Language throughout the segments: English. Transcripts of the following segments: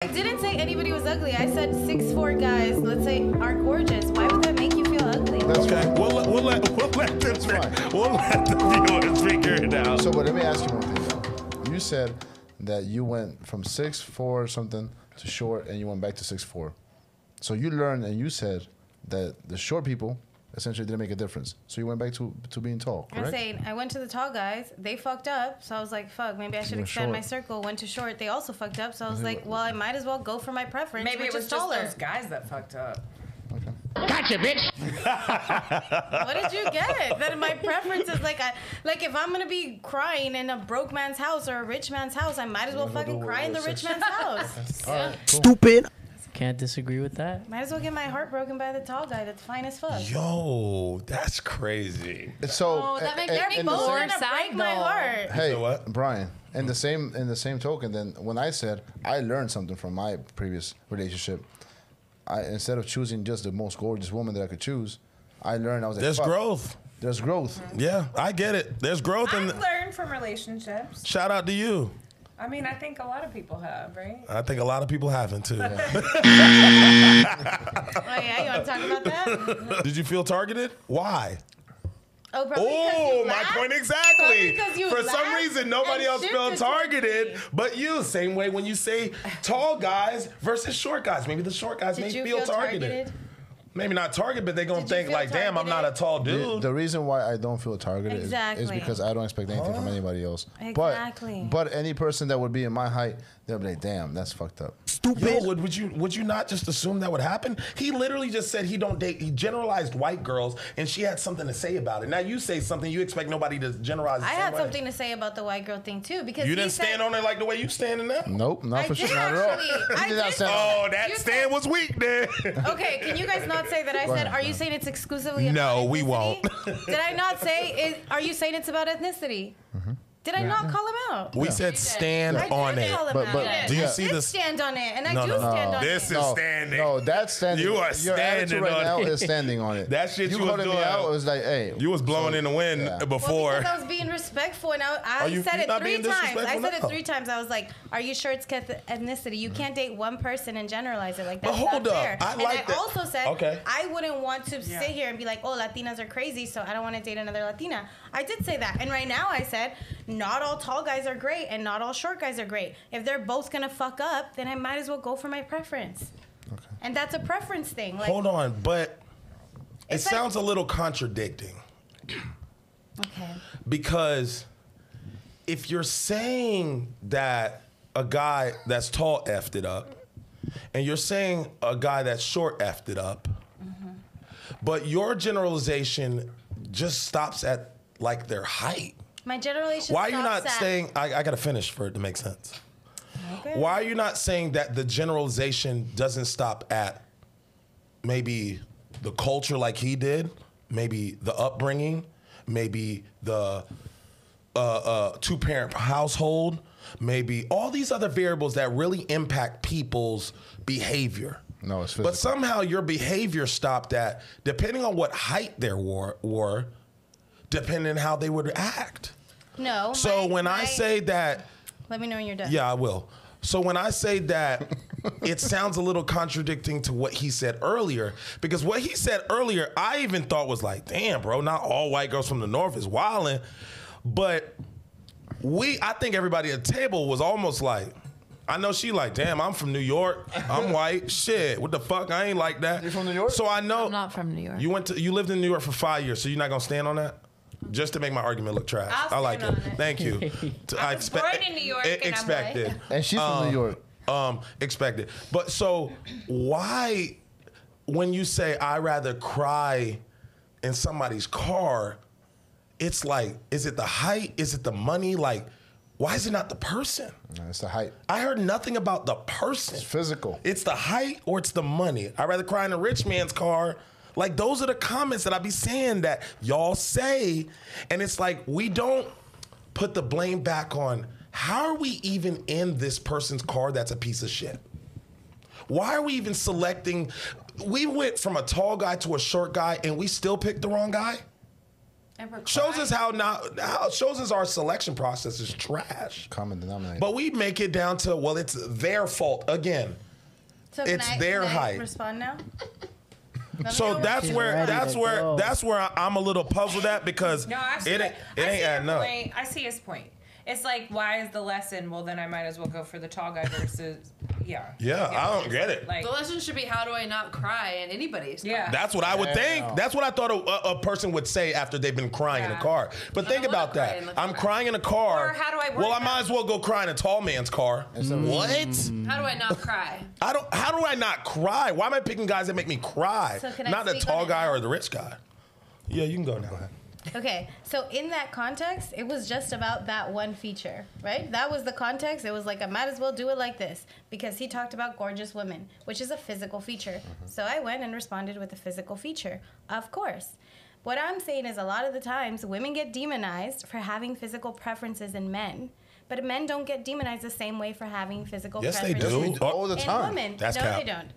I didn't say anybody was ugly. I said 6'4" guys, let's say, are gorgeous. Why would that make you feel ugly? Okay, we'll let the viewers figure it out. So, but let me ask you one thing though. You said that you went from 6'4" something to short, and you went back to 6'4". So you learned, and you said that the short people essentially didn't make a difference. So you went back to being tall, correct? I'm saying I went to the tall guys. They fucked up. So I was like, fuck, maybe I should expand my circle. Went to short. They also fucked up. So I was like, well, I might as well go for my preference. Maybe which it was is just taller. those guys that fucked up. Okay. Gotcha, bitch. What did you get? That my preference is like if I'm gonna be crying in a broke man's house or a rich man's house, I might as well fucking cry in the rich man's house. All right, cool. Stupid. Can't disagree with that. Might as well get my heart broken by the tall guy that's fine as fuck. Yo, that's crazy. So Oh, that makes and- me and the both same- gonna break my heart. Hey, So what? Brian. In the same token, then when I said I learned something from my previous relationship, instead of choosing just the most gorgeous woman that I could choose, I learned I was like, There's fuck, growth. There's growth. Yeah, I get it. There's growth. I've And learned from relationships. shout out to you. I mean, I think a lot of people have, right? I think a lot of people haven't too. Oh yeah, you want to talk about that? Did you feel targeted? Why? Oh, probably because Oh, you my laughed? point Probably exactly. because you For some laughed reason, nobody and else shifted felt towards targeted, me. but you. Same way when you say tall guys versus short guys. Maybe the short guys Did may you feel feel targeted. targeted? Maybe not targeted, but they're going to Did you think feel like, damn, I'm not a tall dude. The reason why I don't feel targeted is Exactly. because I don't expect anything from anybody else. Exactly. But any person that would be in my height, they'll be like, damn, that's fucked up. Yo, would you not just assume that would happen? He literally just said he don't date. He generalized white girls, and she had something to say about it. Now you say something, you expect nobody to generalize. The I same had way. something to say about the white girl thing too because You he didn't said, stand on it like the way you standing now. Nope, not I for did sure. Not at all. actually. I You did not did. stand on Oh, it. that You stand said- was weak then. Okay, can you guys not say that I Go said? ahead, Are go you ahead. saying it's exclusively? No, about we ethnicity? won't. Did I not say? Are you saying it's about ethnicity? Did I not call him out? We said stand I on did it. call him But- out. but- Do you Yeah. see I did this? stand on it, and I No, do no, no. stand on This it. is standing. No, that's standing. You are Your attitude standing right on now it. is standing on it. That shit you was calling me doing- out. It was like, hey, You was blowing in the wind yeah. before. Well, because I was being respectful, and I you- said you're it not 3 being times. I disrespectful said it now. 3 times. I was like, "Are you sure it's ethnicity? You can't date one person and generalize it like that. But hold not up. fair." I like and that. I also said, Okay. I wouldn't want to sit here and be like, "Oh, Latinas are crazy, so I don't want to date another Latina." I did say that, and right now I said, not all tall guys are great, and not all short guys are great. If they're both gonna fuck up, then I might as well go for my preference. Okay. And that's a preference thing. Like, Hold on, but it It's like- sounds a little contradicting okay. because if you're saying that a guy that's tall effed it up, and you're saying a guy that's short effed it up, but your generalization just stops at like their height. My generation. Why are you not stops at- saying? I gotta finish for it to make sense. Okay. Why are you not saying that the generalization doesn't stop at maybe the culture like he did, maybe the upbringing, maybe the 2-parent household, maybe all these other variables that really impact people's behavior? No, it's physical. But somehow your behavior stopped at, depending on what height they were, depending on how they would act. No. So when I say that, let me know when you're done. yeah, I will. So when I say that, it sounds a little contradicting to what he said earlier, because what he said earlier, I even thought was like, damn, bro, not all white girls from the North is wildin'. But I think everybody at the table was almost like, I know she like, damn, I'm from New York. I'm white. Shit, what the fuck? I ain't like that. You from New York? So I know. I'm not from New York. You lived in New York for 5 years, so you're not gonna stand on that? Just to make my argument look trash. I'll I like stand it. on it. Thank you. I was born in New York and I'm expected. And she's from New York. Expected. But so why, when you say I rather cry in somebody's car, it's like, is it the height? Is it the money? Like, why is it not the person? No, it's the height. I heard nothing about the person. It's physical. It's the height or it's the money. I'd rather cry in a rich man's car. Like, those are the comments that I be saying that y'all say. And it's like, we don't put the blame back on, how are we even in this person's car that's a piece of shit? Why are we even selecting? We went from a tall guy to a short guy and we still picked the wrong guy? Shows us how shows us our selection process is trash. Common denominator. But we make it down to, well, it's their fault again. So It's their height. Respond now. So that's She's where ready to go. that's where I'm a little puzzled at because No, I see it ain't adding up. I see his point. It's like, why is the lesson? Well, then I might as well go for the tall guy versus, yeah. Yeah, I don't get it. Like, The lesson should be, how do I not cry in anybody's car? yeah. That's what I would think. That's what I thought a person would say after they've been crying in a Yeah. car. But think don't wanna about cry that. in the I'm car. crying in a car. Or how do I work Well, I it might out? as well go cry in a tall man's car. What? How do I not cry? How do I not cry? Why am I picking guys that make me cry? So can I Not the speak tall on it guy now? or the rich guy. Yeah, you can go now. Okay, so in that context, it was just about that one feature, right? That was the context. It was like, I might as well do it like this because he talked about gorgeous women, which is a physical feature. So I went and responded with a physical feature, of course. What I'm saying is a lot of the times women get demonized for having physical preferences in men, but men don't get demonized the same way for having physical Yes, they preferences do. all the in time. women. That's no, cap. they don't.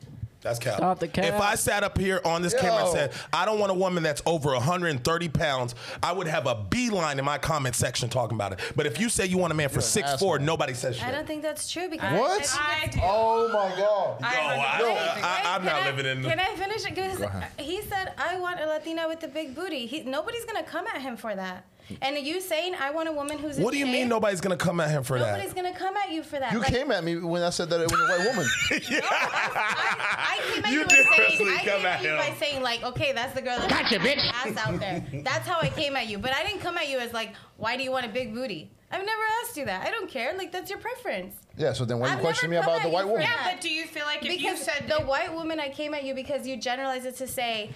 That's cap. Stop the cap. If I sat up here on this camera and Yo. said, I don't want a woman that's over 130 pounds, I would have a beeline in my comment section talking about it. But if you say you want a man for You're an 6'4", asshole. nobody says shit. I don't think that's true because What? I think I that's- do. Oh my God. I'm not living in the... Can I finish it? Because Go ahead. he said, I want a Latina with a big booty. Nobody's going to come at him for that. And you saying, I want a woman who's in What do you shape, mean nobody's going to come at him for Nobody's that? going to come at you for that. You Like, came at me when I said that it was a white woman. I came at You you, did by saying, really I come came at at you him. by saying, like, okay, that's the girl that Gotcha, bitch. ass out there. That's how I came at you. But I didn't come at you as like, why do you want a big booty? I've never asked you that. I don't care. Like, that's your preference. Yeah, so then why you I've question me never come about the at white you for woman? that. Yeah, but do you feel like if you Because said the white woman, I came at you because you generalized it to say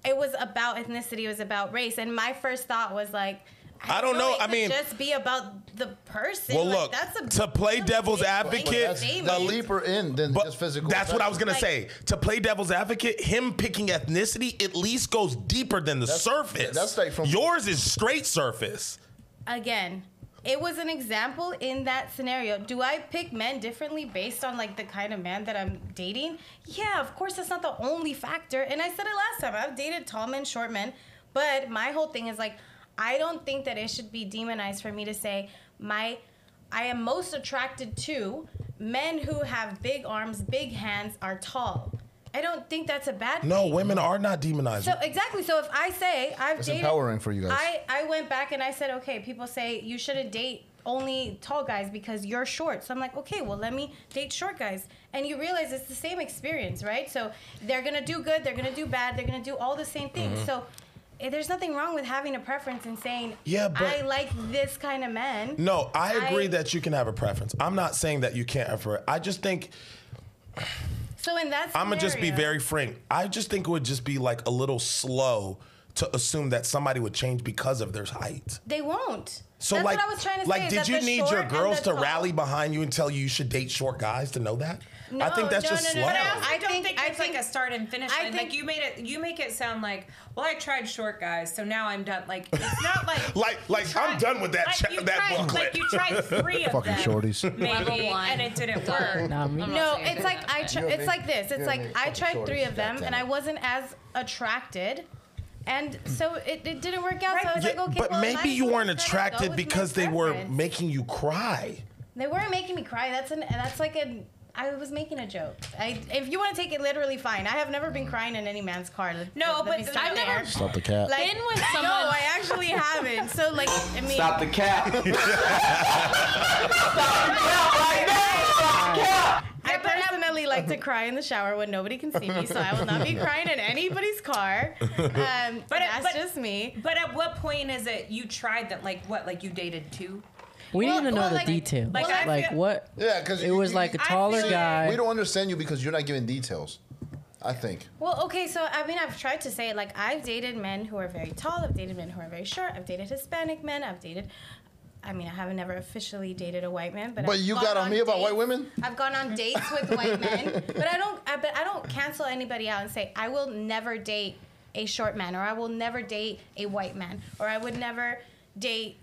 it was about ethnicity, it was about race, and my first thought was like, I don't know. It I could mean- just be about the person. Well, Like, look, that's a, to play that's a devil's big advocate- blanket That's statement. a leaper in than But just physical. that's what I was going to Like- say. To play devil's advocate, him picking ethnicity at least goes deeper than the surface. that's like from- Yours is straight surface. Again, it was an example in that scenario. Do I pick men differently based on like the kind of man that I'm dating? Yeah, of course that's not the only factor. And I said it last time. I've dated tall men, short men, but my whole thing is like I don't think that it should be demonized for me to say I am most attracted to men who have big arms, big hands, are tall. I don't think that's a bad thing. No, women are not demonized. So exactly. So if I say I've It's dated, empowering for you guys. I went back and I said, okay, people say you shouldn't date only tall guys because you're short. So I'm like, okay, well let me date short guys. And you realize it's the same experience, right? So they're gonna do good, they're gonna do bad, they're gonna do all the same things. So there's nothing wrong with having a preference and saying, Yeah, but- I like this kind of man. No, I agree I- that you can have a preference. I'm not saying that you can't have it. I just think So in that I'm gonna just be scenario- very frank. I just think it would just be like a little slow to assume that somebody would change because of their height. They won't. So That's like, what I was trying to like, say. is did that you the need short your and girls the to tall- rally behind you and tell you should date short guys to know that? I think that's just slow. no. I don't think I it's like a start and finish I line. think- Like you make it sound like, well, I tried short guys, so now I'm done. Like it's not like I'm done with that like you that tried, booklet. Like you tried 3 of Fucking them, shorties. Level maybe, one. and it didn't work. Nah, me. I'm not No, saying it's it like didn't I. happen. It's like this. It's You're like me. I Fucking tried 3 of them, shorties. and I wasn't as attracted, and so it didn't work out. So I was Yeah, like, okay, but well, maybe might as you well weren't just kinda go attracted with because my they were preference. making you cry. They weren't making me cry. That's like a. I was making a joke. If you want to take it literally, fine. I have never been crying in any man's car. No, Let me but start I've there. never- Stop the cat. Like, Been with someone- No, I actually haven't. So like, I mean, Stop the cap. I personally like to cry in the shower when nobody can see me, so I will not be crying in anybody's car. But that's just me. But at what point is it you tried that? Like what? Like you dated 2? We Well- need to know well, the like- details. like, I Like feel- what? Yeah, because It was like a I taller feel guy. we don't understand you because you're not giving details. I think. Well, okay, so I mean, I've tried to say it. Like, I've dated men who are very tall. I've dated men who are very short. I've dated Hispanic men. I mean, I haven't never officially dated a white man, but But I've you gone got on me about dates- white women? I've gone on dates with white men, but I don't cancel anybody out and say I will never date a short man, or I will never date a white man, or I would never date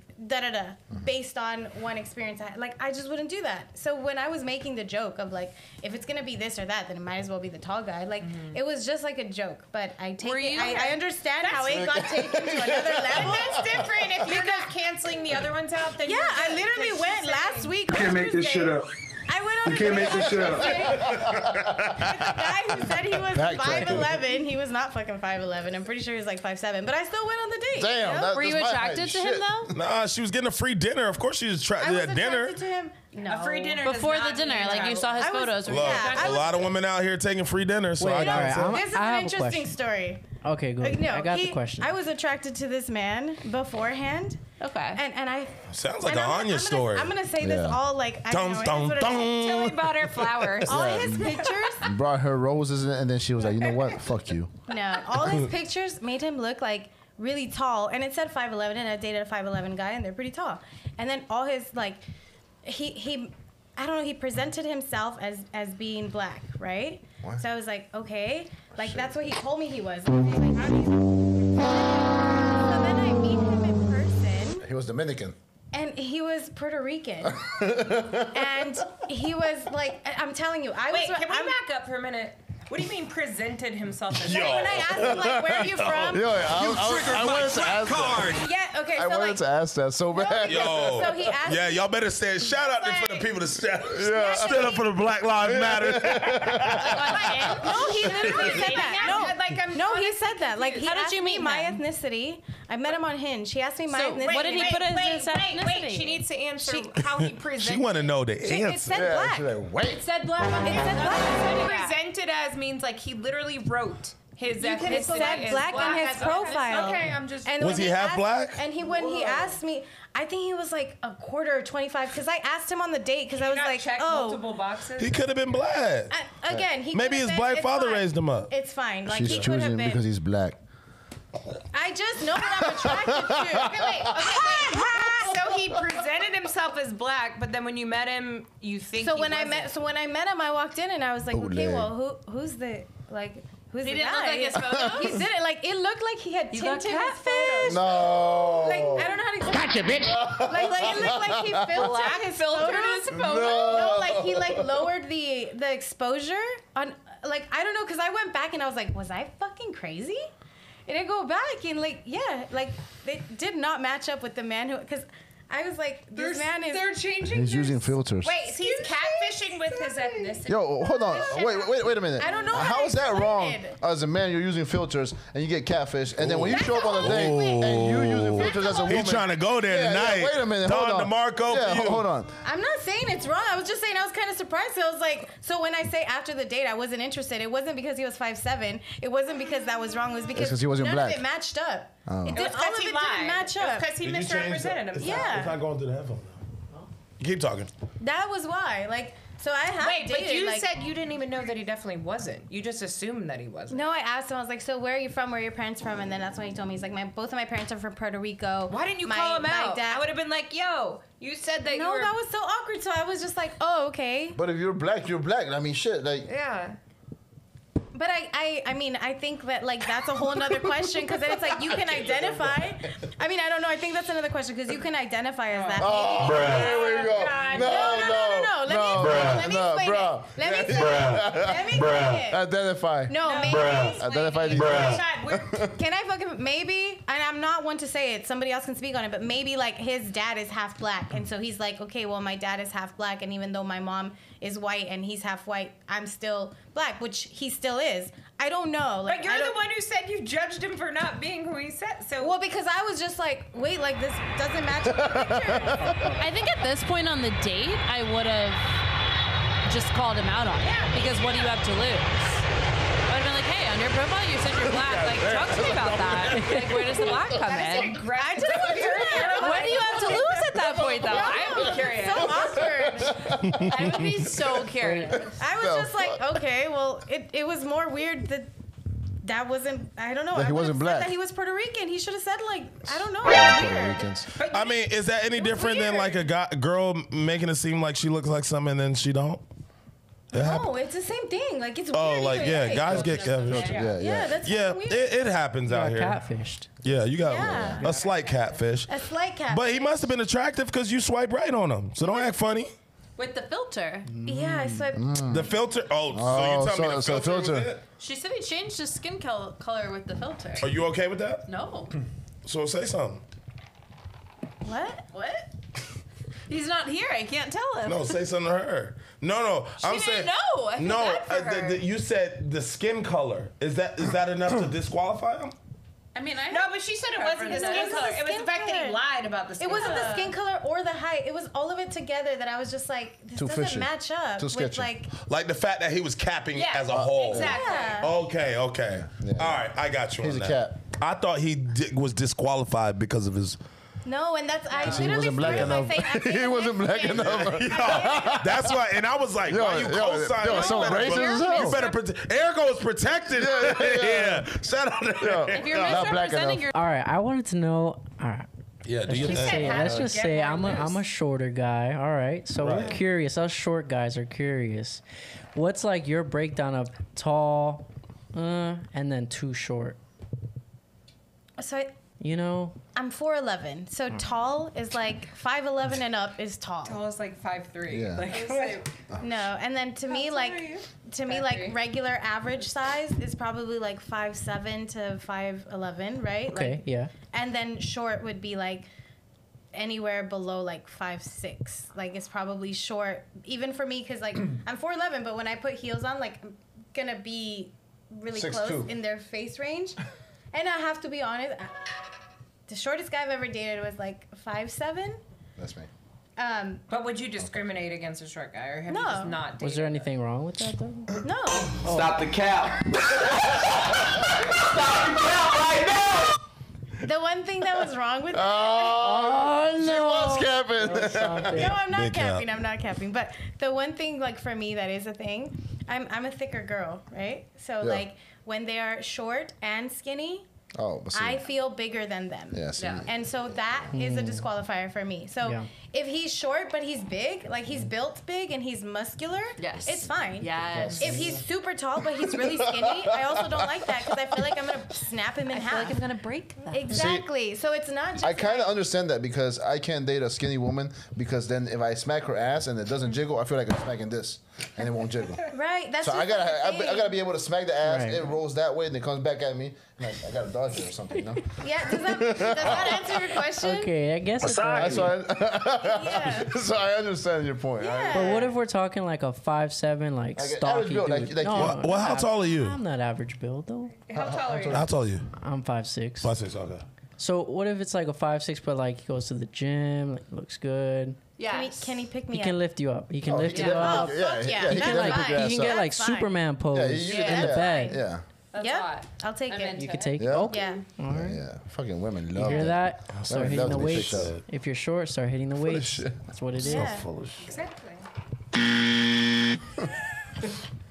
based on one experience I had. Like, I just wouldn't do that. So when I was making the joke of like, if it's gonna be this or that, then it might as well be the tall guy. Like, it was just like a joke. But I take it. I understand how it got taken to another level. That's different. If you're not canceling the other ones out, then Yeah, I literally went last week. You can't make this shit up. I went on You can't make this shit up. the guy who said he was Backtrack. 5'11", he was not fucking 5'11". I'm pretty sure he was like 5'7", but I still went on the date. Damn, you know? Were you attracted to him though? Nah, she was getting a free dinner. Of course she was I attracted was at dinner. attracted to him. No. a free dinner Before does the not dinner, mean like you saw his I was- photos. Look, Yeah, a lot of women out here taking free dinner, so Wait, I got alright, I'm- This is I an have a interesting question. story. Okay, good. No, I got the question. I was attracted to this man beforehand, Okay. and I. Sounds like and an Anya story. I'm gonna say this Yeah. all like. I Dun, know, it dun, is what it is. Tilly bought her flowers. All his pictures, Brought her roses, and then she was like, you know what? Fuck you. no, all his pictures made him look like really tall, and it said 5'11", and I dated a 5'11" guy, and they're pretty tall. And then all his like, he, I don't know, he presented himself as being black, right? What? So I was like, okay, like that's what he told me he was. And I was like, how do you- So then I meet him in person. He was Dominican. And he was Puerto Rican. And he was like, I'm telling you, I Wait, was. can we I'm- back up for a minute? What do you mean presented himself as Yo. Like when I asked him, like, where are you from? Yo, I wanted to ask that. Yeah, okay, I so wanted like, to ask that so bad. Yo. So he asked Yeah, me- y'all better say shout out there for the Like- people that stand Yeah. up for the Black Lives Matter. No, he literally said that. No, he said that. Like, he How did asked you me meet my him? ethnicity. I met him on Hinge. He asked me my So, ethnicity. what did he put as his Wait, ethnicity? she needs to answer how he presented. She want to know the It answer. said Yeah, black. she's like, wait. said black. It said black. Presented as means like he literally wrote his It ethnicity. said as black on his as- profile. Okay, I'm just. And Was when he half asked- black? And when he asked me, I think he was like a quarter or 25 because I asked him on the date because I was not like, check oh. multiple boxes. He could have been black. Again, he Maybe could have his been- black it's father fine. raised him up. It's fine. Like She's he could have choosing been. because he's black. I just know that I'm attracted to. Okay, so he presented himself as black, but then when you met him, you think. So he when I wasn't. met him, I walked in and I was like, okay, Bootleg. well, who's the who's He the didn't look guy? like his photos? He didn't. Like it looked like he had tinted his catfish. photos. No. Like I don't know how to explain. Gotcha, bitch. Like it looked like he filtered his photos. No, like he like lowered the exposure on. Like I don't know, cause I went back and I was like, was I fucking crazy? And I go back and like yeah, like it did not match up with the man who, cause I was like, this man is. They're changing. He's using filters. Wait, he's catfishing with his ethnicity. Yo, hold on. Wait a minute. I don't know how How to is that explain wrong? it. As a man, you're using filters and you get catfish, and then when you That's show up on a date whole- and you using filters as a He woman, trying to go there Yeah, tonight. yeah, wait a minute. Don hold on. DeMarco. Yeah, for you. hold on. I'm not saying it's wrong. I was just saying I was kind of surprised. I was like, so when I say after the date I wasn't interested, it wasn't because he was 5'7". It wasn't because that was wrong. It was because 'cause he wasn't none black. of it matched up. Oh. It It did, was all because of he it lied. didn't match It was up. because he Did you change misrepresented that? himself. Yeah. It's not going through the headphone now. Keep talking. That was why. Like, so I have Wait, but dated, you like, said you didn't even know that he definitely wasn't. You just assumed that he wasn't. no, I asked him. I was like, "So where are you from? Where are your parents from?" And then that's when he told me. He's like, both of my parents are from Puerto Rico. Why didn't you My- call him my out? dad- I would have been like, "Yo, you said that you No, were." that was so awkward. So I was just like, "Oh, okay." But if you're black, you're black. I mean, shit. Like, Yeah. But I mean, I think that like that's a whole nother question because then it's like you can identify. I mean, I don't know. I think that's another question because you can identify as that. oh, here we go. God. No. Let me explain it. Let me explain it. Let me explain it. Identify. No, maybe. Identify these. Can I fucking maybe? And I'm not one to say it. Somebody else can speak on it. But maybe like his dad is half black, and so he's like, okay, well, my dad is half black, and even though my mom is white and he's half white, I'm still black, which he still is. I don't know. Like, But you're I the don't- one who said you judged him for not being who he said. So Well, because I was just like, wait, like this doesn't match up the pictures. I think at this point on the date, I would have just called him out on it. Because what do you have to lose? I would have been like, hey, on your profile, you said you're black. Like, talk to me about that. Like, where does the black come in? I just would do that. What do you have to lose at that point, though? I would be curious. So awkward. I would be so curious. I was just like, okay, well, it was more weird that wasn't, I don't know. That he I would've wasn't said black. That he was Puerto Rican. He should have said like, I don't know. It was Puerto weird. Ricans. I mean, is that any different than like a girl making it seem like she looks like something and then she don't? No, it's the same thing. Like it's Oh, weird like either yeah, way. guys get catfished. Yeah, that's Yeah, fucking weird. it happens out Got here. catfished. Yeah, you got Yeah. a slight catfish. A slight cat. But he must have been attractive because you swipe right on him. So don't act funny. With the filter. Yeah, I swiped. The filter. Oh, so Oh, you tell me so- the so filter. was filter. it? She said he changed his skin color with the filter. Are you okay with that? No. So say something. What? What? He's not here. I can't tell him. No, say something to her. No. I'm didn't saying know. I feel no. bad for her. You said the skin color. Is that enough to disqualify him? I mean, I No, but she said it wasn't the skin color. It was the fact that he lied about the skin It wasn't color. the skin color or the height. It was all of it together that I was just like, this Too doesn't fishy. match up. Too with sketchy. like, Like the fact that he was capping Yeah, as a whole. exactly. yeah. Okay. Yeah. All right, I got you. He's on a that. cat. I thought he was disqualified because of his. No, and that's I he literally wasn't black started by enough. saying, I think He wasn't it's black skin. enough. That's why, and I was like, why you co-signing? yo, You so better- racist as hell. You better protect. Erica was protected. Yeah. Shout out to Yeah. if you're Not black misrepresenting enough. your All right, I wanted to know. All right, Yeah, do you let's just think? say, let's just Get say more I'm a shorter guy. All right, so we're Right. curious. Us short guys are curious. What's like your breakdown of tall, and then too short? So You know, I'm 4'11", so tall is like 5'11" and up is tall. Tall is like 5'3". Yeah. Like, No, and then to me, tall like are you? to me, 5'3". like regular average size is probably like 5'7" to 5'11", right? okay, Like, yeah. and then short would be like anywhere below like 5'6". Like it's probably short, even for me, because like I'm 4'11", but when I put heels on, like I'm gonna be really 6'2". close in their face range. And I have to be honest, the shortest guy I've ever dated was like 5'7". That's me. but would you discriminate against a short guy, or have you No. just not dated Was there them? anything wrong with that though? No. Stop the cap. Stop the cap right now. The one thing that was wrong with Oh, no. she was capping. Something. No, I'm not Big cap. capping. I'm not capping. But the one thing, like for me, that is a thing. I'm a thicker girl, right? So Yeah. like when they are short and skinny, Oh, but see. I feel bigger than them. Yeah, see. Yeah. And so that is a disqualifier for me. So Yeah. if he's short but he's big, like he's built big and he's muscular, Yes. it's fine. Yes. If he's super tall but he's really skinny, I also don't like that because I feel like I'm gonna snap him in I half. feel like I'm gonna break that. Exactly. So it's not just I kind of like, understand that because I can't date a skinny woman because then if I smack her ass and it doesn't jiggle, I feel like I'm smacking this and it won't jiggle. right. That's So just I gotta, the thing. I gotta be able to smack the ass. Right. It rolls that way and it comes back at me. Like, I gotta dodge it or something, you know. Yeah. Does that answer your question? Okay, I guess it does. So Yeah. so I understand your point. Yeah. But what if we're talking like a 5'7", like Like an stocky average build, dude? like- no, Well, how tall are you? I'm not average build though. How tall are you? How tall are you? I'm 5'6". 5'6". Okay. So what if it's like a 5'6", but like he goes to the gym, like looks good. Yes. Can he pick me He up? can lift you up. He can Oh, he lift can you lift me up. up. Oh, Yeah, fuck he- yeah. yeah, he That's can definitely fine. pick your He ass can get up. like That's fine. Superman pose Yeah, in the that's bag. fine. Yeah. That's Yep. hot. I'll take I'm it. into You could it. take it. Yeah. Okay. Yeah. All right. Yeah. Fucking women You love hear it. that? Start hitting love the to be weights. picked up. If you're short, start hitting the weights. shit. That's what it is. Yeah. Full of shit. Exactly.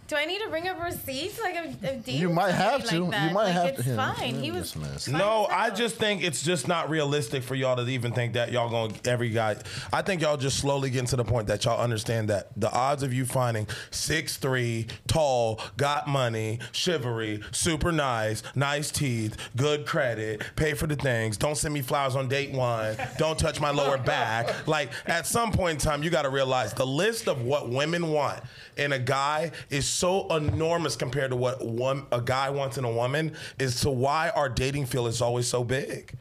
Do I need to bring up receipts like a deal? You might have to. Like that? You might Like, have it's to. Yeah. fine. He Yeah, was. this mess. fine No, as I hell. just think it's just not realistic for y'all to even think that y'all gonna every guy. I think y'all just slowly getting to the point that y'all understand that the odds of you finding 6'3", tall, got money, chivalry, super nice, nice teeth, good credit, pay for the things, don't send me flowers on date one, don't touch my lower back. Like at some point in time, you got to realize the list of what women want in a guy is so enormous compared to what a guy wants in a woman, is to why our dating field is always so big.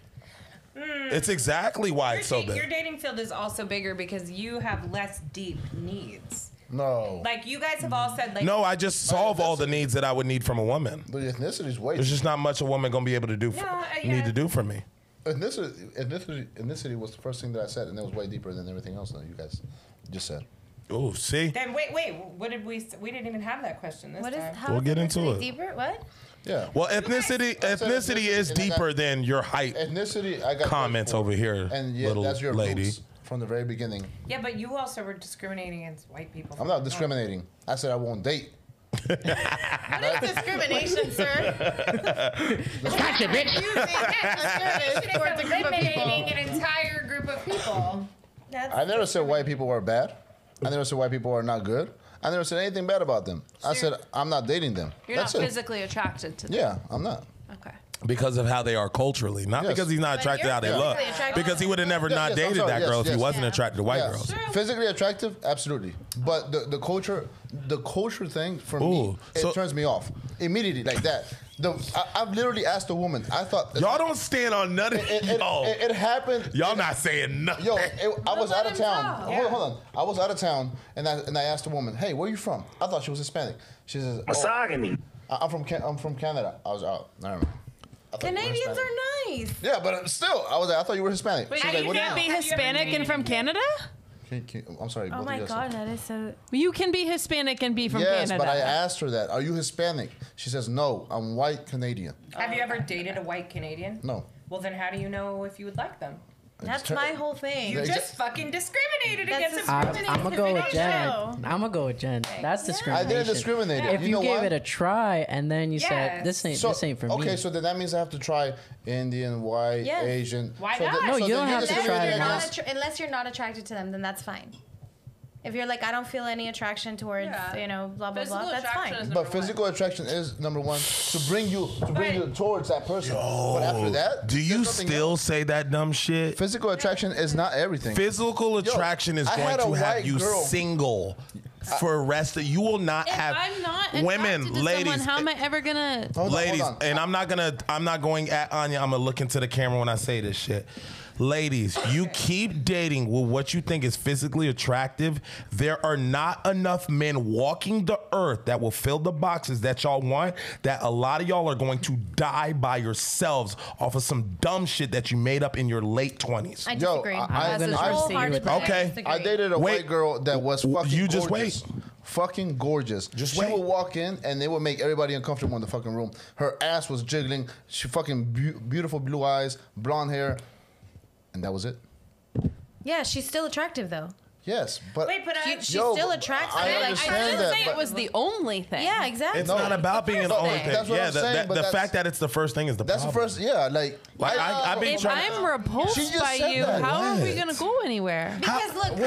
It's exactly why it's so Your big. dating field is also bigger because you have less deep needs. No. Like you guys have all said, like No, I just solve all the needs that I would need from a woman. But ethnicity is way. There's just not much a woman gonna be able to do for, yeah. need to do for me. Ethnicity was the first thing that I said, and it was way deeper than everything else that you guys just said. Oh, see? Then wait, what did we didn't even have that question this What is? time. How We'll is get into ethnicity it. Deeper? What? Yeah. Well, ethnicity is and I got- deeper than your height. Ethnicity, I got Comments that for. over here, and yeah, little that's your lady. roots from the very beginning. Yeah, but you also were discriminating against white people. I'm not discriminating. I said I won't date. What is discrimination, sir? Gotcha, bitch. Discrimination towards a group of people. Eliminating an entire group of people. That's I never said white people are bad. I never said white people are not good. I never said anything bad about them. I said I'm not dating them. You're That's not it. physically attracted to them. Yeah, I'm not. Okay. Because of how they are culturally, not Yes. because he's not attracted to how they you're look. physically attracted. Because he would have never Yes, not yes, I'm dated sorry. that Yes, girl if he yes. wasn't Yeah. attracted to white Yeah. girls. Physically attractive, absolutely. But the culture thing for me, Ooh, so- it turns me off immediately like that. I've literally asked a woman. I thought Y'all don't stand on none of it happened. Y'all not saying nothing. Yo, I was out of town. Yeah. Hold on. I was out of town, and I asked a woman, "Hey, where are you from?" I thought she was Hispanic. She says, Misogyny. "I'm from Canada." I was out. I don't know. I thought you were Canadians Hispanic. are nice. Yeah, but still, I thought you were Hispanic. Wait, She's how like, do "What you do know? Be Have you ever Hispanic and dated from anyone? Canada? I'm sorry. Oh both my of you guys god, said- that is so. You can be Hispanic and be from Yes, Canada. but I asked her that. Are you Hispanic? She says, "No, I'm white Canadian." Have you ever dated a white Canadian? No. Well, then how do you know if you would like them? That's my whole thing. You Exa- just fucking discriminated That's against a- them. I'm gonna go with Jen. show. I'm gonna go with Jen. That's I discrimination. didn't discriminate. If you know gave why? it a try and then you said Yes. this ain't for me. Okay, so then that means I have to try Indian, white, Yes. Unless Why so not? then- No, so you then don't you're have to Unless try discriminating it you're, against- not unless you're not attracted to them, then that's fine. If you're like, I don't feel any attraction towards, blah blah Physical blah, that's attraction fine. is But physical attraction is number one to bring you towards that person. But after that, Do you there's nothing still else. say that dumb shit? Physical attraction is not everything. Physical attraction is I going had a to have white you girl- single for rest of. You will not If have I'm not women, attracted to ladies. someone, how am I ever gonna? Hold on, Ladies, hold on. and I'm not going at Anya. I'm gonna look into the camera when I say this shit. Ladies, you keep dating with what you think is physically attractive. There are not enough men walking the earth that will fill the boxes that y'all want. That a lot of y'all are going to die by yourselves off of some dumb shit that you made up in your late 20s. I Yo, disagree. I'm gonna Wholeheartedly proceed with that. disagree. I dated a Wait. white girl that was fucking You just gorgeous. wait. Fucking gorgeous. Just she wait. would walk in and they would make everybody uncomfortable in the fucking room. Her ass was jiggling. She fucking beautiful blue eyes, blonde hair, and that was it. Yeah, she's still attractive though. Yes, but Wait, but She's Yo, still but attractive. I like, understand I didn't that, say but- it was the only thing. yeah, exactly. It's not about being an first only thing. thing. That's what Yeah, I'm saying, but the that's- fact that it's the first thing is the that's the problem. first. Yeah, like Like, I've been If trying to- I'm repulsed She just by said you, that. how are we What? gonna go anywhere? Because look,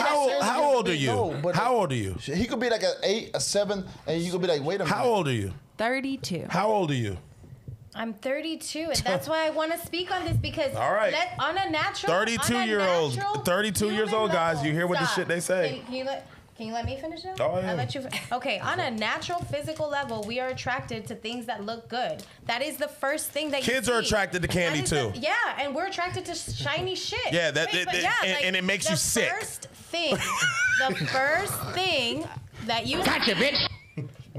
How old are you? No, but- How old are you? he could be like an 8, a 7, and you could be like, wait a minute. How old are you? 32. How old are you? I'm 32, and that's why I want to speak on this because All right. on a natural 32-year-olds, 32 years old guys, you hear what the shit they say. Can you let me finish now? Oh, yeah. I let you. Okay, on a natural physical level, we are attracted to things that look good. That is the first thing that Kids you are see. attracted to candy, That is too. yeah, and we're attracted to shiny shit. Yeah, and it makes you the sick. The first thing that you see.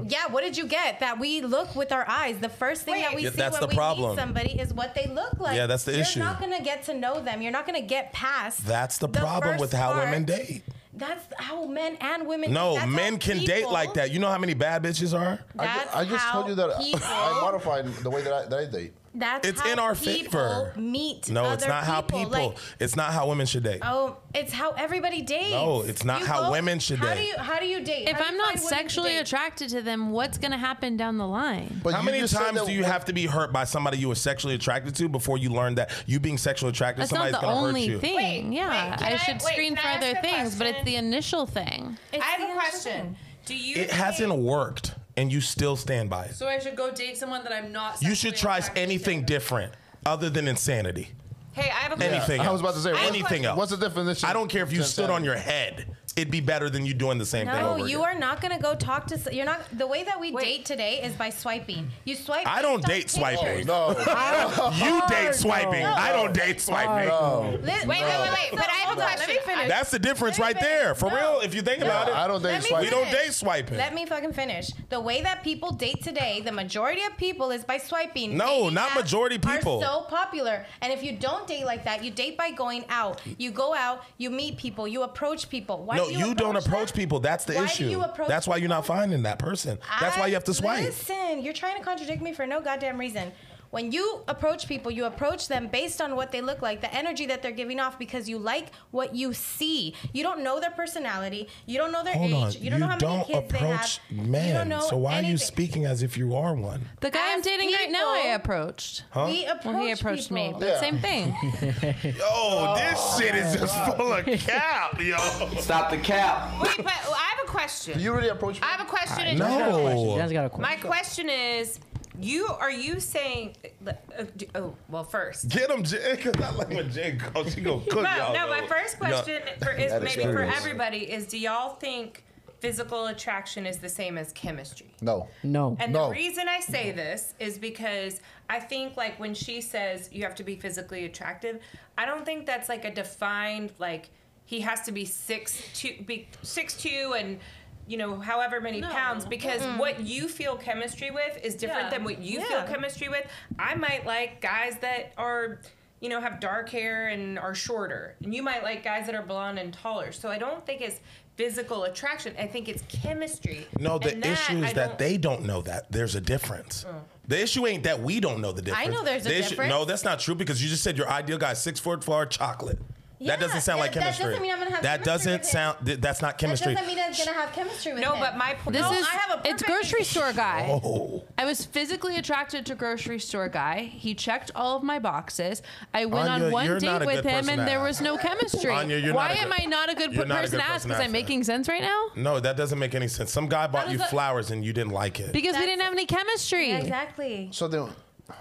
Yeah, what did you get? That we look with our eyes. The first thing that we Yeah, see that's when the we problem. meet somebody is what they look like. Yeah, that's the issue. You're not gonna get to know them. You're not gonna get past. That's the problem first with how part. women date. That's how men and women. No, that's men how can date people- like that. You know how many bad bitches are? That's I just how told you that people, I modified the way that I date. That's It's how in our people favor. Meet No, it's other not how people. people. Like, It's not how women should date. oh, it's how everybody dates. No, it's not You how go- women should how date. How do you date? If How do I'm you not find women to sexually date? attracted to them, what's gonna happen down the line? But How you many just said times that do you when- have to be hurt by somebody you were sexually attracted to before you learn that you being sexually attracted to That's not somebody's the going to hurt only you? thing. Wait, Yeah, can I should screen can for I ask other a things, but it's question? the initial thing. It's I have the a initial question. thing. Do you? It think- hasn't worked, and you still stand by it. So I should go date someone that I'm not. You should try anything different other than insanity. Hey, I have a question. Anything I was else. about to say anything else. What's the definition? I don't care if you to stood on insanity? your head. It'd be better than you doing the same thing No, over you again. are not gonna go talk to. You're not. The way that we Wait. date today is by swiping. You swipe. I don't based on date swiping. pictures. No. You date swiping. I don't date swiping. No. Wait. But I have a Let me question. finish. That's the difference right there. For No. real, if you think about it. I don't date Let me swiping. We don't finish. date swiping. Let me fucking finish. The way that people date today, the majority of people is by swiping. No, Dating not apps majority people. Are so popular, and if you don't date like that, you date by going out. You go out, you meet people, you approach people. Why No, do you don't approach them? people. That's the Why do issue. you approach That's why you're not people? finding that person. That's why you have to swipe. Listen, you're trying to contradict me for no goddamn reason. When you approach people, you approach them based on what they look like, the energy that they're giving off, because you like what you see. You don't know their personality. You don't know their Hold age. on. You don't know how many kids they have. approach You don't men. know So why are you anything. speaking as if you are one? The guy I'm As dating right now, I people- approached. We approach Well, he approached me, people. but Yeah. same thing. Yo, this shit is just full of cap, yo. Stop the cap. Wait, but I have a question. You really approach me? I have a question. You guys got a question. You No. guys got a question. My question is, are you saying? Well, first. Get him, Jay. Cause I like when Jay goes. She gonna cook y'all. No, my though. first question is That maybe for experience. everybody is: do y'all think physical attraction is the same as chemistry? No. No. And No. the reason I say this is because I think like when she says you have to be physically attractive, I don't think that's like a defined like he has to be 6'2", and however many pounds, because what you feel chemistry with is different than what you feel chemistry with. I might like guys that are have dark hair and are shorter, and you might like guys that are blonde and taller. So I don't think it's physical attraction. I think it's chemistry. No, the And that, issue I is that don't- they don't know that there's a difference. The issue ain't that we don't know the difference. know there's a The difference. No, that's not true because you just said your ideal guy is 6 foot 4 chocolate. That doesn't sound like that chemistry. doesn't mean I'm gonna have That chemistry doesn't with him. sound. That's not chemistry. That doesn't mean I'm gonna have chemistry with No, him. but my point. This No, is I have a it's perfect grocery example. store guy. Oh. I was physically attracted to grocery store guy. He checked all of my boxes. I went Anya, on one you're not date a with good him, person and to there ask. was no chemistry. Anya, you're Why not a am good- I not a good you're not a person good to ask? person to Because I'm ask making sense right now. No, that doesn't make any sense. Some guy bought you does that- flowers and you didn't like it. Because we didn't have any chemistry. Yeah, exactly. So then,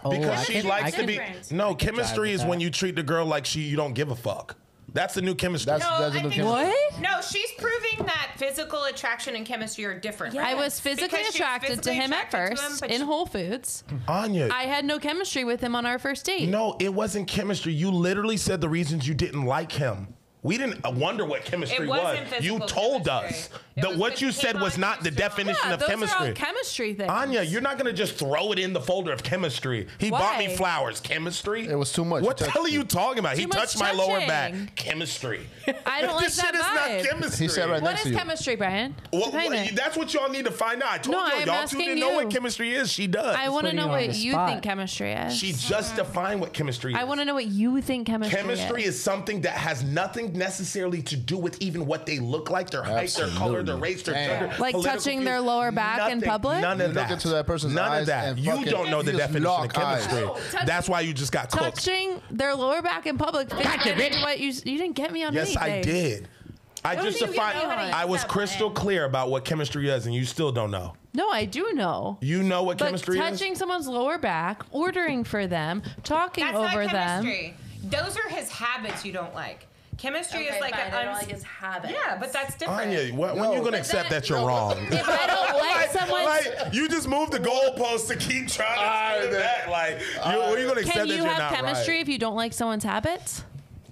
Because I she can- likes I to can- be. difference. No, jive chemistry with is when that. you treat the girl like you don't give a fuck. That's the new chemistry. That's I a think- new chemistry. What? No, she's proving that physical attraction and chemistry are different. Yeah. I was physically Because she was attracted to physically him at attracted to him, first but in she- Whole Foods. Anya. I had no chemistry with him on our first date. No, it wasn't chemistry. You literally said the reasons you didn't like him. We didn't wonder what chemistry It was. wasn't physical You told chemistry. us It that was what when you he said came was on not the your show. definition Yeah, of those chemistry. are all chemistry things. Anya, you're not gonna just throw it in the folder of chemistry. He bought me Why? flowers. Chemistry? It was too much. What He the hell are touched you you. talking about? He Too much touched my lower touching. back. Chemistry. I don't like This that shit is vibe. not chemistry. He said right What next is to you. chemistry, Brian? Well, Define it. that's what y'all need to find out. I told No, y'all. I'm Y'all two asking didn't know what you. chemistry is. She does. I want to putting know you on what the you spot. think chemistry is. She just defined what chemistry is. I want to know what you think chemistry Chemistry is something that has nothing necessarily to do with even what they look like, their height, their color, their race, their Damn. gender. Like political touching views. their lower back in Nothing, public? None You of look that. into that person's None eyes of that. and You fucking- don't know the you just definition of lock eyes. chemistry. That's why you just got cooked. Touching their lower back in public. Gotcha, bitch. What you didn't get me on Yes, I anything. did. I just think you defined. know how to use I was that crystal button. clear about what chemistry is, and you still don't know. No, I do know. You know what But chemistry is? touching someone's lower back, ordering for them, talking That's over not them. chemistry. Those are his habits you don't like. Chemistry is like habit. yeah, but that's different. Anya, when No. you gonna But accept that you're wrong? If I don't like someone's Like you just moved the goalpost to keep trying to spin it back. Like you gonna accept Can that you you're have not chemistry right? if you don't like someone's habits?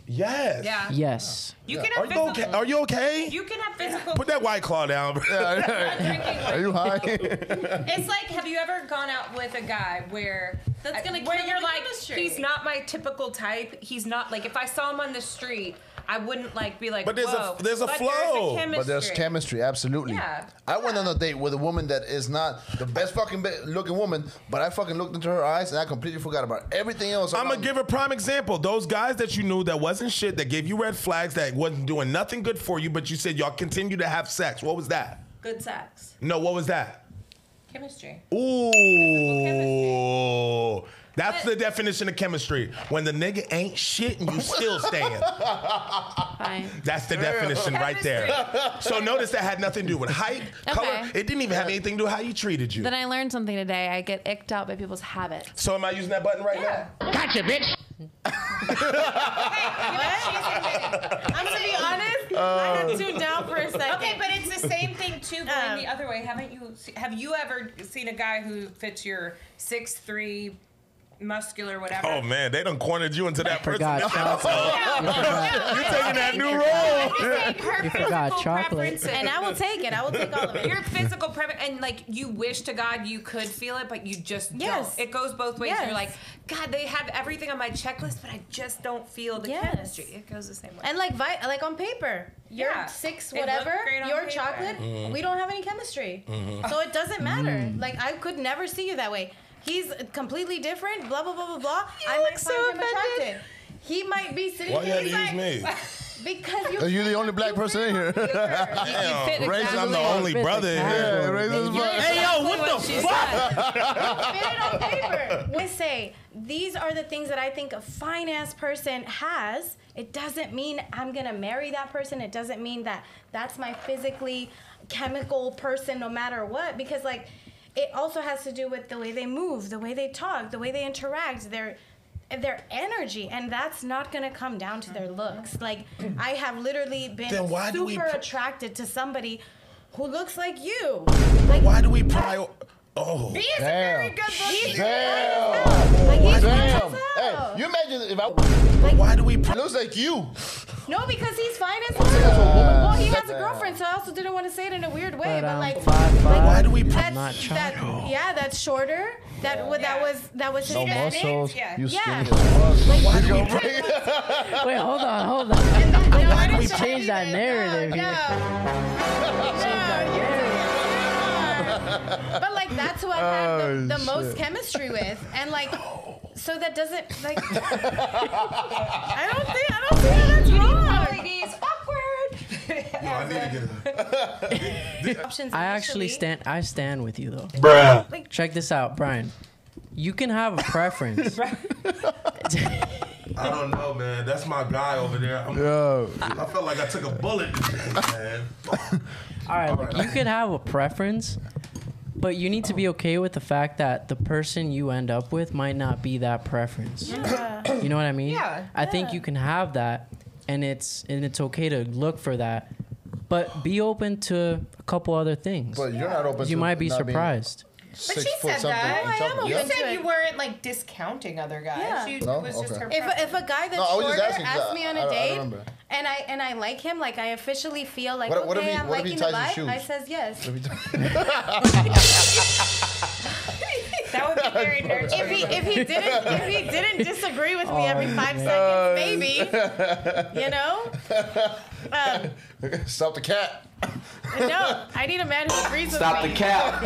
Yes. Yeah. Yes. You can Are have you physical. okay? Are you okay? You can have physical. Put that White Claw down. bro. Are you high? It's like, have you ever gone out with a guy where where you're like, he's not my typical type. He's not like, if I saw him on the street, I wouldn't like be like, But there's a- whoa. there's a But flow. But there's chemistry, absolutely. Yeah. I went on a date with a woman that is not the best fucking looking woman, but I fucking looked into her eyes and I completely forgot about everything else. I'm gonna around give a prime example. Those guys that you knew that wasn't shit, that gave you red flags, that wasn't doing nothing good for you, but you said y'all continue to have sex. What was that? Good sex. No, what was that? Chemistry. Ooh. That's the definition of chemistry. When the nigga ain't shit and you still stand. Fine. That's the definition right there. So notice that had nothing to do with height, color. Okay. It didn't even have anything to do with how he treated you. Then I learned something today. I get icked out by people's habits. So am I using that button right now? Gotcha, bitch. I'm gonna be honest. I had tuned down for a second. Okay, but it's the same thing too, going the other way. Have you ever seen a guy who fits your 6'3", muscular, whatever? Oh man, they done cornered you into that person. Forgot This chocolate. episode. You're taking that new role. Her You forgot physical chocolate. preferences. And I will take it. I will take all of it. Your physical preference, and like you wish to God you could feel it, but you just Yes. don't. It goes both ways. Yes. You're like, God, they have everything on my checklist, but I just don't feel the Yes. chemistry. It goes the same way. And like on paper, you're Yeah. 6 It looked whatever, great on you're paper. chocolate. Mm-hmm. We don't have any chemistry, so it doesn't matter. Like I could never see you that way. He's completely different. Blah blah blah blah blah. I might so find him offended. attractive. He might be sitting. Why you had to he's use like, me? Because Are you the only black person in here? fit Damn, exactly I'm the what only fit the brother in category. here. Raisin's You're black. Hey, yo, what the she fuck? said. fit it on paper. When I say these are the things that I think a fine ass person has, it doesn't mean I'm gonna marry that person. It doesn't mean that that's my physically chemical person no matter what, because like it also has to do with the way they move, the way they talk, the way they interact, their energy, and that's not gonna come down to their looks. Like I have literally been super attracted to somebody who looks like you. Like, why do we prioritize? Oh, he is a very good looking. Damn. Like, he's Damn. fine as Hey, hell. you imagine if I why do we? looks like you. No, because he's fine as hell. Well, he has a girlfriend, so I also didn't want to say it in a weird way. But like, 5'5". Why do we? That's shorter. That was his No bad muscles. name. You Yeah. skinny as fuck. Why do we? Wait, hold on. Why do we change that narrative But like that's who I've had the most chemistry with, and like, so that doesn't like. I don't think that's wrong. Ladies, awkward. No, I need to get Options I initially. stand with you though. Bruh. Check this out, Brian. You can have a preference. I don't know, man. That's my guy over there. I felt like I took a bullet, man. All right, look, you could have a preference, but you need to be okay with the fact that the person you end up with might not be that preference. Yeah. You know what I mean? Yeah. I think you can have that, and it's okay to look for that, but be open to a couple other things. But you're not open. You to might be not being surprised. But 6 she foot said something. that. and something. You Yeah. said you weren't like discounting other guys. Yeah. You, No? it was just Okay. her If a guy that's No, I was just shorter asking 'cause asks me on I a date, remember. and I like him, like I officially feel like What if okay, he- I'm what if he liking the ties his vibe. I shoes? says yes. That would be very nurturing. If he didn't disagree with me every 5 seconds, maybe, you know. Stop the cat. No, I need a man who agrees with Stop me. the cap.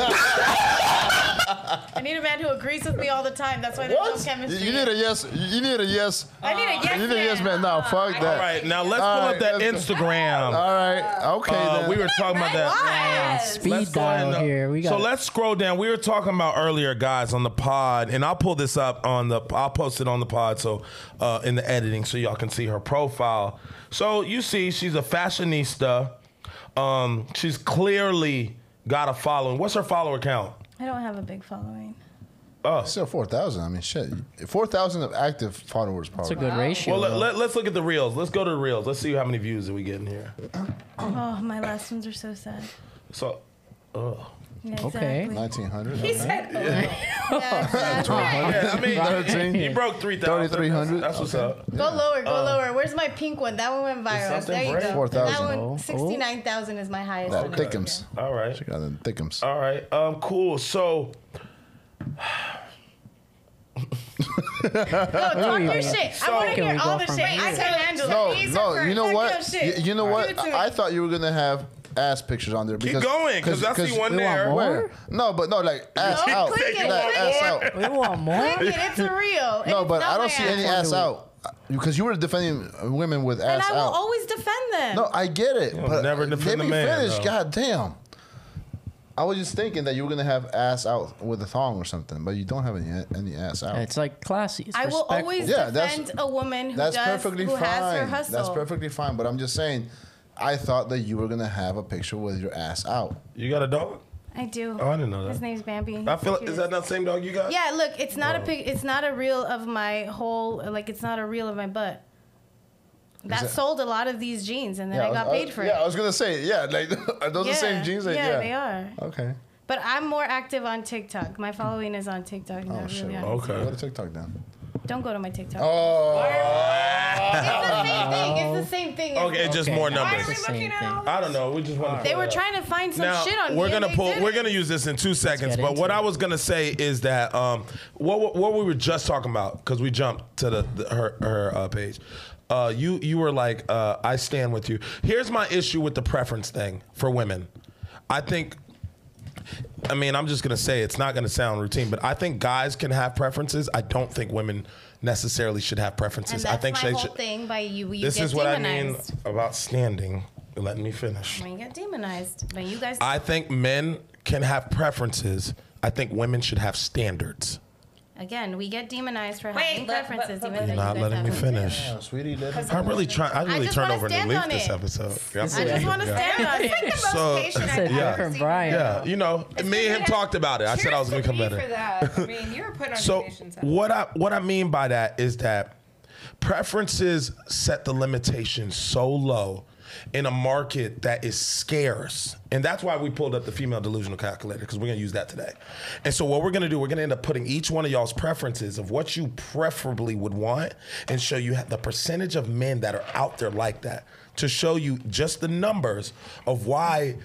I need a man who agrees with me all the time. That's why there's no What? chemistry. You need a yes. You need a yes. I need a yes You need a yes man. No, fuck that. All right, now let's pull All up right, that let's- Instagram. All right. Okay. then. We were talking about that. Yes. Speed Let's go ahead dial and, here. We got. so let's scroll down. We were talking about earlier, guys, on the pod, and I'll pull this up I'll post it on the pod, so in the editing, so y'all can see her profile. So you see, she's a fashionista. She's clearly got a following. What's her follower count? I don't have a big following. Still 4,000. I mean, shit. 4,000 of active followers, That's a probably. good ratio. Well, though. let's look at the reels. Let's go to the reels. Let's see how many views that we get in here. Oh, my last ones are so sad. So, Yeah, Okay. exactly. 1,900. He said, Yeah, exactly. yeah, I mean, 13. he broke 3,000. 3,300. That's what's up. Go lower, go lower. Where's my pink one? That one went viral. something There you bright? go. 4,000. That Oh. one, 69,000 is my highest. That one. thickums. All right. She got them thickums. All right. Cool. So, No, talk your shit. I want to Can hear we all go the from shit. here? I can handle No, it. These no. are You know first. what? Talk your shit. You know what? Give it to me. I thought you were gonna have ass pictures on there. Because, going, 'cause I see one We want there. more? Where? No, but no, like ass No, out. click it, Like, click ass it. out. We want more. Click it. It's a real. No, It's but not I don't my see ass. any ass out. Because you were defending women with And ass I will out. always defend them. No, I get it. But never defend let a me man, finish. though. God damn. I was just thinking that you were gonna have ass out with a thong or something, but you don't have any ass out. It's like classy. It's I will respectful. always Yeah, that's- defend a woman who That's does, perfectly who fine. has her hustle. That's perfectly fine. But I'm just saying, I thought that you were gonna have a picture with your ass out. you got a dog? I do. Oh, I didn't know that. His name's Bambi. I feel. He's Is that not the same dog you got? Yeah, look, it's not a pic. It's not a reel of my whole. Like, it's not a reel of my butt. That it- sold a lot of these jeans, and then I got paid for it. Yeah, I was gonna say, yeah, like are those the same jeans? Like, yeah, they are. Okay. But I'm more active on TikTok. My following is on TikTok. Oh Not shit. really on Okay. Go to TikTok then. Don't go to my TikTok. Oh. It's the same thing. It's the same thing. Okay, it's just Okay. more Why numbers. are we looking at all I don't know. We just want to. They were trying to find some Now shit on we're me. gonna and they pull. did We're it. gonna use this in 2 seconds. get But into what it. I was gonna say is that what we were just talking about, because we jumped to her page. You were like, I stand with you. Here's my issue with the preference thing for women. I mean, I'm just gonna say it's not gonna sound routine, but I think guys can have preferences. I don't think women necessarily should have preferences. And that's I think my they whole should. thing by you This get is what I demonized. mean about standing. Let me finish. When you get demonized. When you guys. I think men can have preferences. I think women should have standards. Again, we get demonized for having preferences. You're not letting me finish. Yeah, sweetie, I'm really trying. I really just turned wanna over a new stand leaf on this it. episode. I just want to stand on it. It's like the most So- patient Said I've you're ever from seen. Brian. Yeah, you know, me and him talked about it. I said I was gonna come Cheers to better. me for that. I mean, you were put on So your patient's what I mean by that is that preferences set the limitation so low in a market that is scarce. And that's why we pulled up the female delusional calculator, because we're going to use that today. And so what we're going to do, we're going to end up putting each one of y'all's preferences of what you preferably would want and show you the percentage of men that are out there like that, to show you just the numbers of why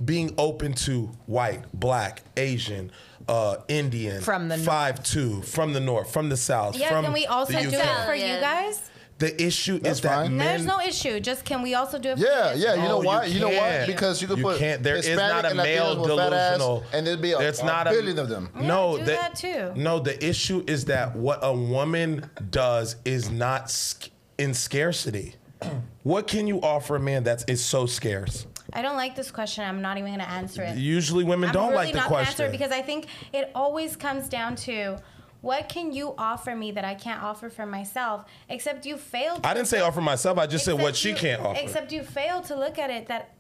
being open to white, black, Asian, Indian, From the 5'2", from the north, from the south, Yeah, from can we also the do UK. it for you guys? The issue That's is that fine. men. There's no issue. Just can we also do it for Yeah, you? yeah. You know No, why? You know why? can't. Because you could put can't. There is Hispanic not a and male Latinos with fat ass, delusional. and there'd be There's a not billion of them. No, do that too. No, the issue is that what a woman does is not in scarcity. What can you offer a man that is so scarce? I don't like this question. I'm not even going to answer it. Usually, women I'm don't really like the not gonna answer question. it because I think it always comes down to what can you offer me that I can't offer for myself? Except you failed. I didn't say offer myself. I just said what she can't offer. Except you failed to look at it that.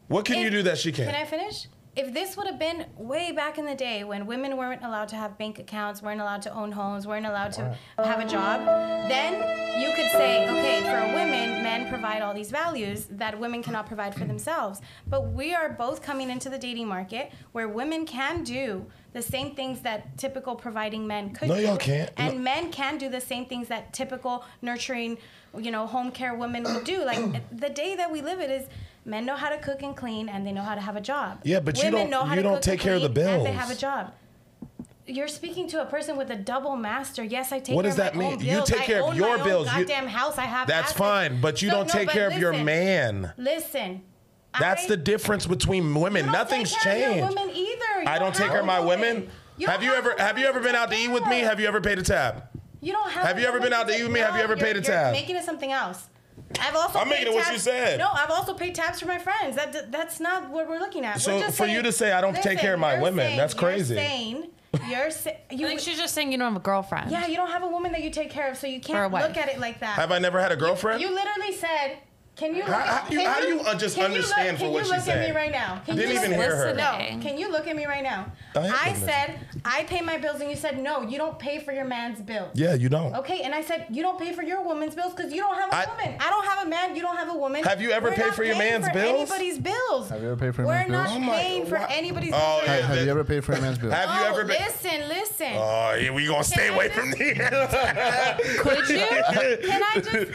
What can you do that she can't? Can I finish? If this would have been way back in the day when women weren't allowed to have bank accounts, weren't allowed to own homes, weren't allowed to have a job, then you could say, okay, for women, men provide all these values that women cannot provide for themselves. But we are both coming into the dating market where women can do the same things that typical providing men could do. No, y'all can't. And No. men can do the same things that typical nurturing, home care women would do. Like the day that we live it is men know how to cook and clean and they know how to have a job. Yeah, but you Women don't- know how you to don't cook take and care of the clean and they bills. have a job. You're speaking to a person with a double master. Yes, I take What care does of that my mean? own You bills. take care I of own your my bills. Own You- goddamn house. I have. That's assets. fine, but you don't take but care of your listen, man. Listen. That's the difference between women. You don't Nothing's take care of your changed. women either. You I don't take have care of my a women. You Have don't you have ever a have you woman ever been to out to take eat with care me? of. Have you ever paid a tab? You don't have. Have you ever been out to eat with me? Have you ever paid a tab? You're making it something else. I've also. I'm making paid it what tabs- you said. No, I've also paid tabs for my friends. That's not what we're looking at. So We're just for saying, you to say I don't take care of my you're women, saying- that's crazy. You're saying I think she's just saying you don't have a girlfriend. yeah, you don't have a woman that you take care of, so you Or a can't wife. look at it like that. Have I never had a girlfriend? You literally said, "Can you?" How do you just understand for what you she look at me said? right now? Can Didn't you even look- hear her. No. Can you look at me right now? I am I looking at said I pay my bills, and you said no. You don't pay for your man's bills. Yeah, you don't. Okay, and I said you don't pay for your woman's bills because you don't have a I- woman. I don't have a man. You don't have a woman. Have you ever We're paid not for your paying man's for bills? Anybody's bills. Have you ever paid for your We're man's bills? not Oh my- paying for why- anybody's Oh, bills. yeah. Have you ever paid for your man's bills? Have you ever been? Listen. Oh, yeah, we gonna stay Can I away just- from these. Could you? Can I just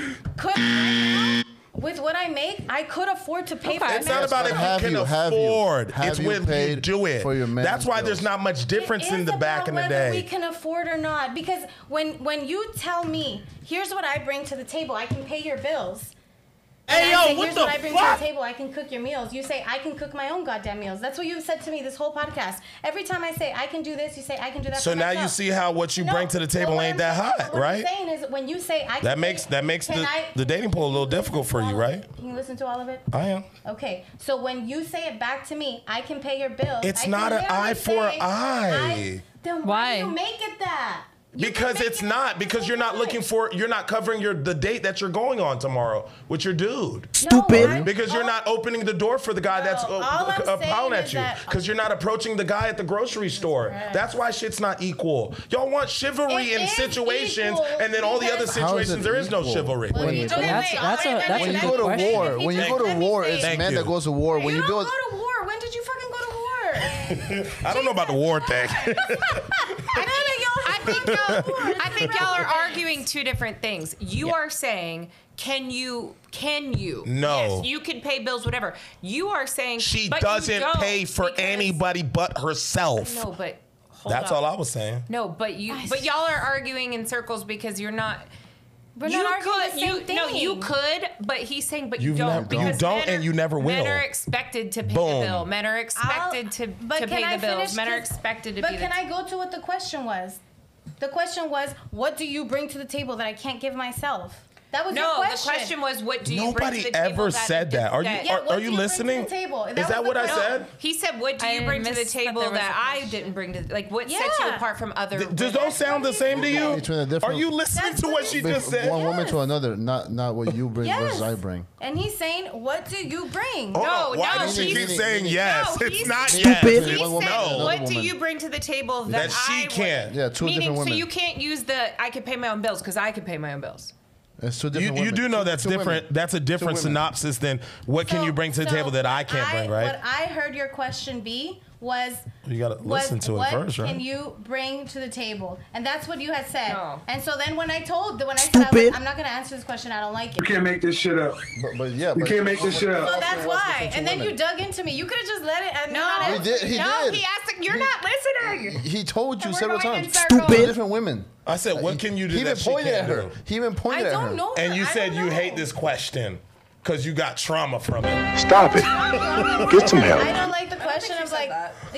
with what I make, I could afford to pay for Okay. it. It's not about but if have you can you- have you- afford. have It's you when you paid do it. for your man's That's why there's bills? not much difference It in is the back about in the whether we day. can afford or not. Because when you tell me, here's what I bring to the table, I can pay your bills. Hey, And I yo, say, what here's the what I bring fuck? to the table, I can cook your meals. You say I can cook my own goddamn meals. That's what you've said to me this whole podcast. Every time I say I can do this, you say I can do that. So for now myself. you see how what you No, bring to the but table what ain't I'm that saying- hot, what right? I'm saying is when you say I can That makes the dating pool a little difficult for you, right? Can you listen to all of it? I am. Okay, so when you say it back to me, I can pay your bills. It's I can not an literally eye for say, eye. Then Why? why do you make it that? You can Because make it's it not. Because you're not why? looking for. You're not covering the date that you're going on tomorrow with your dude. Stupid. Because you're not opening the door for the guy that's all I'm pounding saying at is you. that- Because you're not approaching the guy at the grocery store. correct. That's why shit's not equal. Y'all want chivalry It in is situations, equal and then all the other because- How is situations it there is no equal? chivalry. Well, you don't That's- wait, that's wait, a- let that's me- a When you let good go to me- question. war, let me when you say- go to let me war, say- it's Thank men you. that goes to war. When you you don't build, go to war. When did you fucking go to war? I don't know about the war thing. I think y'all are arguing two different things. You are saying, can you? No. Yes, you can pay bills, whatever. You are saying She but you doesn't don't pay for because- anybody but herself. No, but hold That's on. all I was saying. No, but y'all are arguing in circles because you're not. We're you not arguing could, the same you thing. no, you could, but he's saying, but you You've don't. never- you because don't men and you never will. Men are expected to pay Boom. the bill. Men are expected to But can pay I the bills. finish? Men are 'Cause- expected to But be. can I go to what the question was? The question was, what do you bring to the table that I can't give myself? That was your No, question. the question was, what do you bring Nobody to the table ever said that. Are you Yeah, what are do you bring to listening? the table? Is was that the what I question. said? He said, what do you I bring to the missed that table there was that a I question. didn't bring to, like, what sets you Yeah. apart from other Does women? those sound the same to you? Between the Are different- you listening to what she just said? One woman Yes. to another, not what you bring versus I bring. And he's saying, what do you bring? Hold No, on. Why no, does she he's- keep saying No, yes? he's- It's not Stupid. yes. He One woman said, to another what do woman. you bring to the table that That she I can't. Yeah, two Meaning, different women. so you can't use the I can pay my own bills because I can pay my own bills. It's two different You women. do know Two- that's two different. women. That's a different Two women. synopsis than what can you bring to the table that I can't bring, right? What I heard your question be was, You gotta listen to it what first, right? can you bring to the table? And that's what you had said. No. And so then when I said, I was like, I'm not going to answer this question. I don't like it. You can't make this shit up. But yeah, You can't make this shit up. So that's why. And then you dug into me. You could have just let it. And not He answer. did. He No, did. he asked, you're not listening. He told you We're several going in times. circles. Two different women. I said, what can you do He even that she pointed can't at her. do? He even I pointed at her. don't know. And you I said don't you know. hate this question because you got trauma from it. Stop it. Get some help. I don't like the question of like,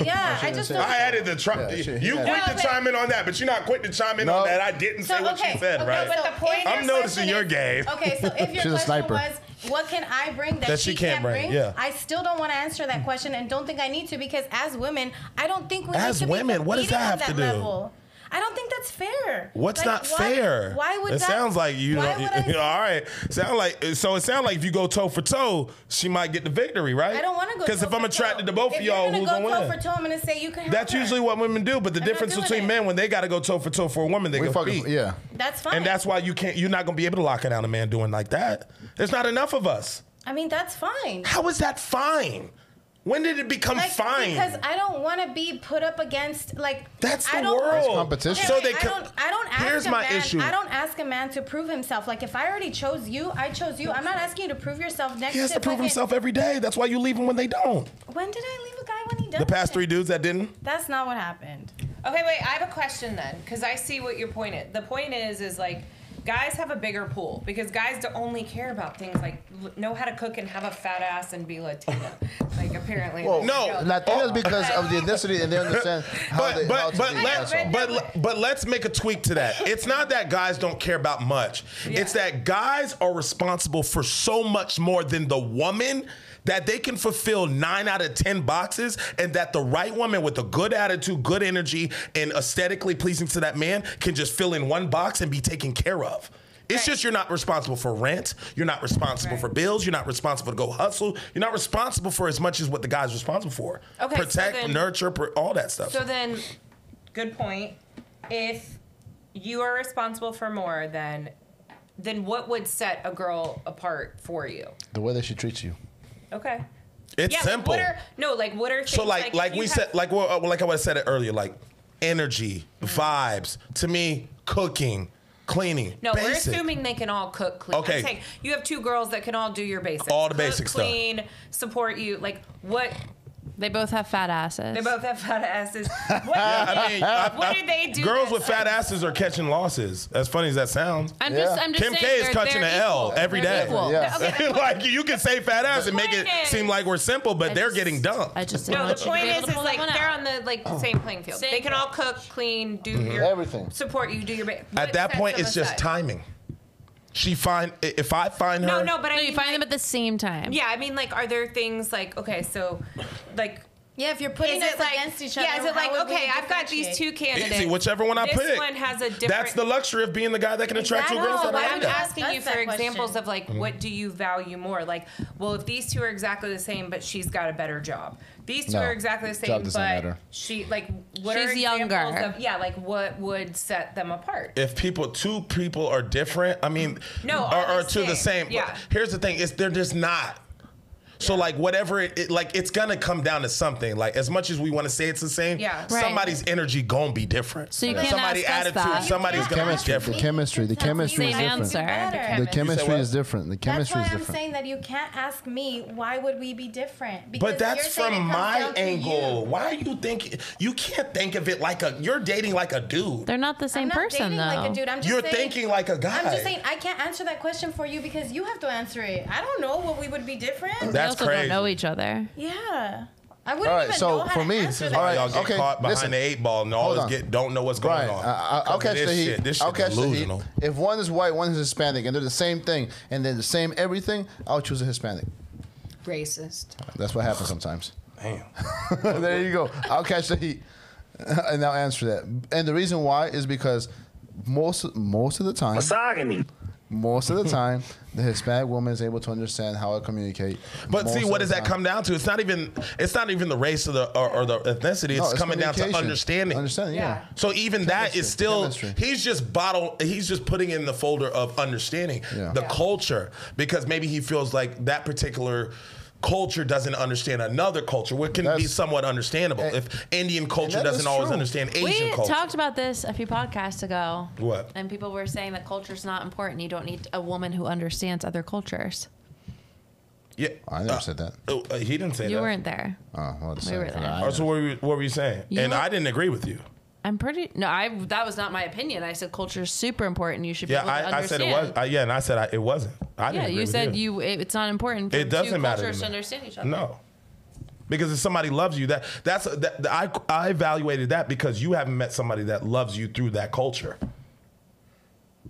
yeah, I just don't. I added the trauma. Yeah, she- You yeah. quick No, to but- chime in on that, but you're not quick to chime in No. on that. I didn't say what she said, right? but the point- I'm noticing your game. game. Okay, so if your She's a question sniper. was, what can I bring that she can't bring? yeah. I still don't want to answer that question and don't think I need to because as women, I don't think we As need to women, be what does competing that on have to do? level. I don't think that's fair. What's Like, not why- fair? Why would it that? sounds like you why don't. would I- All right, sound like so. It sounds like if you go toe for toe, she might get the victory, right? I don't want to go. Because if I'm attracted to both of y'all, who's gonna If you're gonna go toe win? for toe, I'm gonna say you can. Have That's her. usually what women do. But the I'm not difference doing between it. men when they got to go toe for toe for a woman, they We go fucking feet. yeah. That's fine. And that's why you can't. You're not gonna be able to lock down a man doing like that. There's not enough of us. I mean, that's fine. How is that fine? When did it become Like, fine? because I don't want to be put up against like. That's I the don't- world. That's competition. So Wait, they. I don't ask Here's a my man. issue. I don't ask a man to prove himself. Like if I already chose you, I chose you. I'm not asking you to prove yourself next. He has to prove fucking- himself every day. That's why you leave him when they don't. When did I leave a guy when he does? The past 3 dudes that didn't. That's not what happened. Okay, wait, I have a question then, because I see what your point is. The point is like, guys have a bigger pool because guys don't only care about things like know how to cook and have a fat ass and be Latina. Like apparently. Well, No. Latinas because of the ethnicity and they understand how to be. That's all. But let's make a tweak to that. It's not that guys don't care about much. Yeah. It's that guys are responsible for so much more than the woman that they can fulfill 9 out of 10 boxes, and that the right woman with a good attitude, good energy, and aesthetically pleasing to that man can just fill in one box and be taken care of. It's just you're not responsible for rent. You're not responsible for bills. You're not responsible to go hustle. You're not responsible for as much as what the guy's responsible for. Okay, so Protect, then- nurture, all that stuff. So then, good point. If you are responsible for more, then what would set a girl apart for you? The way that she treats you. Okay. It's Yeah, simple. What are things So like if we you said, have- like I would have said it earlier, like energy, vibes. To me, cooking, cleaning. No, basic. we're assuming they can all cook, clean. Okay. I'm saying you have 2 girls that can all do your basics. All the Cook, basic stuff. clean, support you. Like what? They both have fat asses. They both have fat asses. What, what do they do? Girls with that's fat asses are catching losses. As funny as that sounds. I'm Yeah. just Kim saying K is they're catching an L equal. every They're day. equal. Yeah. Okay, Like you can say fat ass and make it point is- seem like we're simple, but they're just- getting dumped. I just didn't No, the want you to point be able is to pull like that one they're out. on the same playing field. Same They can all thing. cook, clean, do Mm-hmm. your Everything. support you, do your. At that point, it's just timing. If I find her. No, but I No, mean, you find them like- at the same time. Yeah, I mean, like, are there things like okay, so, like. Yeah, if you're putting Is us it like, against each other. yeah, is it like, how would we okay, I've got these differentiate? 2 candidates. Easy, whichever one I this pick. This one has a different. That's the luxury of being the guy that can attract 2 Exactly. girls. No, that But are I'm like that. asking you That's for that examples question. of like, what do you value more? Like, well, if these 2 are exactly the same, but she's got a better job. These 2 No, are exactly the job same, doesn't but matter. she like what are She's examples younger. of like what would set them apart? If 2 people are different, I mean, No, or all the to the same. same. Yeah. Here's the thing: they're just not. So like whatever like it's gonna come down to something. Like as much as we want to say it's the same, Yeah. Right. somebody's energy gonna be different. So you can't somebody's ask us attitude, that. somebody's gonna be Chemistry. The different. chemistry. The chemistry is Same different. answer. The chemistry what? is different. The That's chemistry why is I'm different. saying that you can't ask me why would we be different. Because But that's you're saying from it comes my down to angle. you. Why are you think you can't think of it like you're dating like a dude? They're not the I'm same not person dating though. like a dude. I'm just You're saying, thinking like a guy. I'm just saying I can't answer that question for you because you have to answer it. I don't know what we would be different. They That's also crazy. don't know each other. Yeah. I wouldn't All right, even so know how for to me, answer all that. right, Y'all get okay, caught behind listen. the 8 ball and Hold always on. don't know what's going Brian, on. I'll catch this the heat. shit, this shit I'll catch the heat. delusional. If one is white, one is Hispanic, and they're the same thing, and they're the same everything, I'll choose a Hispanic. Racist. That's what happens sometimes. Damn. There you go. I'll catch the heat, and I'll answer that. And the reason why is because most of the time, Misogyny. most of the time, the Hispanic woman is able to understand how to communicate. But Most see, of what the does that time. come down to? It's not even the race or the ethnicity. No, It's coming down to communication. understanding. Understanding, yeah. So even that is still Chemistry. he's just putting in the folder of understanding Yeah. the culture, because maybe he feels like that particular culture doesn't understand another culture, which can be That's- somewhat understandable. and- If Indian culture that is doesn't always true. understand Asian We culture. talked about this a few podcasts ago. What? And people were saying that culture's not important. You don't need a woman who understands other cultures. Yeah, I never said that. He didn't say You that. weren't there. Oh, well, We were there. Oh, so what were you saying? You And were- I didn't agree with you. I'm pretty. No, that was not my opinion. I said culture is super important. You should be Yeah, able to I said understand. it was. And I said it wasn't. I didn't Yeah, agree you with said you. it's not important for It doesn't two matter to cultures me. to understand each other. No, because if somebody loves you, I evaluated that because you haven't met somebody that loves you through that culture,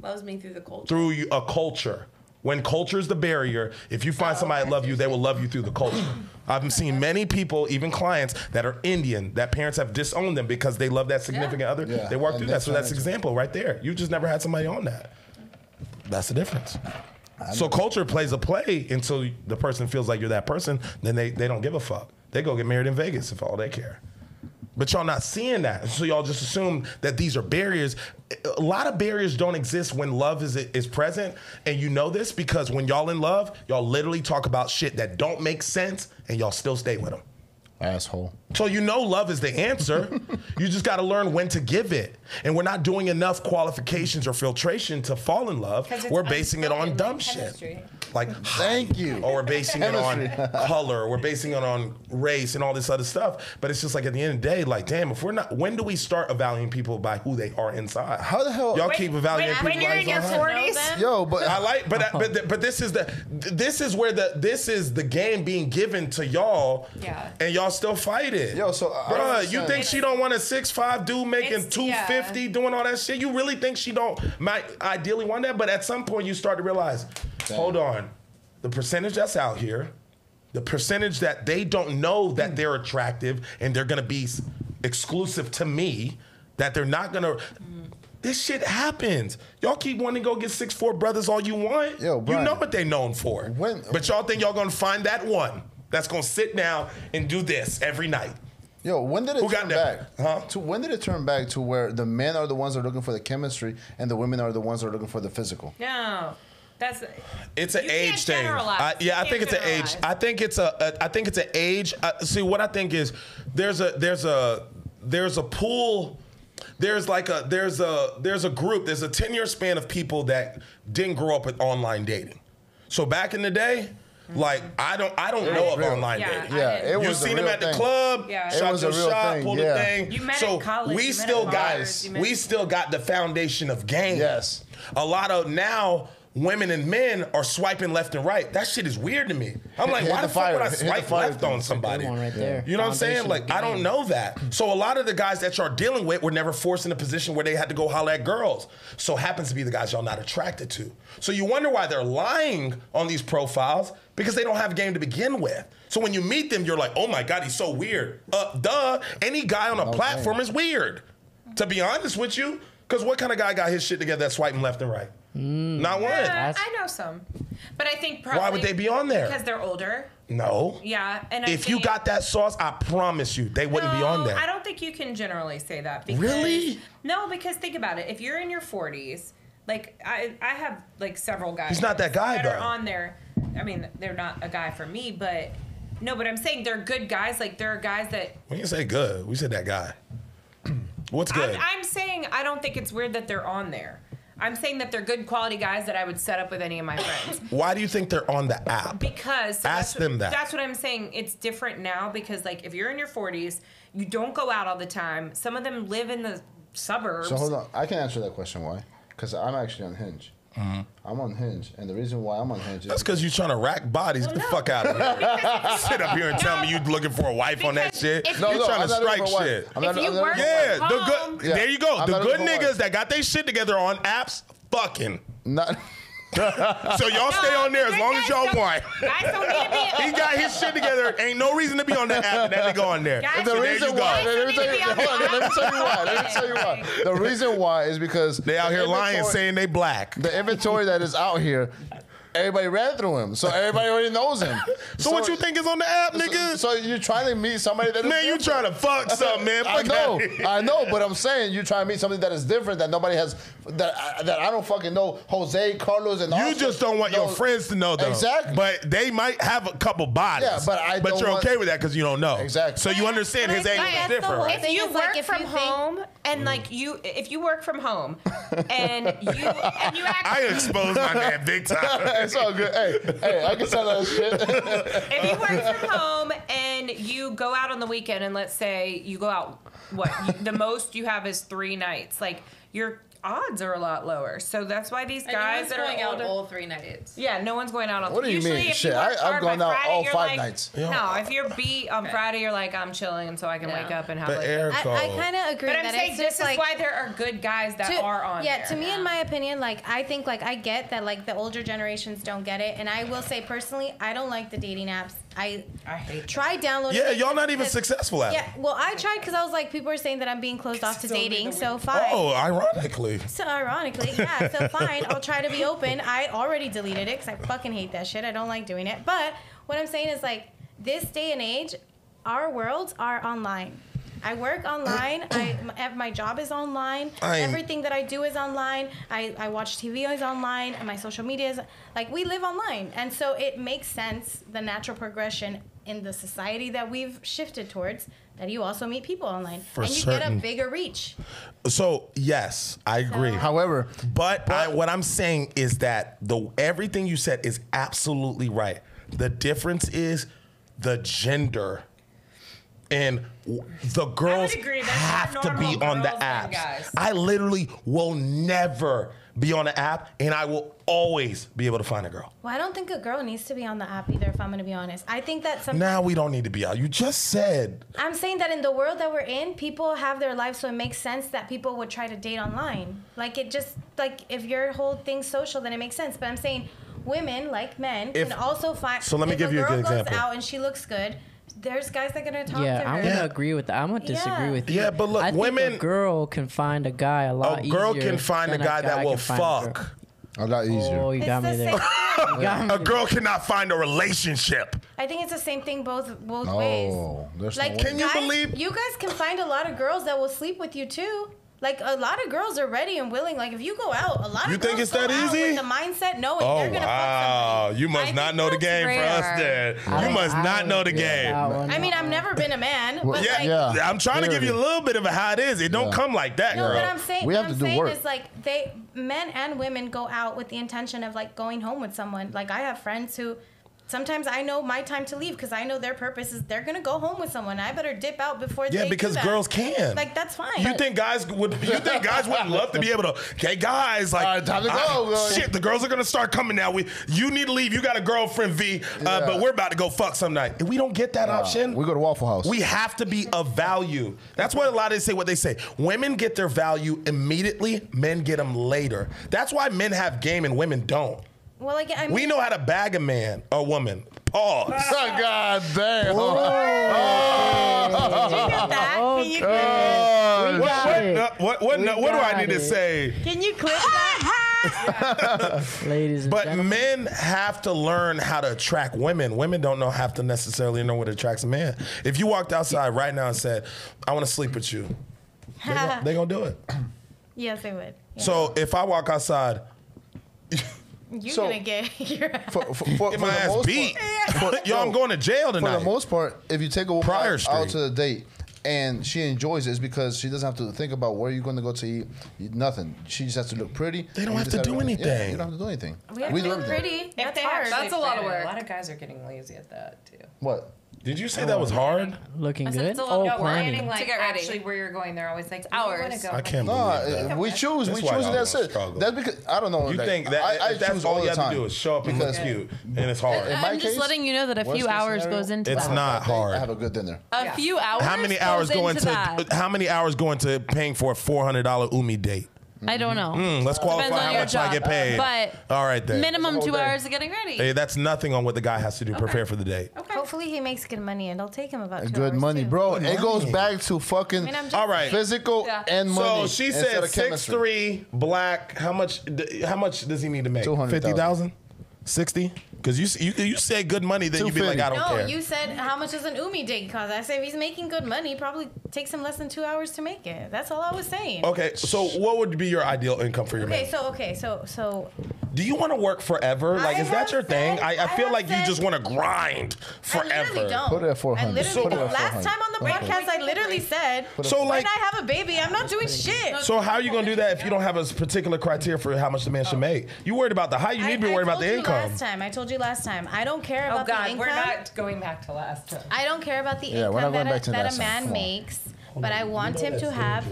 Loves me through the culture. through a culture. When culture is the barrier, if you find somebody that love you, they will love you through the culture. I've seen many people, even clients, that are Indian, that parents have disowned them because they love that significant other. Yeah. They work And through that. that's So what that's I- example right there. You just never had somebody on that. That's the difference. So culture plays a play until the person feels like you're that person, then they don't give a fuck. They go get married in Vegas if all they care. But y'all not seeing that. So y'all just assume that these are barriers. A lot of barriers don't exist when love is present. And you know this because when y'all in love, y'all literally talk about shit that don't make sense and y'all still stay with them. Asshole. So you know love is the answer. You just got to learn when to give it. And we're not doing enough qualifications or filtration to fall in love. 'Cause it's We're basing it on unspoken, dumb like shit. chemistry. Like Thank you. Or we're basing it on color. We're basing it on race and all this other stuff. But it's just like at the end of the day, like, damn, if we're not, when do we start evaluating people by who they are inside? How the hell? Y'all keep evaluating when people you're by in your inside. 40s, Yo, but I like, but this is the game being given to y'all, Yeah. and y'all still fight it. Yo, so I don't bruh, understand. you think she don't want a 6'5" dude making It's- $250 doing all that shit? You really think she might ideally want that? But at some point, you start to realize, hold on, the percentage that's out here, the percentage that they don't know that they're attractive and they're gonna be exclusive to me, that they're not gonna. This shit happens. Y'all keep wanting to go get 6'4" brothers all you want. Yo, you Brian, know what they known for. But y'all think y'all gonna find that one that's gonna sit down and do this every night. Yo, when did it Who got turn that? back? Huh? When did it turn back to where the men are the ones that are looking for the chemistry and the women are the ones that are looking for the physical? no, that's It's an You can't age thing. generalize. Yeah, I You think can't it's an age. generalize. I think it's an age. See, what I think is there's a pool. There's a group. There's a 10-year span of people that didn't grow up with online dating. So back in the day, like I don't know of real. online Yeah, dating. Yeah, I it You was seen a them real at the thing. club, Yeah. It shot was a your real shot, thing, pulled yeah. the thing. You met so in college, we you met still at got bars, you met- we still got the foundation of game. Yes. A lot of now women and men are swiping left and right. That shit is weird to me. I'm like, Hit why the the fuck would fire. I Hit the swipe fire left thing. on That's a good somebody? one right there. You know what I'm saying? Foundation Like, of I don't game. know that. So a lot of the guys that y'all dealing with were never forced in a position where they had to go holler at girls. So happens to be the guys y'all not attracted to. So you wonder why they're lying on these profiles because they don't have game to begin with. So when you meet them, you're like, oh my God, he's so weird. Duh. Any guy on a platform is weird. To be honest with you, because what kind of guy got his shit together that's swiping left and right? Not one. I know some, but I think probably Why would they be on there? Because they're older. No. Yeah, and I If you think- got that sauce, I promise you, they wouldn't be on there. I don't think you can generally say that. Because, Really? No, because think about it. If you're in your 40s, like I have like several guys. He's not that guy, that are though. on there. I mean, they're not a guy for me, but no. But I'm saying they're good guys. Like there are guys that. We didn't say good. We said that guy. What's good? I'm saying I don't think it's weird that they're on there. I'm saying that they're good quality guys that I would set up with any of my friends. Why do you think they're on the app? Because Ask that's them that. That's what I'm saying. It's different now because like if you're in your 40s, you don't go out all the time. Some of them live in the suburbs. So hold on, I can answer that question. Why? Because I'm actually on Hinge. I'm on Hinge, and the reason why I'm on Hinge That's is because you're trying to rack bodies. Get the fuck out of here. Sit up here and tell me you looking for a wife on that shit. if You're trying I'm to not looking strike for a wife. shit. I'm not- If you I'm not work looking for a Yeah, wife. the home. good. There you go. I'm The not good looking for a niggas wife. that got their shit together on apps, fucking. Not, So y'all stay on there as long as y'all want. Guys don't need to be. He got his shit together. Ain't no reason to be on that app and that nigga on there. Guys, So the there reason you go. why. Let me tell you, Hold on, hold on, let me tell you why. Let me tell you why. The reason why is because They out here lying, inventory- saying they black. the inventory that is out here. Everybody ran through him, so everybody already knows him. So what you think is on the app, nigga? So you're trying to meet somebody that is Man, you different. trying to fuck something, man. I Fuck know, outta here. I know, but I'm saying you're trying to meet something that is different that nobody has, that I don't fucking know. Jose, Carlos, and You Oscar just don't want your knows- friends to know, though. Exactly. But they might have a couple bodies. Yeah, but I don't you're want- okay with that because you don't know. Exactly. So you understand his But I angle think is that's the different, whole right? thing. If you is, like, work if from you think- home and like if you work from home and you act I exposed my man big time. It's all good. Hey, I can tell that shit. if you work from home and you go out on the weekend and let's say you go out the most you have is 3 nights, like your odds are a lot lower. So that's why these guys that are going out older, all 3 nights. yeah, no one's going out on. What do you usually mean? If Shit, you work I've hard by gone out Friday, all you're 5 like, nights. No, if you're beat on Friday, you're like, I'm chilling, and so I can wake up and have But like. Erica, I kind of agree But I'm that saying it's this just is like why there are good guys that are on yeah, there. to me, in my opinion, like I think like I get that like the older generations don't get it, and I will say personally, I don't like the dating apps. I hate tried downloading. yeah, it y'all not even because- successful at it. Yeah, well, I tried because I was like, people are saying that I'm being closed off to dating, so fine. Oh, ironically. So ironically, yeah, so fine. I'll try to be open. I already deleted it because I fucking hate that shit. I don't like doing it. But what I'm saying is like this day and age, our worlds are online. I work online. My job is online. Everything that I do is online. I watch TV is online, and my social media is like we live online, and so it makes sense. The natural progression in the society that we've shifted towards that you also meet people online, and you get a bigger reach. So yes, I agree. However, But what I'm saying is that everything you said is absolutely right. The difference is the gender. And the girls agree. There's have more to be normal on the girls than apps. guys. I literally will never be on the app, and I will always be able to find a girl. Well, I don't think a girl needs to be on the app either, if I'm going to be honest. I think that sometimes... Now we don't need to be out. You just said. I'm saying that in the world that we're in, people have their lives, so it makes sense that people would try to date online. Like, it just... Like, if your whole thing's social, then it makes sense. But I'm saying women, like men, can also find... So let me give you a good example. If a girl goes out and she looks good, there's guys that are going to talk to her. I'm gonna agree with that. I'm gonna disagree with you. Yeah, but look, I think women- a girl can find a guy a lot easier. A girl can find a than guy that will can find a girl. fuck. a lot easier. Oh, you got me there. You got me A girl cannot find a relationship. I think it's the same thing both ways. Oh, there's Like, no way. Can you believe- You guys can find a lot of girls that will sleep with you, too. Like, a lot of girls are ready and willing. Like, if you go out, a lot You of think girls it's that go out easy? with the mindset knowing Oh, they're going to fuck wow. somebody. You must not know the game for us then. You must not know the game. I mean, I've never been a man, but like, I'm trying to give you a little bit of a how it is. It don't come like that, no, girl. what I'm saying, We what have I'm to do saying work. is like men and women go out with the intention of like going home with someone. Like I have friends who sometimes I know my time to leave because I know their purpose is they're gonna go home with someone. I better dip out before they Yeah, do because that. girls can. Like that's fine. You think guys would? You think guys wouldn't love to be able to? Okay, guys, like, All right, time to go. shit, the girls are gonna start coming now. You need to leave. You got a girlfriend, V, but we're about to go fuck some night. We don't get that option. We go to Waffle House. We have to be of value. That's what a lot of they say. What they say: women get their value immediately, men get them later. That's why men have game and women don't. Well, like I mean, We know how to bag a man or woman. Pause. God damn. Did you get that? Can you clip it? What do I need to say? Can you clip that? Ladies and But gentlemen. men have to learn how to attract women. Women don't have to necessarily know what attracts a man. If you walked outside right now and said, I want to sleep with you, they gonna do it. Yes, they would. Yeah. So if I walk outside, You're So- gonna get your ass. For get my the ass most beat. part- Yo, I'm going to jail For tonight. the most part, if you take a woman Prior out Street. to the date and she enjoys it, it's because she doesn't have to think about where you're going to go to eat. Nothing. She just has to look pretty. They don't You have just to do gotta- anything. Yeah, you don't have to do anything. We have to do look everything. pretty. If That's they hard. actually That's a lot of plan it. work. A lot of guys are getting lazy at that too. What? Did you say that was hard? Looking I said good. it's a lot of planning. Like to get ready. actually where you're going, they're always like hours. I can't believe that. We choose. That's We why choose, y'all and that's gonna it. struggle. That's because I don't know. You like, think that I if that's choose all all you the have to time. do is show up and look Because- cute, and it's hard. In my I'm just case, letting you know that a worst few case hours scenario, goes into It's that. not hard. I have a good dinner. A few hours. How many goes hours go into that. how many hours go into paying for a $400 Umi date? I don't know. Let's qualify Depends on how your much I job. get paid. But all right then. minimum That's a 2 whole day. hours of getting ready. Hey, that's nothing on what the guy has to do. Prepare for the date. Hopefully he makes good money, and it'll take him about 2 Good hours, money, too. bro. It goes back to fucking I mean, I'm just All right. physical Yeah. and money. So she instead said of chemistry. 6'3", black. How much does he need to make? 200,000. 50,000? 60? Because you say good money, then you'd be like, I don't No, care. you said how much does an Umi date cost? I said if he's making good money, it probably takes him less than 2 hours to make it. That's all I was saying. Okay, so what would be your ideal income for your man? So Do you want to work forever? Like, I is that have your thing? said- I I feel have like you said- just want to grind I literally forever. don't. Put it at 400. I literally Put it don't. at Last 400. time on the podcast, I literally said, So, when like, I have a baby, I'm not doing shit. so how are you gonna do that if you don't have a particular criteria for how much the man should make? You worried about the height? You need to be worried about the income. I told you last time. I don't care about Oh God, the income. we're not going back to last time. I don't care about the Yeah, we're income not going back to that last a time. man Come on. makes, but I want him to have.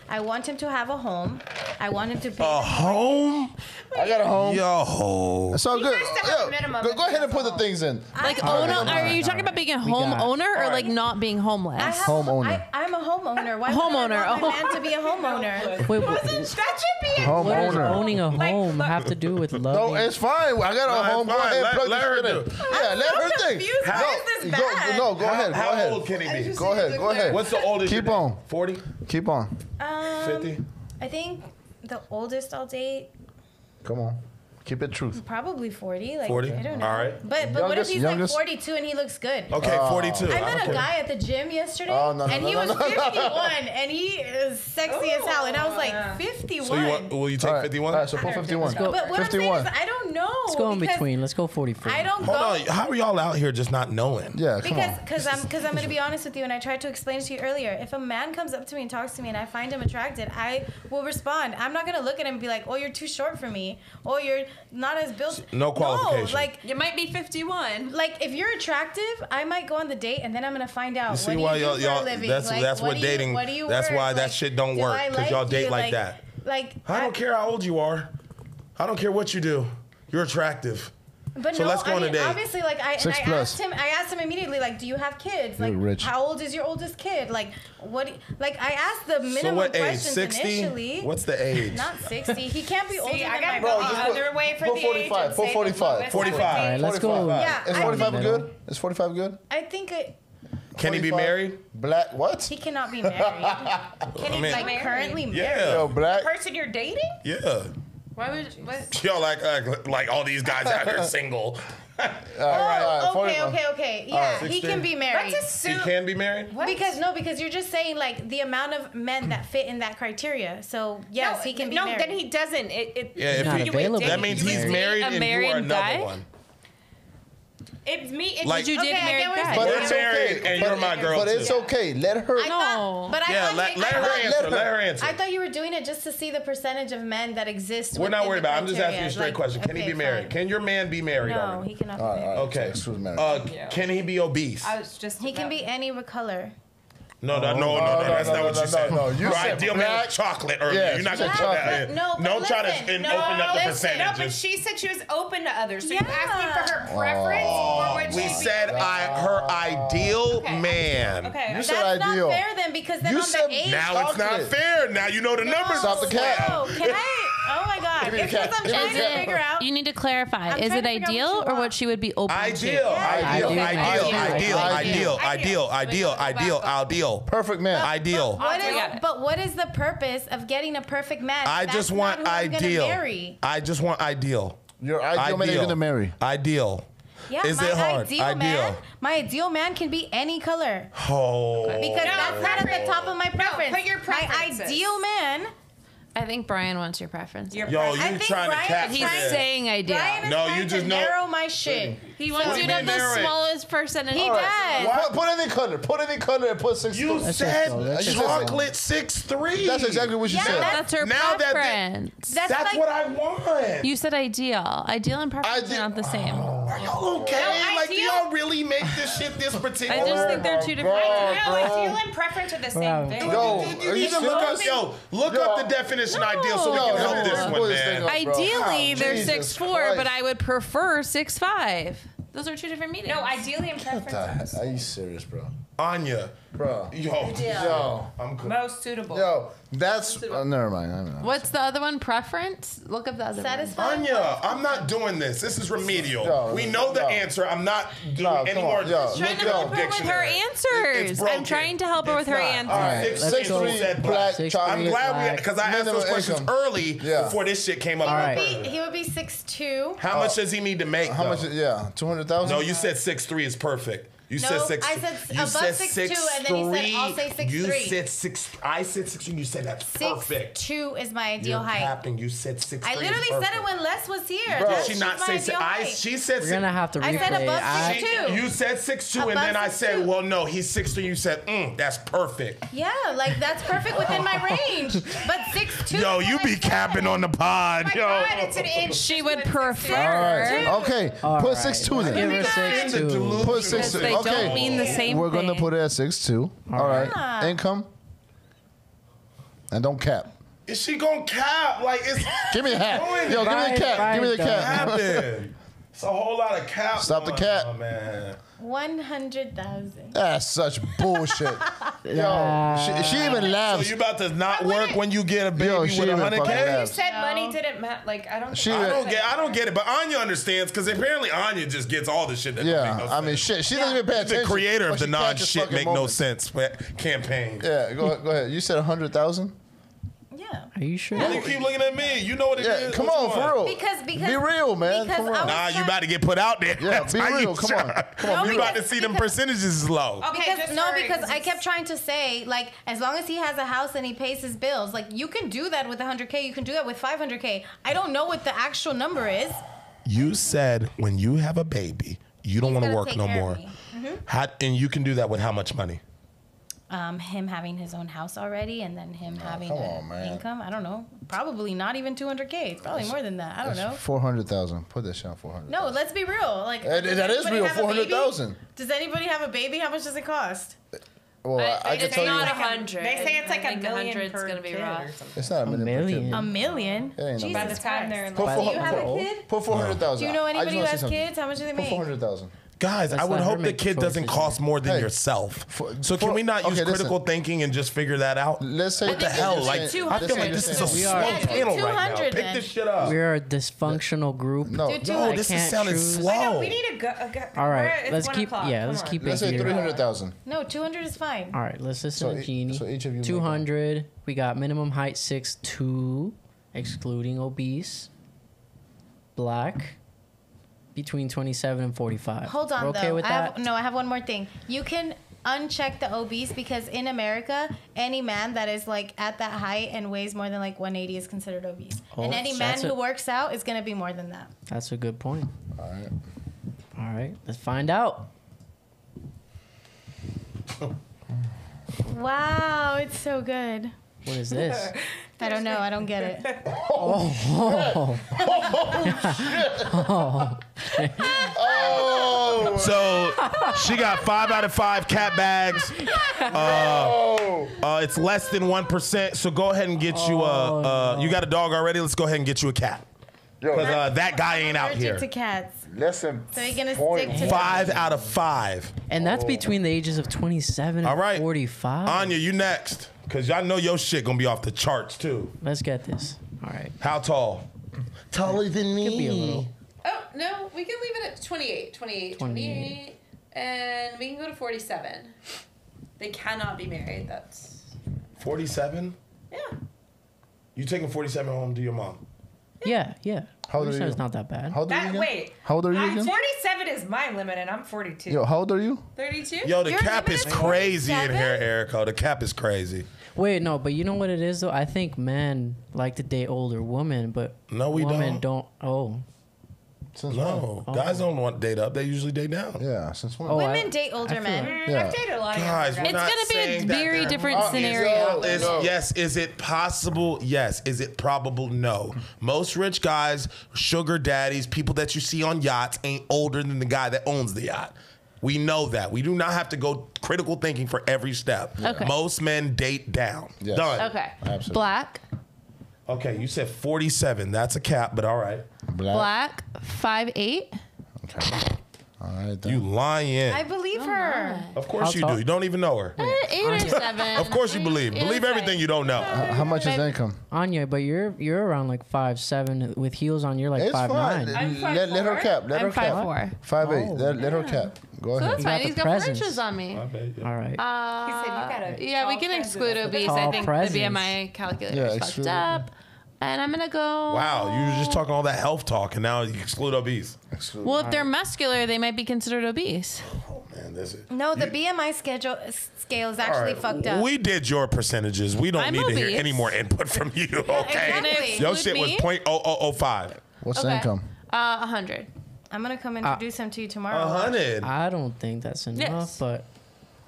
I want him to have a home. I want him to pay. A home? I got a home. Yo. It's all good. has to have a minimum Go if ahead he and has put a the things in. Like I- owner? Alright, Are you talking about being a homeowner or like not being homeless? I have Homeowner. I'm a homeowner. Why Homeowner. would I want my man to be a homeowner? Wait, what That should be it. what does Homeowner. owning a home have to do with No, loving? it's fine. I got No, a it's home. Go fine. ahead, Let- plug let this her shit in. do it. Yeah, let her think. confused. Why is this bad? No, go ahead. Go How ahead. old can he be? Go ahead. Go ahead. What's the oldest? Keep you date? on. 40? Keep on. 50? I think the oldest I'll date Come on. Keep it truth. probably 40. Like 40? I don't know. All right. But what if he's Youngest? like 42 and he looks good? Okay, 42. I met Okay. a guy at the gym yesterday, Oh, no, no, and no, he no, was no, no, no. 51, and he is sexy as hell. And I was like, 51. So will you take All right. 51? All right, so put 51. But what I'm saying 51. is, I don't know. Let's go in because between. Let's go 44. I don't Hold go. on. How are y'all out here just not knowing? Yeah, come on. Because I'm going to be honest with you, and I tried to explain it to you earlier. If a man comes up to me and talks to me and I find him attracted, I will respond. I'm not going to look at him and be like, oh, you're too short for me. Oh, you're not as built. No qualification. No, like, You might be 51. like if you're attractive, I might go on the date and then I'm going to find out You see what do why you do for a living? that's Like, what do you- dating what do you that's work? why that Like, shit don't do work I cuz y'all like date you? like that. Like I don't care how old you are. I don't care what you do. You're attractive. But So no, let's go I on a mean, date. obviously, like I 6 plus. asked him immediately, like, do you have kids? Like, You're rich. how old is your oldest kid? Like, what? Like, I asked the minimum So what age? questions 60? initially. What's the age? Not 60. He can't be older See, than I my gotta go brother. the other way for put the 45, age and put say 45. the lowest 45. I would All right, date. let's go. Yeah, Is I 45 think- good? Is 45 good? I think Can he be 45? married? Black, what? he cannot be married. Can he mean- be like currently married? Yeah. Yo, black. Person you're dating? Yeah. Why would what? Y'all like all these guys out here single. All right, Okay. Yeah, he 60. can be married. Let's He assume. can be married? Because you're just saying like the amount of men that fit in that criteria. So yes, he can be no, married. then he doesn't. Yeah, if Not he, available. that means You he's would married date a and you married are another guy? one. It's me. It's Like- Would you date Okay, a I married get what you're guy? But We're it's married okay. and you're my girl But it's too. okay. Let her. I thought, but Yeah, I let thought, her I answer. thought, Let her answer. I thought you were doing it just to see the percentage of men that exist. We're not within worried the about it. I'm just asking you a criteria. straight Like, question. Can he okay, be married? fine. Can your man be married No, already? he cannot be All right, married. all right. Okay. Excuse marriage. Can he be obese? I was just. He can be any color. No, that's not what you said. no. You Your said ideal man black. was chocolate earlier. Yes, You're not you going to said put that chocolate. in. No, but Don't try to listen, open no, up the No, but percentages. she said she was open to others. So Yeah. you asking for her preference or what We she said her ideal man. Okay. You That's said ideal. not fair then, because then You on said the age. Now it's not Chocolate. fair. Now you know the numbers. Stop the cap. No, can I? Oh my God! Give me the It's cat. because I'm Give me trying the to cat. figure out. You need to clarify. I'm Is trying it to figure out what ideal you or what want. she would be open Ideal, to? ideal. Perfect man. Ideal. What is the purpose of getting a perfect match? I That's just want not who I'm gonna ideal. marry. I just want ideal. Your ideal man you're gonna marry. Ideal. Yeah, Is my it hard? ideal Ideal. man. My ideal man can be any color Oh. because that's not at the top of my preference. put your My preferences. ideal man. I think Brian wants your preference. Yo, I you think trying to Brian- catch He's Brian- saying ideal. Brian is No, trying you just to know- narrow my shit. He wants What you do to you have mean the narrow it? smallest percentage. He does. Put any color. Put any color and put 6. You Let's said just go. Let's just chocolate 6'3". That's exactly what you Yeah, said. That's her Now that- preference. That's That's like, what I want. You said ideal. Ideal and preference are not the same. Are y'all okay? No, like, do y'all really make this shit this particular? I just think they're two different. Ideal and preference are the same thing. Yo, You need to look up the definition of ideal so we can help this one, man. Ideally, they're Jesus 6'4", Christ. but I would prefer 6'5". Those are two different meanings. No, ideally and What preference. the? Are you serious, bro? Anya. Bro. Yo. I'm good. Most suitable. Yo, that's never mind. I don't know. What's the other one? Preference? Look up the other one. Satisfied. Anya, I'm not doing this. This is remedial. Yo, we know the yo. answer. I'm not doing No, any come more. on, yo. Look Trying to up help her with her dictionary. answers. It's broken. I'm trying to help her with It's her not. answers. All right, Alright, 6'3" 6'3", said black, black. chocolate. I'm glad black. because I asked those Minimum questions income. early Yeah. before this shit came up. All right. He would be 6'2". How much does he need to make? How though? much? Yeah, 200,000. No, you said 6'3" is perfect. You No, said 6. I said you above said 6'2", and then he said, I'll say 6'3". You said 6. I said 6'3". You said that's perfect. 6'2" is my ideal You're height. capping. You said 6'3". I literally said it when Les was here. Bro. That's Did she not just my say? ideal height. She said. We're gonna have to replay. I said above I- 6'2". You said 6'2", and Above then I said, 6'2". well, no, he's 6'3". You said, that's perfect. Yeah, like that's perfect within my range. But 6'2". Yo, is you what I be said. capping on the pod, My yo. God, it's an inch. She would All prefer. right. Okay. All Put right, 6'2" let's then. give her 6'2". Put 6'2". They Okay. don't mean the same We're thing. gonna put it at 6'2". All right. Ah. Income. And don't cap. Is she gonna cap? Like, it's Give me a hat. Doing Yo, give me the cap. Give me the Right, cap. capping. It's a whole lot of cap. Stop the going cap. on, man. 100,000. That's such bullshit. Yo, she even So laughs. you about to not work when you get a baby Yo, she with even 100K? fucking You laughs. said money didn't matter. Like, I don't. She I even- don't get it, but Anya understands because apparently Anya just gets all the shit that don't Yeah, make no I mean, sense. shit. She doesn't even pay She's attention. the creator but of the she catches non-shit fucking make no moments. sense campaign. Yeah, go ahead. You said 100,000. Yeah. Are you sure? Why you keep looking at me? You know what it is. Yeah, come What on, you for want? real. Because Be real, man. because Come I on. was Nah, you trying- about to get put out there. Yeah, That's be how you real. Come on. try. Come on, No, You about to because- see them because- percentages low. Okay, Because just no, sorry, because I it's- kept trying to say, like, as long as he has a house and he pays his bills, like, you can do that with 100K. You can do that with 500K. I don't know what the actual number is. You said when you have a baby, you don't He's want to gonna work take no care more. of me. And you can do that with how much money? Him having his own house already, and then him having come an on, man. income. I don't know. Probably not even 200K. It's probably more than that. I don't know. 400,000. Put that shit on 400. No, let's be real. Like That does is anybody real, have a baby? 400,000. Does anybody have a baby? How much does it cost? Well, I can It's tell not you, 100. They say it's like I a think million 100's per gonna be kid rough. or something. it's not a million. million. A million? It ain't no Jesus By the time Christ. they're in Put the Do you have a kid? Put 400,000. Do you know I just anybody who wanna say has something. kids? How much do they Put make? 400,000. Guys, I Let's would let her hope the make the kid doesn't choices. cost more than Hey, yourself. for- So can for- we not use okay, critical listen. thinking and just figure that out? Let's say What the hell? Like, I feel like this is a We slow are- panel right now. 200 Pick then. this shit up. We're a dysfunctional group. No, Dude, No, I this is can't sounding choose. slow. I know, we need a go. All right, it's let's 1 keep. o'clock. Yeah, Come let's on. keep let's it say here. 300,000. No, 200 is fine. All right, let's listen So to e- Jeannie. so each of you make 200. We got minimum height 6'2", excluding obese. Black. Between 27 and 45. Hold on, We're okay though. with that? I have one more thing. You can uncheck the obese because in America, any man that is like at that height and weighs more than like 180 is considered obese. And any man that's who a- works out is going to be more than that. That's a good point. All right. All right, let's find out. Wow, it's so good. What is this? I don't know. I don't get it. Oh, So she got 5 out of 5 cat bags. It's less than 1%. So go ahead and get you a. You got a dog already? Let's go ahead and get you a cat. Because that guy ain't out Allergic here. to cats. listen. So you're going to stick to 5 out of 5. And that's between the ages of 27 All right. and 45. Anya, you next. Because y'all know your shit gonna be off the charts too. Let's get this. All right. How tall? Taller than me. Could be a little. Oh, no, we can leave it at 28. 28. And we can go to 47. They cannot be married. That's. 47? Yeah. You taking 47 home to your mom? Yeah, yeah. How old are 47 you? is not that bad. How old are you That again? wait. How old are you again? 47 is my limit, and I'm 42. Yo, how old are you? 32? Yo, the Your cap limit is is crazy in 47? here, Erica. The cap is crazy. Wait, no, but you know what it is though? I think men like to date older women, but No, we women don't. Oh, Since No, guys don't want date up. They usually date down. when? Yeah, since when? Oh, Women date older men. Yeah. I've dated a lot of Guys, younger we're guys. not It's gonna be saying a that very they're- different scenario. Yes. Is it possible? Yes. Is it probable? No. Most rich guys, sugar daddies, people that you see on yachts ain't older than the guy that owns the yacht. We know that. We do not have to go critical thinking for every step. Okay. Most men date down. Yes. Done. Okay. Absolutely. Black. Okay, you said 47. That's a cap, but all right. Black. 5'8". Okay. All right. Then. You lying. I believe her. Of course How you tall? do. You don't even know her. 8 or 7. Of course you believe. Believe everything you don't know. How much is the income? Anya, but you're around like 5'7" with heels on. You're like It's 5'9". fine. I'm Let her 5'4". cap. Let I'm her cap. 5'4". 5'8". Oh. Let her cap. Go So ahead. that's got fine. the He's got presence. Frenches on me. All right. He said you got a Yeah, we tall can presence. exclude obese. Tall I think presence. the BMI calculator Yeah, is exclude fucked up. And I'm gonna go. Wow, you were just talking all that health talk, and now you exclude obese. Well, if they're muscular, they might be considered obese. Oh man, this is. No, the BMI scale is actually All right, fucked up. We did your percentages. We don't I'm need to hear obese. any more input from you. Okay, exactly. your Exclude shit was me? 0.0005. What's the income? 100. I'm gonna come introduce him to you tomorrow. 100. I don't think that's enough, Yes. but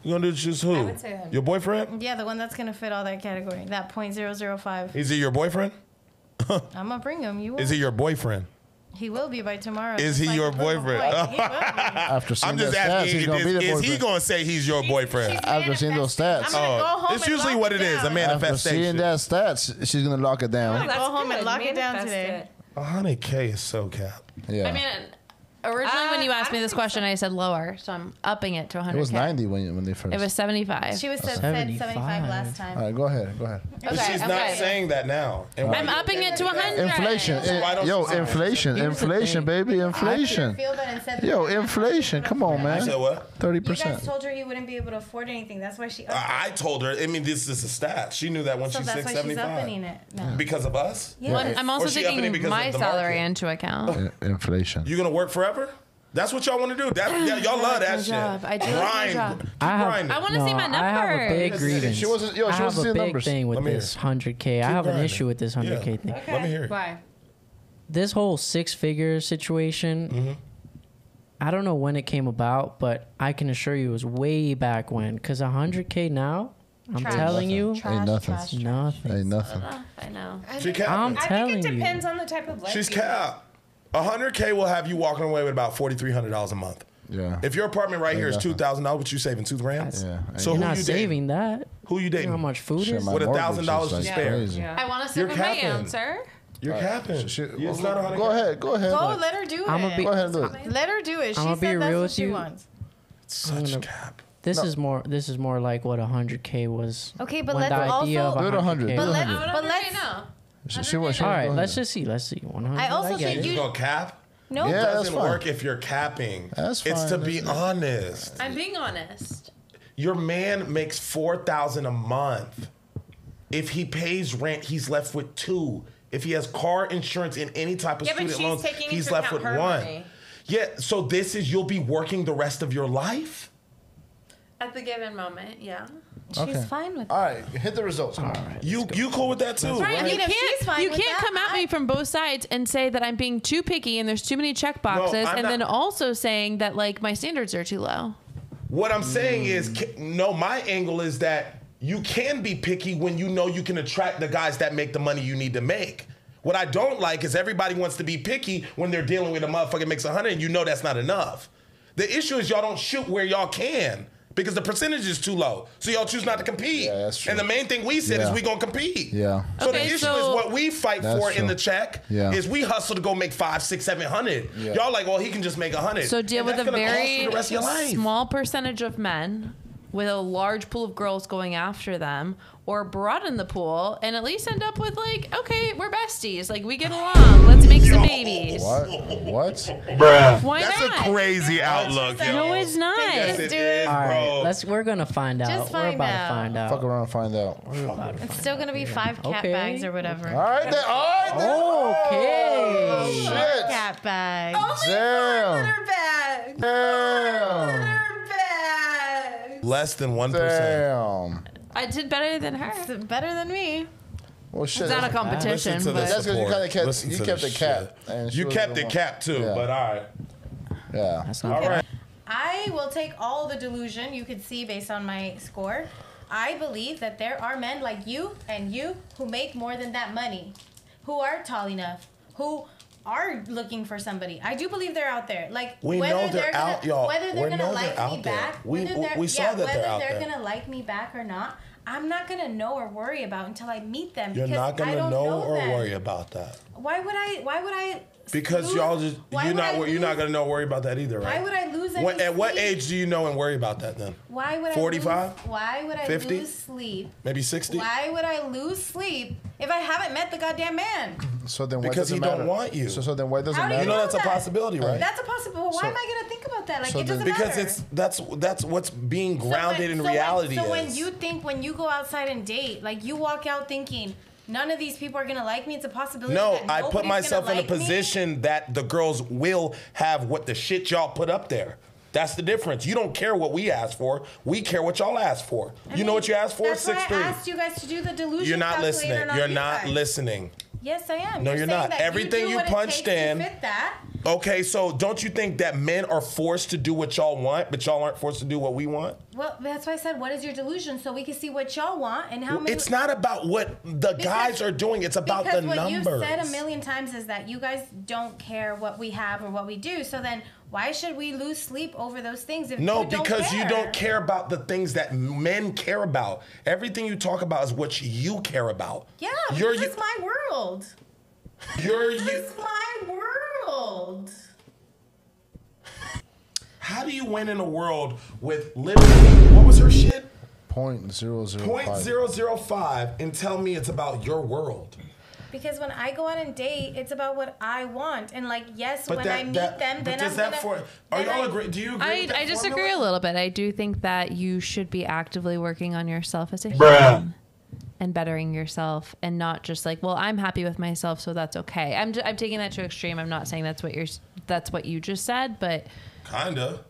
You gonna do choose who? would say 100. Your boyfriend? Yeah, the one that's gonna fit all that category. That 0.005. Is he your boyfriend? I'm gonna bring him. You will. Is he your boyfriend? He will be by tomorrow. Is just he like your the little boyfriend? boy. He will be. After seeing I'm just those stats, asking. he's gonna be the Is he boyfriend. gonna say he's your boyfriend? After seeing those stats. I'm gonna go home It's and usually lock what it it is. A down. After seeing manifestation. that stats, she's gonna lock it down. Go home and lock it down today. 100K is so cap. Yeah. I mean, originally when you asked me this question, I said lower, so I'm upping it to 100. it was 90 when they first. It was 75. She was said 75. 75 last All time. right, go ahead. Go ahead. But she's not saying that now. And I'm upping it to 100. Inflation. why don't Yo, you- inflation. Here's the Inflation, thing. baby. Inflation. Feel that instead Yo, inflation. Come on, You man. said what? You guys 30%. told her you wouldn't be able to afford anything. That's why she. I told her. I mean, this is a stat. She knew that when so she's that's why she's 675. opening it. No. Because of us? Yeah. Well, I'm also Or she upping it taking because my of the salary market. into account. Inflation. You gonna work forever? That's what y'all want to do. Y'all love that my shit. job. I do like my Grind. job. Keep I have- grinding. I want to see my I have a big numbers. grievance. She wasn't- yo, I she have wasn't a seeing big numbers. thing with Let me this hear. 100K. I have grinding. an issue with this 100K Yeah. thing. Let me hear it. Why? This whole six-figure situation, Mm-hmm. I don't know when it came about, but I can assure you it was way back when. Because 100K now, I'm Trash. telling you, Ain't nothing. nothing. Ain't nothing. I know. She cap. I'm I think telling it you. depends on the type of life. She's you live. cap. 100K will have you walking away with about $4,300 a month. Yeah. If your apartment right here is nothing. $2,000, what you saving? $2,000? Yeah. So You're who not you saving dating? that. Who you You know dating? how much food Shit, is? my With mortgage $1,000 is, to like, spare. crazy. Yeah. I want to You're sip of my capping. answer. You're capping. Shit, It's not 100K. Go ahead. Go ahead. Go, let her do it. I'm gonna be. Go ahead and do it. Let her do it. She I'ma said be that's real what with she you. wants. Such cap. This is more. This is more like what 100K was. Okay, but when let's the idea also- of Do it 100. 100K. Do it But let's. 100. But let's. right now. She wants. All right, let's just see. Let's see. 100. I also get think it. You you. gonna cap? No. Yeah, It that's doesn't fine. work if you're capping. That's It's to fine. be honest. I'm being honest. Your man makes $4,000 a month. If he pays rent, he's left with $2,000. If he has car insurance in any type of Yeah, but student she's loans, taking he's into left account with her $1,000. money. Yeah, so this is you'll be working the rest of your life. At the given moment, yeah. She's Okay. fine with All right. Hit the results. All right. You cool with that too? Right, right? you if she's fine you with can't that, come at me from both sides and say that I'm being too picky and there's too many check boxes, I'm and not- then also saying that like my standards are too low. What I'm saying is, no, my angle is that you can be picky when you know you can attract the guys that make the money you need to make. What I don't like is everybody wants to be picky when they're dealing with a motherfucker that makes 100 and you know that's not enough. The issue is y'all don't shoot where y'all can because the percentage is too low. So y'all choose not to compete. Yeah, that's true. And the main thing we said is Yeah. we gonna compete. Yeah. So Okay, the issue so- is what we fight That's for in true. the check Yeah. is we hustle to go make 500, 600, 700. Yeah. Y'all like, well, he can just make 100. So deal And with that's a gonna cost very you the rest of your life. small percentage of men with a large pool of girls going after them, or broaden the pool and at least end up with like, okay, we're besties, like we get along, let's make some babies. What? What? Bruh. Why That's not? a crazy outlook, yo. No, it's not. Yes, it is, All right, bro. we're gonna find out. Just We're find about out. to find out. Fuck around and find out. It's still gonna be 5 cat Okay. bags or whatever. All right then. All right then. Okay. Shit. Cat bags. Damn. Bag. Damn. Bag. Less than 1%. Damn. I did better than her. It's better than me. Well, shit. It's not a competition, Listen to but this. That's because you kind of kept Listen you to kept this it capped. shit. And she You was kept the it one- capped too, Yeah. but all right. Yeah. That's All not right. I will take all the delusion you could see based on my score. I believe that there are men like you and you who make more than that money, who are tall enough, who are looking for somebody. I do believe they're out there. Like We whether know they're gonna, out, y'all. Whether they're We gonna know like they're me out there. back, We whether they're, saw that whether they're out they're there. gonna like me back or not, I'm not gonna know or worry about until I meet them. You're because not I gonna don't know or them. worry about that Why would I? Why would I? because lose- y'all just why you're would I not lose- gonna know or worry about that either, right? Why would I lose any At what sleep? age do you know and worry about that then? Why would 45? I lose? Why would I 50? lose sleep? Maybe 60? Why would I lose sleep if I haven't met the goddamn man? So then why Because does it he don't matter? want you. So then why does it How do matter? You know that's a that? possibility, right? That's a possibility. Why So- am I gonna think about that? Like so it doesn't then- Because matter. that's what's being So grounded when- in so reality when, so when is. you think when you go outside and date, like you walk out thinking none of these people are gonna like me. It's a possibility. No, that I put nobody's myself gonna in a like me. position that the girls will have what the shit y'all put up there. That's the difference. You don't care what we ask for. We care what y'all ask for. I You know mean, what you asked for? That's why 6'3". I asked you guys to do the delusion. You're not calculator listening. on You're you not guys. listening. Yes, I am. No, You're you're saying not. that Everything do you what it punched takes to in- fit that. Okay, so don't you think that men are forced to do what y'all want, but y'all aren't forced to do what we want? Well, that's why I said, what is your delusion? So we can see what y'all want and how many. It's not about what the guys are doing. It's about the because what numbers. you've said a million times is that you guys don't care what we have or what we do. So then why should we lose sleep over those things if No, you don't because care? you don't care about the things that men care about. Everything you talk about is what you care about. Yeah, You're this you. is my world. You're This you. is my world. How do you win in a world with literally what was her shit? .005. 0.005 and tell me it's about your world. Because when I go out and date, it's about what I want. And like, yes, But when I meet them, then but does I'm that gonna. for? Are then y'all I- agree? Do you agree? with that I disagree formula? a little bit. I do think that you should be actively working on yourself as a Bruh. human and bettering yourself, and not just like, well, I'm happy with myself, so that's okay. I'm taking that to extreme. I'm not saying that's what you just said, but Kinda.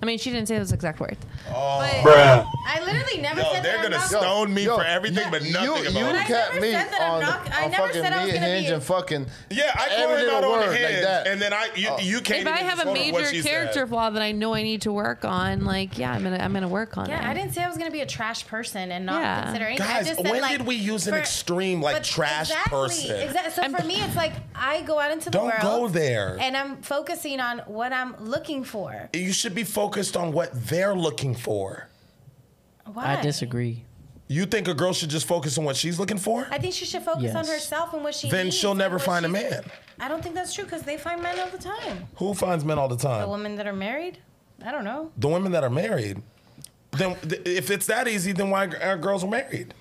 I mean, she didn't say those exact words. Bruh. I literally never Yo, said they're that. I'm gonna not- stone me Yo, for everything, but nothing you about I it. kept never me said that I'm on, not- I on never fucking said I was me and gonna be Hinge a- and fucking Yeah, I call every him little out on word Hinge, like that. and then you can't. If I even have a hold on what major she character said. flaw that I know I need to work on, like, yeah, I'm gonna work on it. Yeah, I didn't say I was gonna be a trash person and not Yeah. consider anything. I Guys, just said, when like, did we use an extreme, like, but trash person? Exactly. So for me, it's like I go out into the Don't world. go there. And I'm focusing on what I'm looking for. You should be focused on what they're looking for. Why? I disagree. You think a girl should just focus on what she's looking for? I think she should focus on Yes. herself and what she Then needs she'll and never what find a she's- man. I don't think that's true because they find men all the time. Who finds men all the The time? women that are married, I don't know. The women that are married. Then, if it's that easy, then why are girls married?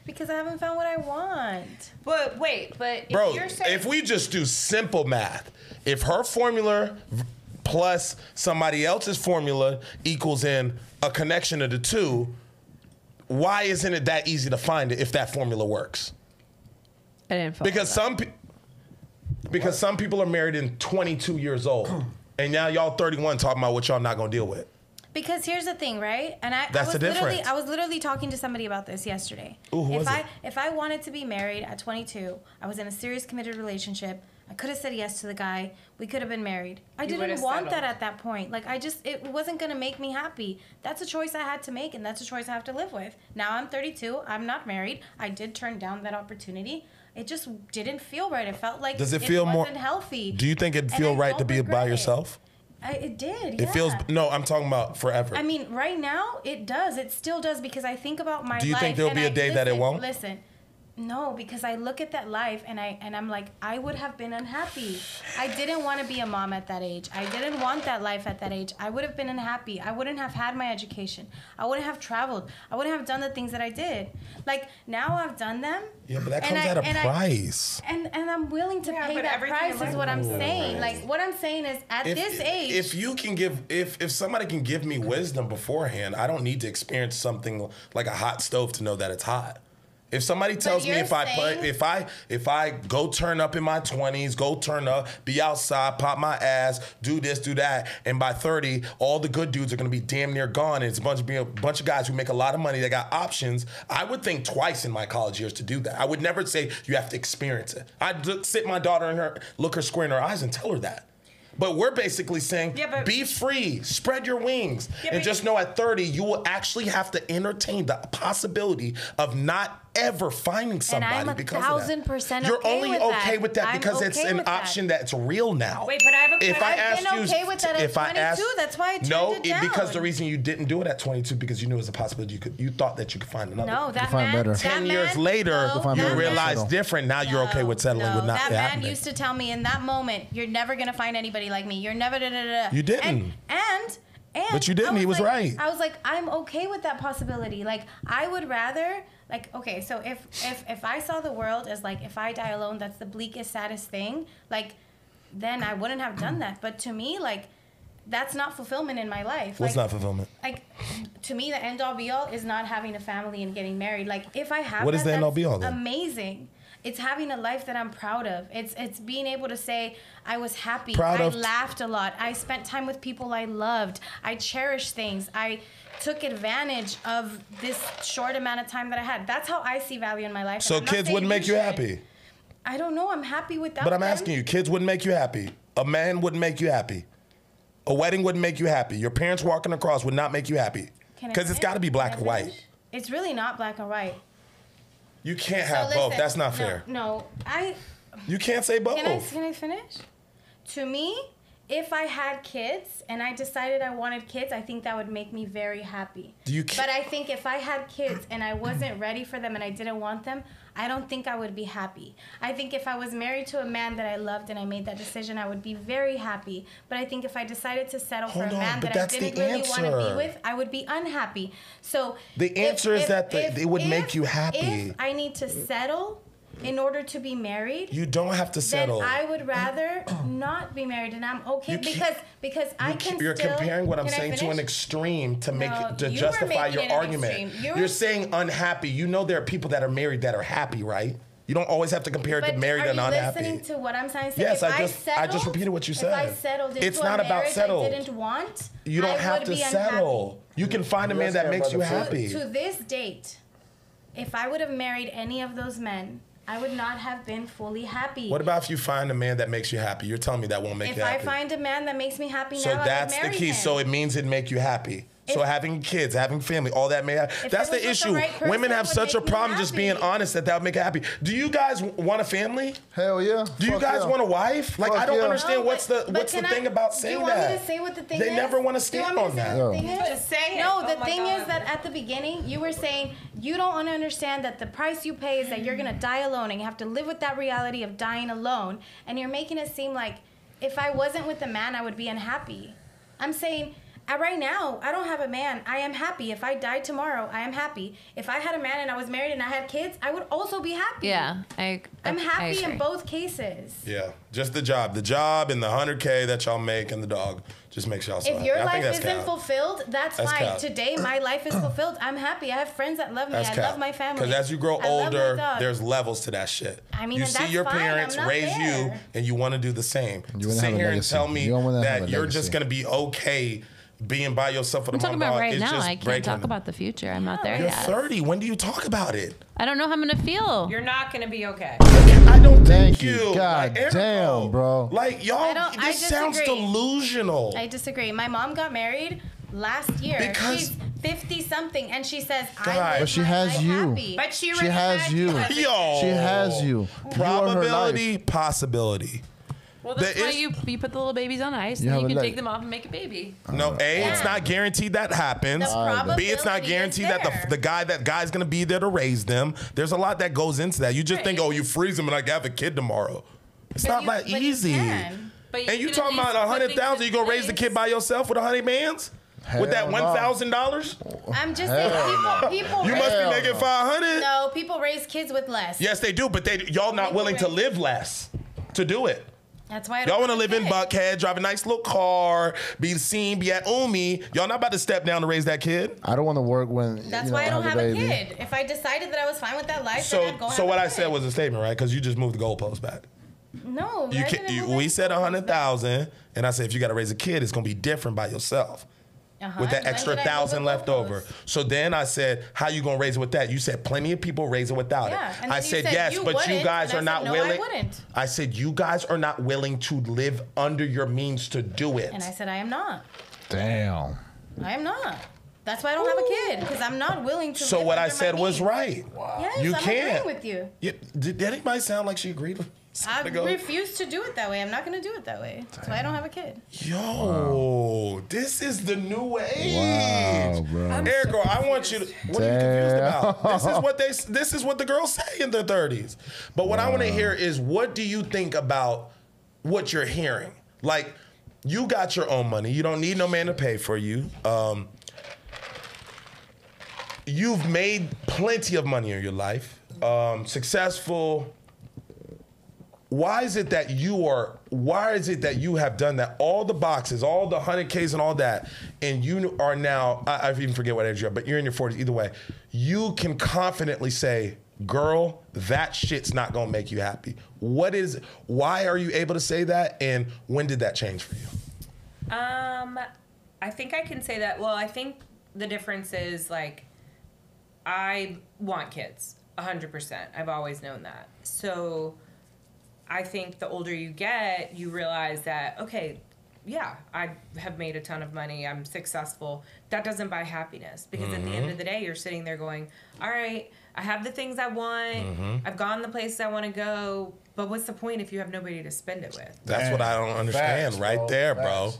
Because I haven't found what I want. But wait, but Bro, if you're saying if we just do simple math, if her formula plus somebody else's formula equals in a connection of the two, why isn't it that easy to find it if that formula works? I didn't follow Because that. some people are married in 22 years old, and now y'all 31 talking about what y'all not gonna deal with. Because here's the thing, right? And That's the difference. I was literally talking to somebody about this yesterday. Ooh, who was it? If I wanted to be married at 22, I was in a serious committed relationship. I could have said yes to the guy. We could have been married. I didn't would've want that settled. at that point. Like it wasn't gonna make me happy. That's a choice I had to make, and that's a choice I have to live with. Now I'm 32. I'm not married. I did turn down that opportunity. It just didn't feel right. It felt like Does it feel more wasn't healthy. Do you think it'd And feel I right don't to be by regret it. yourself? It did. It feels no. I'm talking about forever. I mean, right now it does. It still does because I think about my life. Do you think there'll and be a day that it won't? Listen, no, because I look at that life and I'm like, I would have been unhappy. I didn't want to be a mom at that age. I didn't want that life at that age. I would have been unhappy. I wouldn't have had my education. I wouldn't have traveled. I wouldn't have done the things that I did. Like now I've done them. yeah, but that and comes I- at a and I- price. And I'm willing to Yeah, pay but that everything price in is life what I'm comes at a saying. price. Like what I'm saying is at this age. If you can give, if somebody can give me wisdom beforehand, I don't need to experience something like a hot stove to know that it's hot. If somebody tells me you're if I go turn up in my 20s, go turn up, be outside, pop my ass, do this, do that, and by 30, all the good dudes are gonna be damn near gone, and it's a bunch of guys who make a lot of money, they got options, I would think twice in my college years to do that. I would never say you have to experience it. I'd sit my daughter in her, look her square in her eyes and tell her that. But we're basically saying, be free, spread your wings, and just know at 30, you will actually have to entertain the possibility of not ever finding somebody and I'm because 1,000% You're okay only with okay that. with that because I'm it's okay an with option that's real now. Wait, but I have a question. I've been okay with that at 22. That's why I turned it down. Because the reason you didn't do it at 22 because you knew it was a possibility. You thought that you could find another. No, that man. 10 years later, you realize different. Now you're okay with settling with not happening. That man used to tell me in that moment, "You're never gonna find anybody like me. You're never." You didn't. And but you didn't. He was right. I was like, I'm okay with that possibility. Like, I would rather, like, okay, so if I saw the world as like, if I die alone, that's the bleakest, saddest thing. Like, then I wouldn't have done that. But to me, like, that's not fulfillment in my life. What's like, not fulfillment? Like, to me, the end all be all is not having a family and getting married. Like, if I have what is the end all be all then? Amazing. It's having a life that I'm proud of. It's being able to say I was happy. Proud I of laughed a lot. I spent time with people I loved. I cherished things. I took advantage of this short amount of time that I had. That's how I see value in my life. So kids wouldn't make you happy? I don't know. I'm happy with that. But I'm asking you, kids wouldn't make you happy. A man wouldn't make you happy. A wedding wouldn't make you happy. Your parents walking across would not make you happy. Because it's got to be black and white. It's really not black and white. You can't have both. That's not fair. No, You can't say both. Can I finish? To me, if I had kids and I decided I wanted kids, I think that would make me very happy. But I think if I had kids and I wasn't ready for them and I didn't want them, I don't think I would be happy. I think if I was married to a man that I loved and I made that decision, I would be very happy. But I think if I decided to settle for a man that I didn't really want to be with, I would be unhappy. So the answer is that it would make you happy. If I need to settle in order to be married, you don't have to settle. Then I would rather not be married, and I'm okay because you're comparing what I'm saying to an extreme to justify your argument. You're saying unhappy. You know there are people that are married that are happy, right? You don't always have to compare it to married and unhappy. Are you listening to what I'm saying? Yes, I just repeated what you said. If I settled into it's not a about settled. I didn't want, you don't have to settle. You can find a man that makes you happy. To this date, if I would have married any of those men, I would not have been fully happy. What about if you find a man that makes you happy? You're telling me that won't make you happy. If I find a man that makes me happy so now, that's I would marry the key. him. So it means it'd make you happy. So having kids, having family, all that may have. That's the issue. Women have such a problem just being honest that would make it happy. Do you guys want a family? Hell yeah. Do you guys want a wife? Like, I don't understand what's the thing about saying that. Do you want me to say what the thing is? They never want to stand on that. Just say it. No, the thing is that at the beginning, you were saying you don't want to understand that the price you pay is that you're going to die alone and you have to live with that reality of dying alone. And you're making it seem like if I wasn't with a man, I would be unhappy. I'm saying... right now, I don't have a man. I am happy. If I died tomorrow, I am happy. If I had a man and I was married and I had kids, I would also be happy. Yeah, I'm happy in both cases. Yeah, just the job and the $100K that y'all make and the dog just makes y'all so happy. If your life isn't fulfilled, that's fine. Cap. Today, my life is fulfilled. I'm happy. I have friends that love me. I love my family. Because as you grow older, there's levels to that shit. I mean, you see your parents raise you, and you want to do the same. You sit here and tell me that you're just going to be okay being by yourself with a mom dog. Right now, I can't talk about the future. I'm not there yet. You're 30. When do you talk about it? I don't know how I'm gonna feel. You're not gonna be okay. I don't think you. God damn, bro. Like, y'all, this sounds delusional. I disagree. My mom got married last year. Because she's 50-something, and she says, but she has you. Happy. But she has you. Yo. She has you. Probability, possibility. Well, that's why you put the little babies on ice and you can take them off and make a baby. No, it's not guaranteed that happens. B, it's not guaranteed that the guy's gonna be there to raise them. There's a lot that goes into that. You just think, oh, you freeze them and I can have a kid tomorrow. It's not that easy. And you talking about 100,000? You gonna raise the kid by yourself with 100 bands? With that $1,000? I'm just saying, people. You must be making 500. No, people raise kids with less. Yes, they do, but y'all not willing to live less to do it. That's why I Y'all don't want to have live a in kid. Buckhead, drive a nice little car, be seen, be at Umi. Y'all not about to step down to raise that kid. I don't want to work when That's you know, why I don't have baby. a kid. If I decided that I was fine with that life, then I'd go So have what a I kid. said was a statement, right? Because you just moved the goalpost back. No, You I can, didn't move we any said goalposts 100,000, and I said if you got to raise a kid, it's gonna be different by yourself. With that When extra did I move 1,000 the left over. goalposts? So then I said, how you gonna raise it with that? You said plenty of people raise it without Yeah, it. and I then you said said yes, you but you wouldn't, guys and I are said, not no, I willing. wouldn't. I said you guys are not willing to live under your means to do it. And I said, I am not. Damn. I am not. That's why I don't have a kid, because I'm not willing to. So live what I under my said was means. right. Yes, You I'm can't. agreeing with you. Yeah, did anybody sound like she agreed with me? I refuse to do it that way. I'm not going to do it that way. That's why I don't have a kid. Yo, this is the new age. Wow, bro. Eric, I want you to. What are you confused about? This is what the girls say in their 30s. But what I want to hear is, what do you think about what you're hearing? Like, you got your own money. You don't need no man to pay for you. You've made plenty of money in your life. Successful. Why is it that you have done that? All the boxes, all the 100Ks and all that, and you are now, I even forget what age you are, but you're in your 40s, either way. You can confidently say, girl, that shit's not gonna make you happy. Why are you able to say that, and when did that change for you? I think I can say that. Well, I think the difference is, like, I want kids, 100%. I've always known that. So I think the older you get, you realize that, okay, yeah, I have made a ton of money. I'm successful. That doesn't buy happiness, because at the end of the day, you're sitting there going, all right, I have the things I want. I've gone the places I want to go. But what's the point if you have nobody to spend it with? That's what I don't understand there, bro.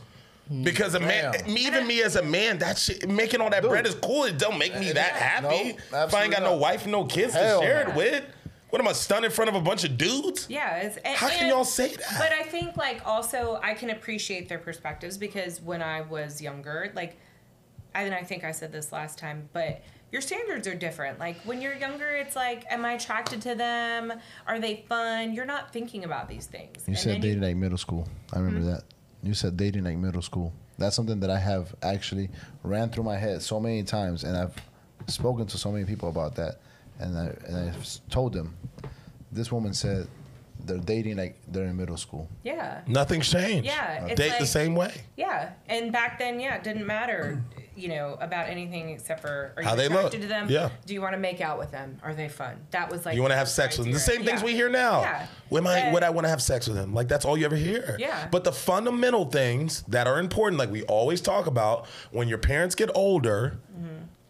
Because a man, even me as a man, that shit, making all that bread is cool. It don't make me that happy. If I ain't got no wife and no kids to share it with. What am I, stunned in front of a bunch of dudes? Yeah. How can y'all say that? But I think, like, also I can appreciate their perspectives, because when I was younger, like, and I think I said this last time, but your standards are different. Like, when you're younger, it's like, am I attracted to them? Are they fun? You're not thinking about these things. You said dating like middle school. I remember that. You said dating like middle school. That's something that I have actually ran through my head so many times, and I've spoken to so many people about that. And I told them, this woman said they're dating like they're in middle school. Yeah. Nothing's changed. Yeah. It's Date like, the same way. Yeah. And back then, yeah, it didn't matter, about anything except for, are you How they look. attracted to them? Yeah. Do you want to make out with them? Are they fun? That was like, You want to have sex with them. The same things we hear now. Yeah. Would I want to have sex with them? Like, that's all you ever hear. Yeah. But the fundamental things that are important, like we always talk about, when your parents get older,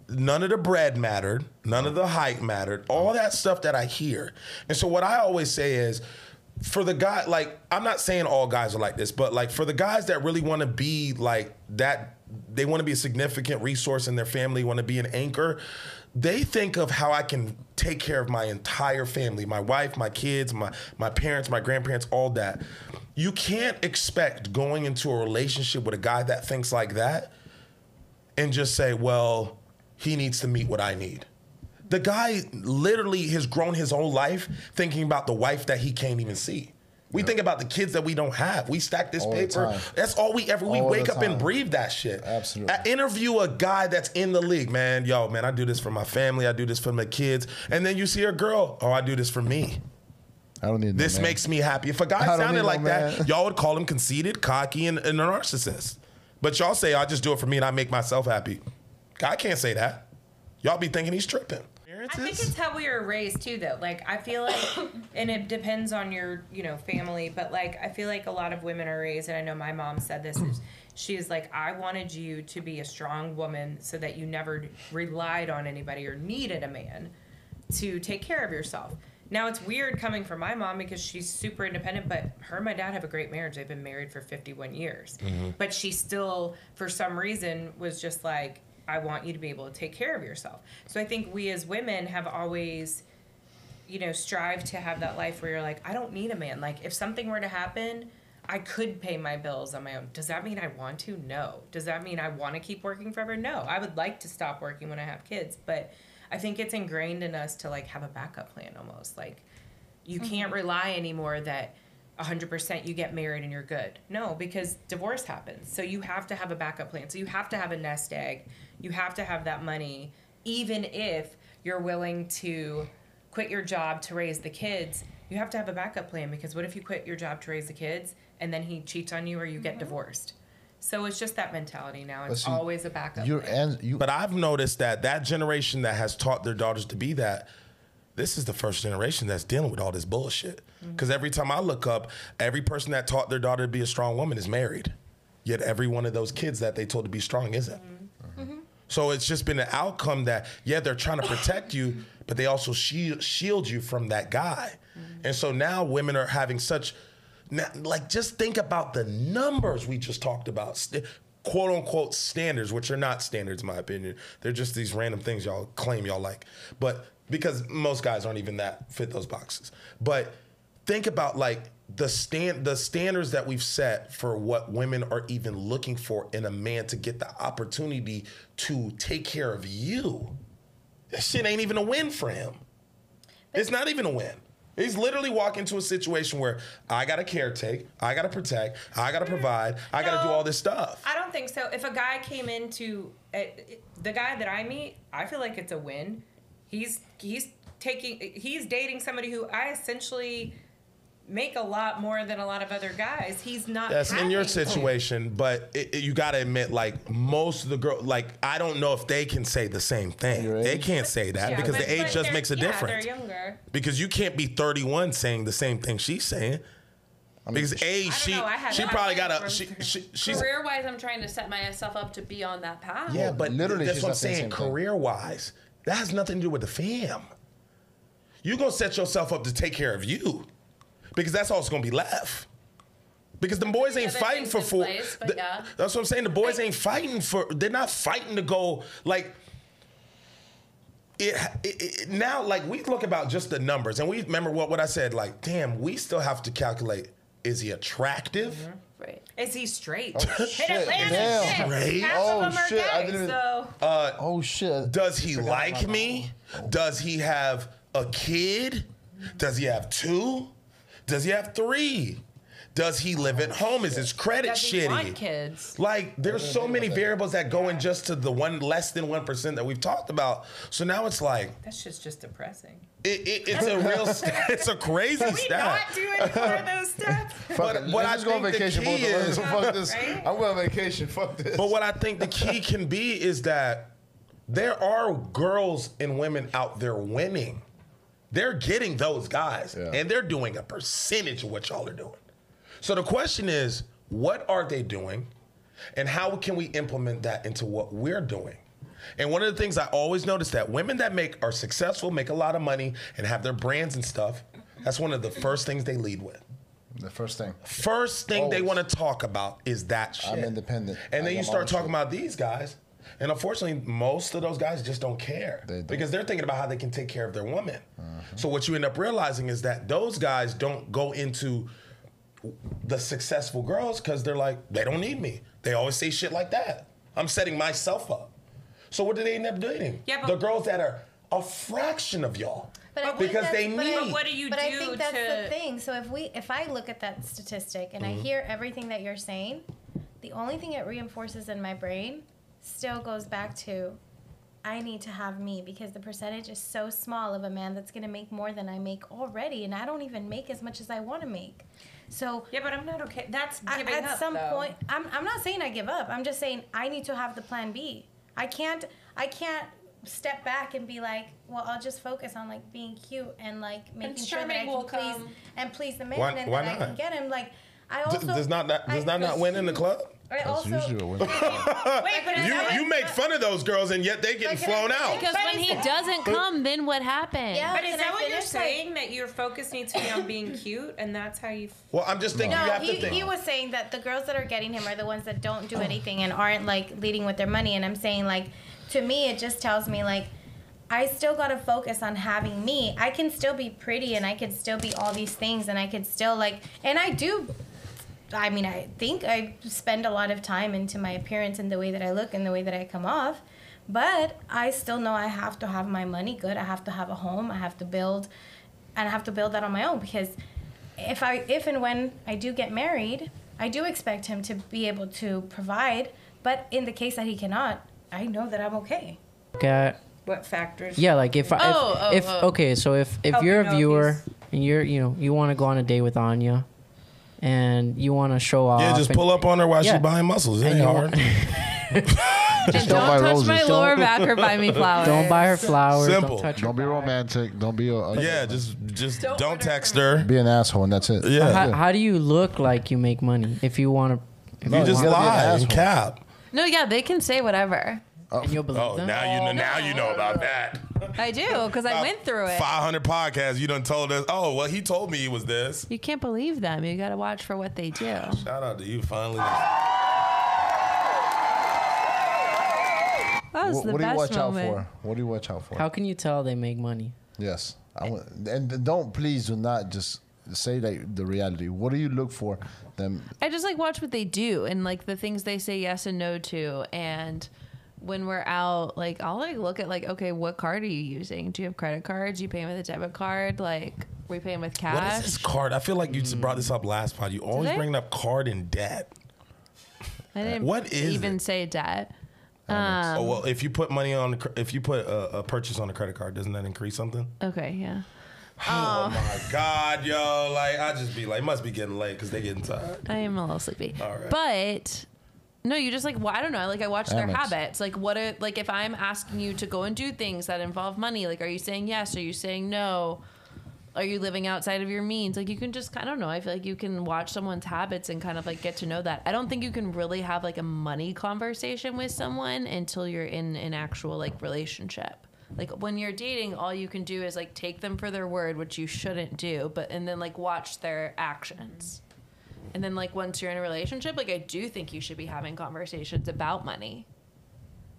none of the bread mattered. None of the height mattered. All that stuff that I hear. And so what I always say is, for the guy, like, I'm not saying all guys are like this, but like for the guys that really want to be like that, they want to be a significant resource in their family, want to be an anchor, they think of how I can take care of my entire family, my wife, my kids, my parents, my grandparents, all that. You can't expect going into a relationship with a guy that thinks like that and just say, well, he needs to meet what I need. The guy literally has grown his whole life thinking about the wife that he can't even see. We think about the kids that we don't have. We stack this All the paper. time. That's all we ever. We All wake the up and time. breathe that shit. Absolutely. I interview a guy that's in the league, man. Yo, man, I do this for my family. I do this for my kids. And then you see a girl. Oh, I do this for me. I don't need This no man. makes me happy. If a guy I don't sounded need like no that, man. y'all would call him conceited, cocky, and a narcissist. But y'all say, I just do it for me and I make myself happy. Guy can't say that. Y'all be thinking he's tripping. I think it's how we were raised too, though. Like, I feel like, and it depends on your, family, but like, I feel like a lot of women are raised, and I know my mom said this, is she's like, I wanted you to be a strong woman so that you never relied on anybody or needed a man to take care of yourself. Now, it's weird coming from my mom because she's super independent, but her and my dad have a great marriage. They've been married for 51 years. But she still, for some reason, was just like, I want you to be able to take care of yourself. So I think we as women have always, strived to have that life where you're like, I don't need a man. Like, if something were to happen, I could pay my bills on my own. Does that mean I want to? No. Does that mean I want to keep working forever? No. I would like to stop working when I have kids, but I think it's ingrained in us to like have a backup plan almost. Like, you can't rely anymore that 100% you get married and you're good. No, because divorce happens. So you have to have a backup plan. So you have to have a nest egg. You have to have that money, even if you're willing to quit your job to raise the kids. You have to have a backup plan, because what if you quit your job to raise the kids and then he cheats on you or you get divorced? So it's just that mentality now. It's always a backup plan. But I've noticed that generation that has taught their daughters to be that, this is the first generation that's dealing with all this bullshit. Because every time I look up, every person that taught their daughter to be a strong woman is married. Yet every one of those kids that they told to be strong isn't. So it's just been an outcome that, yeah, they're trying to protect you, but they also shield you from that guy. And so now women are having such, like, just think about the numbers we just talked about. Quote unquote standards, which are not standards in my opinion. They're just these random things y'all claim y'all like. But because most guys aren't even that fit those boxes. But think about like the standards that we've set for what women are even looking for in a man to get the opportunity to take care of you. That shit ain't even a win for him. It's not even a win. He's literally walking into a situation where I gotta caretake, I gotta protect, I gotta provide, I gotta do all this stuff. I don't think so. If a guy came into the guy that I meet, I feel like it's a win. He's dating somebody who I essentially make a lot more than a lot of other guys. He's not. That's in your situation, but you got to admit, like most of the girls, like I don't know if they can say the same thing. They can't say that because the age just makes a difference. They're younger. Because you can't be 31 saying the same thing she's saying. Because she probably got a she's career-wise. I'm trying to set myself up to be on that path. Yeah, but literally, that's what I'm saying. Career-wise, that has nothing to do with the fam. You're gonna set yourself up to take care of you. Because that's all that's gonna be left. Because the boys ain't fighting for four. That's what I'm saying. The boys ain't fighting for. They're not fighting to go like. Now, like we look about just the numbers, and we remember what I said. Like, damn, we still have to calculate: is he attractive? Mm-hmm. Right. Is he straight? Oh, shit. Damn. Straight? Half of them are shit. gay, so. Oh shit. Does he like me? Does he have a kid? Does he have 2? Does he have 3? Does he live at home? Is his credit Does he shitty? want kids? Like, there's so many variables that go in just to the less than 1% that we've talked about. So now it's like That's just depressing. it's a real it's a crazy Can we stat. not do any more of those stats? But what I Let's go on think the vacation. key is, Fuck this. Right? I'm going on vacation. Fuck this. but what I think the key can be is that there are girls and women out there winning. They're getting those guys, and they're doing a percentage of what y'all are doing. So the question is, what are they doing, and how can we implement that into what we're doing? And one of the things I always notice that women that are successful, make a lot of money, and have their brands and stuff, that's one of the first things they lead with. The first thing. First thing they want to talk about is that shit. I'm independent. And then you start talking about these guys, and unfortunately, most of those guys just don't care because they're thinking about how they can take care of their woman. So what you end up realizing is that those guys don't go into the successful girls because they're like, they don't need me. They always say shit like that. I'm setting myself up. So what do they end up doing? Yeah, the girls that are a fraction of y'all. Because they need. But what do you do I think that's to... the thing. So if I look at that statistic and I hear everything that you're saying, the only thing it reinforces in my brain still goes back to I need to have me because the percentage is so small of a man that's going to make more than I make already, and I don't even make as much as I want to make. So yeah, but I'm not okay. That's giving up, at some though. point. I'm not saying I give up. I'm just saying I need to have the plan B. I can't step back and be like, well, I'll just focus on like being cute and like making sure that I can please the man and why that I not? can get him. Like I also does not win in the club? That's usually a win. Wait, but You make fun of those girls and yet they getting flown out. Because when he doesn't come, then what happens? Yeah. But is Can that I what you're finish? saying? That your focus needs to be on being cute, and that's how you... Well, I'm just thinking you No, have to think. he was saying that the girls that are getting him are the ones that don't do anything and aren't like leading with their money. And I'm saying like, to me, it just tells me like, I still got to focus on having me. I can still be pretty and I can still be all these things and I can still like, and I do. I mean, I think I spend a lot of time into my appearance and the way that I look and the way that I come off. But I still know I have to have my money good. I have to have a home. I have to build, and I have to build that on my own because if and when I do get married, I do expect him to be able to provide. But in the case that he cannot, I know that I'm okay. Okay. What factors? Yeah, like if okay, so if you're a viewer and you want to go on a date with Anya, and you want to show off. Yeah, just pull up on her while she's buying muscles. It ain't hard. Just don't touch my lower back or buy me flowers. Don't buy her flowers. Simple. Don't be romantic. Don't be just don't text her. Be an asshole, and that's it. Yeah. How do you look like you make money if you want to? You just lie and cap. No, yeah, they can say whatever. And you'll believe them? Now you know about that. I do, because I went through it. 500 podcasts, you done told us, oh, well, he told me he was this. You can't believe them. You got to watch for what they do. Shout out to you, finally. That was the What do you best watch moment. out for? What do you watch out for? How can you tell they make money? Yes. And please do not just say like the reality. What do you look for them? I just like watch what they do and like the things they say yes and no to. And when we're out, like I'll like look at like, okay, what card are you using? Do you have credit cards? You paying with a debit card? Like, we paying with cash? What is this card? I feel like you brought this up last pod. You always I? bring up card and debt. I didn't What is even it? say debt. Oh, well, if you put money on, if you put a purchase on a credit card, doesn't that increase something? Okay, yeah. Oh my God, yo! Like I just be like, must be getting late because they getting tired. I am a little sleepy. All right. But no, you just like, well, I don't know. Like I watch their Amex. habits. Like like if I'm asking you to go and do things that involve money, like are you saying yes? Are you saying no? Are you living outside of your means? Like you can just, I don't know. I feel like you can watch someone's habits and kind of like get to know that. I don't think you can really have like a money conversation with someone until you're in an actual like relationship. Like when you're dating, all you can do is like take them for their word, which you shouldn't do, and then like watch their actions. And then like once you're in a relationship, like I do think you should be having conversations about money.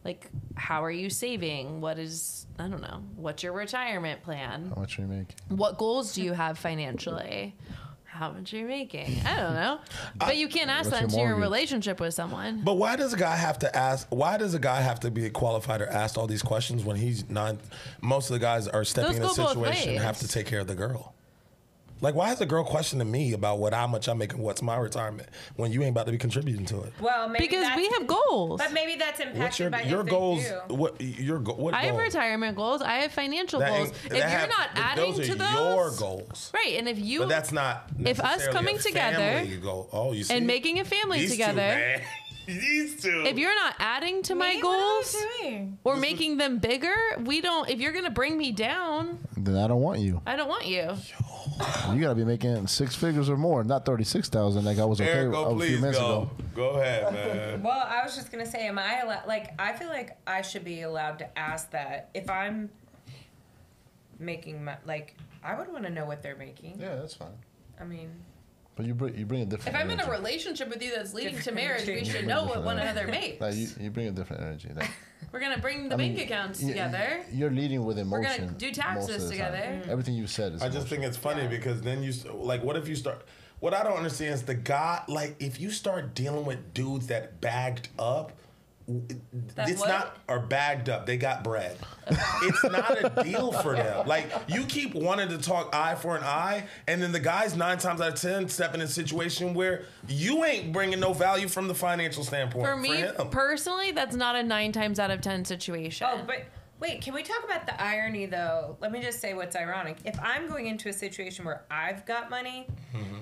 Like, how are you saving? What's your retirement plan? How much are you making? What goals do you have financially? How much are you making? I don't know. But you can't ask that What's into your your mortgage? relationship with someone. But why does a guy have to ask? Why does a guy have to be qualified or asked all these questions when he's not? Most of the guys are stepping Those in a go both situation and have ways. to take care of the girl. Like, why is a girl questioning me about how much I'm making? What's my retirement when you ain't about to be contributing to it? Well, maybe Because we have goals. But maybe that's impacted What's by your if goals? They do. What I have goals? retirement goals. I have financial That goals. ain't- If that you're have- not adding those are to those, your goals. right? And if you, But that's not. If us necessarily coming a together family goal. Oh, you see? and making a family These together, Two, man. These two. if you're not adding to my Me? What am I goals doing? or making them bigger, we don't. If you're gonna bring me down, Then I don't want you. I don't want you. You gotta be making 6 figures or more, not 36,000 like I was okay Eric, with go, a few please minutes go. ago. Go ahead, man. Well, I was just gonna say, am I allowed? Like, I feel like I should be allowed to ask that if I'm making my like. I would want to know what they're making. Yeah, that's fine. I mean, But you bring a different. If I'm in a energy. relationship with you that's leading to Different marriage, we energy. should know what one another makes. Like you bring a different energy. Like, We're gonna bring the I mean, bank accounts y- together. You're leading with We're emotion. gonna do most taxes of the time. together. Everything you said is. I just think it's funny because then like, what if you start? What I don't understand is the guy. Like, if you start dealing with dudes that bagged up, That it's what? not or bagged up. They got bread. It's not a deal for them. Like, you keep wanting to talk eye for an eye, and then the guys 9 times out of 10 step in a situation where you ain't bringing no value from the financial standpoint. For me him. personally, that's not a 9 times out of 10 situation. oh, but wait, can we talk about the irony though? Let me just say what's ironic. If I'm going into a situation where I've got money,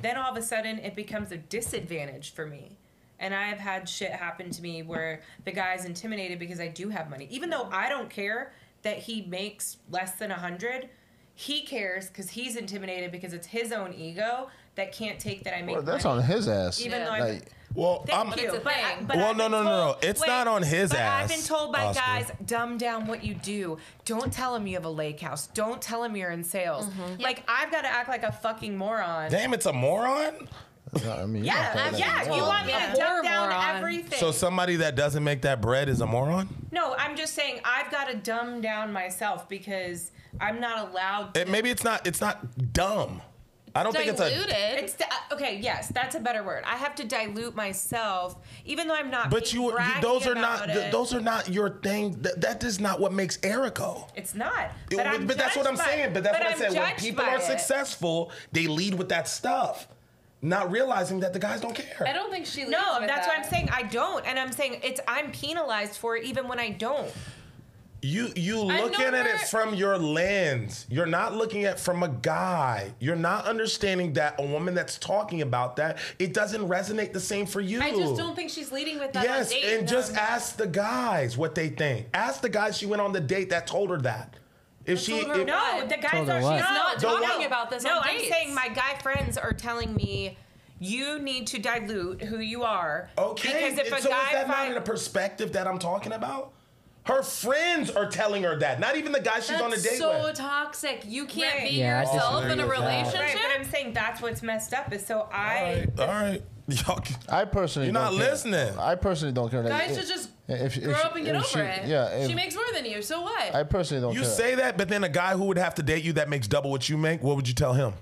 then all of a sudden it becomes a disadvantage for me. And I have had shit happen to me where the guy's intimidated because I do have money. Even though I don't care that he makes less than 100, he cares because he's intimidated because it's his own ego that can't take that I make Well, that's money. on his ass. Even though like, Well, Thank I'm. you. It's a thing. But Well, I've no, been no, no, told- no. It's not on his but ass, I've been told by Oscar. guys, dumb down what you do. Don't tell him you have a lake house. Don't tell him you're in sales. Like, I've got to act like a fucking moron. Damn, it's a moron. I mean, Yeah, you want me to Poor dumb down moron. everything. So somebody that doesn't make that bread is a moron. No, I'm just saying I've got to dumb down myself because I'm not allowed to. Maybe it's not. It's not dumb. I don't think it's diluted. It's okay. Yes, that's a better word. I have to dilute myself, even though I'm not. But those are not it. those are not your thing. That is not what makes Erico. It's not. But that's what I'm saying. But that's what I said. When people are successful, they lead with that stuff, not realizing that the guys don't care. I don't think she leads No, with that's that. what I'm saying. I don't, and I'm saying I'm penalized for it even when I don't. You looking at it from your lens. You're not looking at it from a guy. You're not understanding that a woman that's talking about that, it doesn't resonate the same for you. I just don't think she's leading with that. Yes, on date. and just ask the guys what they think. Ask the guys she went on the date that told her that. If she told her if, No, the guys Told her are. what? She's not talking about this No, on I'm dates. saying my guy friends are telling me. You need to dilute who you are. okay, Because if a so guy is that not in finds the perspective that I'm talking about? Her friends are telling her that, not even the guy she's on a date so with. toxic. You can't Right. be Yeah, I yourself disagree in a with that. relationship. right, but I'm saying that's what's messed up. Is so All right. Y'all, I personally You're not don't care. listening. I personally don't care. Like, Guys should just if grow up and get over she, it. Yeah, she makes more than you, so what? I personally don't you care. say that, but then a guy who would have to date you that makes double what you make, what would you tell him?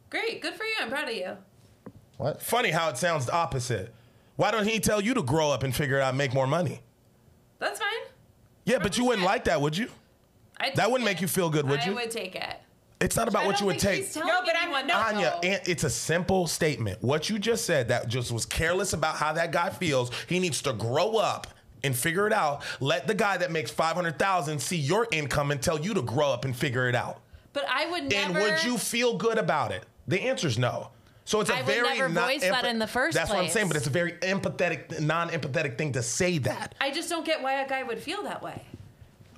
Great, good for you. I'm proud of you. What? Funny how it sounds the opposite. Why don't he tell you to grow up and figure it out and make more money? That's fine. Yeah, but you wouldn't like that, would you? That wouldn't make you feel good, would you? I would take it. It's not about I what don't you would think take. she's telling No, but I'm- anyone no. that, Anya, though. and it's a simple statement. What you just said, that just was careless about how that guy feels. He needs to grow up and figure it out. Let the guy that makes $500,000 see your income and tell you to grow up and figure it out. But I would never. And would you feel good about it? The answer is no. So it's a I would very never not voice that in the first That's what I'm place. saying, but it's a very empathetic, non-empathetic thing to say that. I just don't get why a guy would feel that way.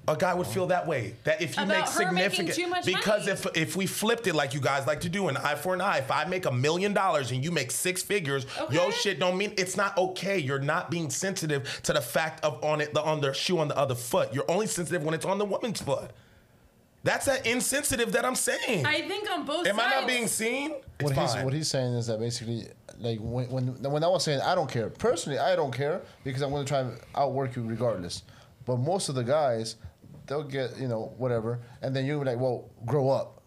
A guy would feel that way. That if you About make her making significant, too much because money. if we flipped it like you guys like to do, an eye for an eye. If I make $1 million and you make 6 figures, your Okay. shit don't mean it's not okay. You're not being sensitive to the fact of on the shoe on the other foot. You're only sensitive when it's on the woman's foot. That's that insensitive that I'm saying. I think on both Am sides. I not being seen? It's fine. What he's saying is that basically, like when I was saying I don't care personally, I don't care because I'm going to try and outwork you regardless. But most of the guys, they'll get whatever, and then you're like, well, grow up.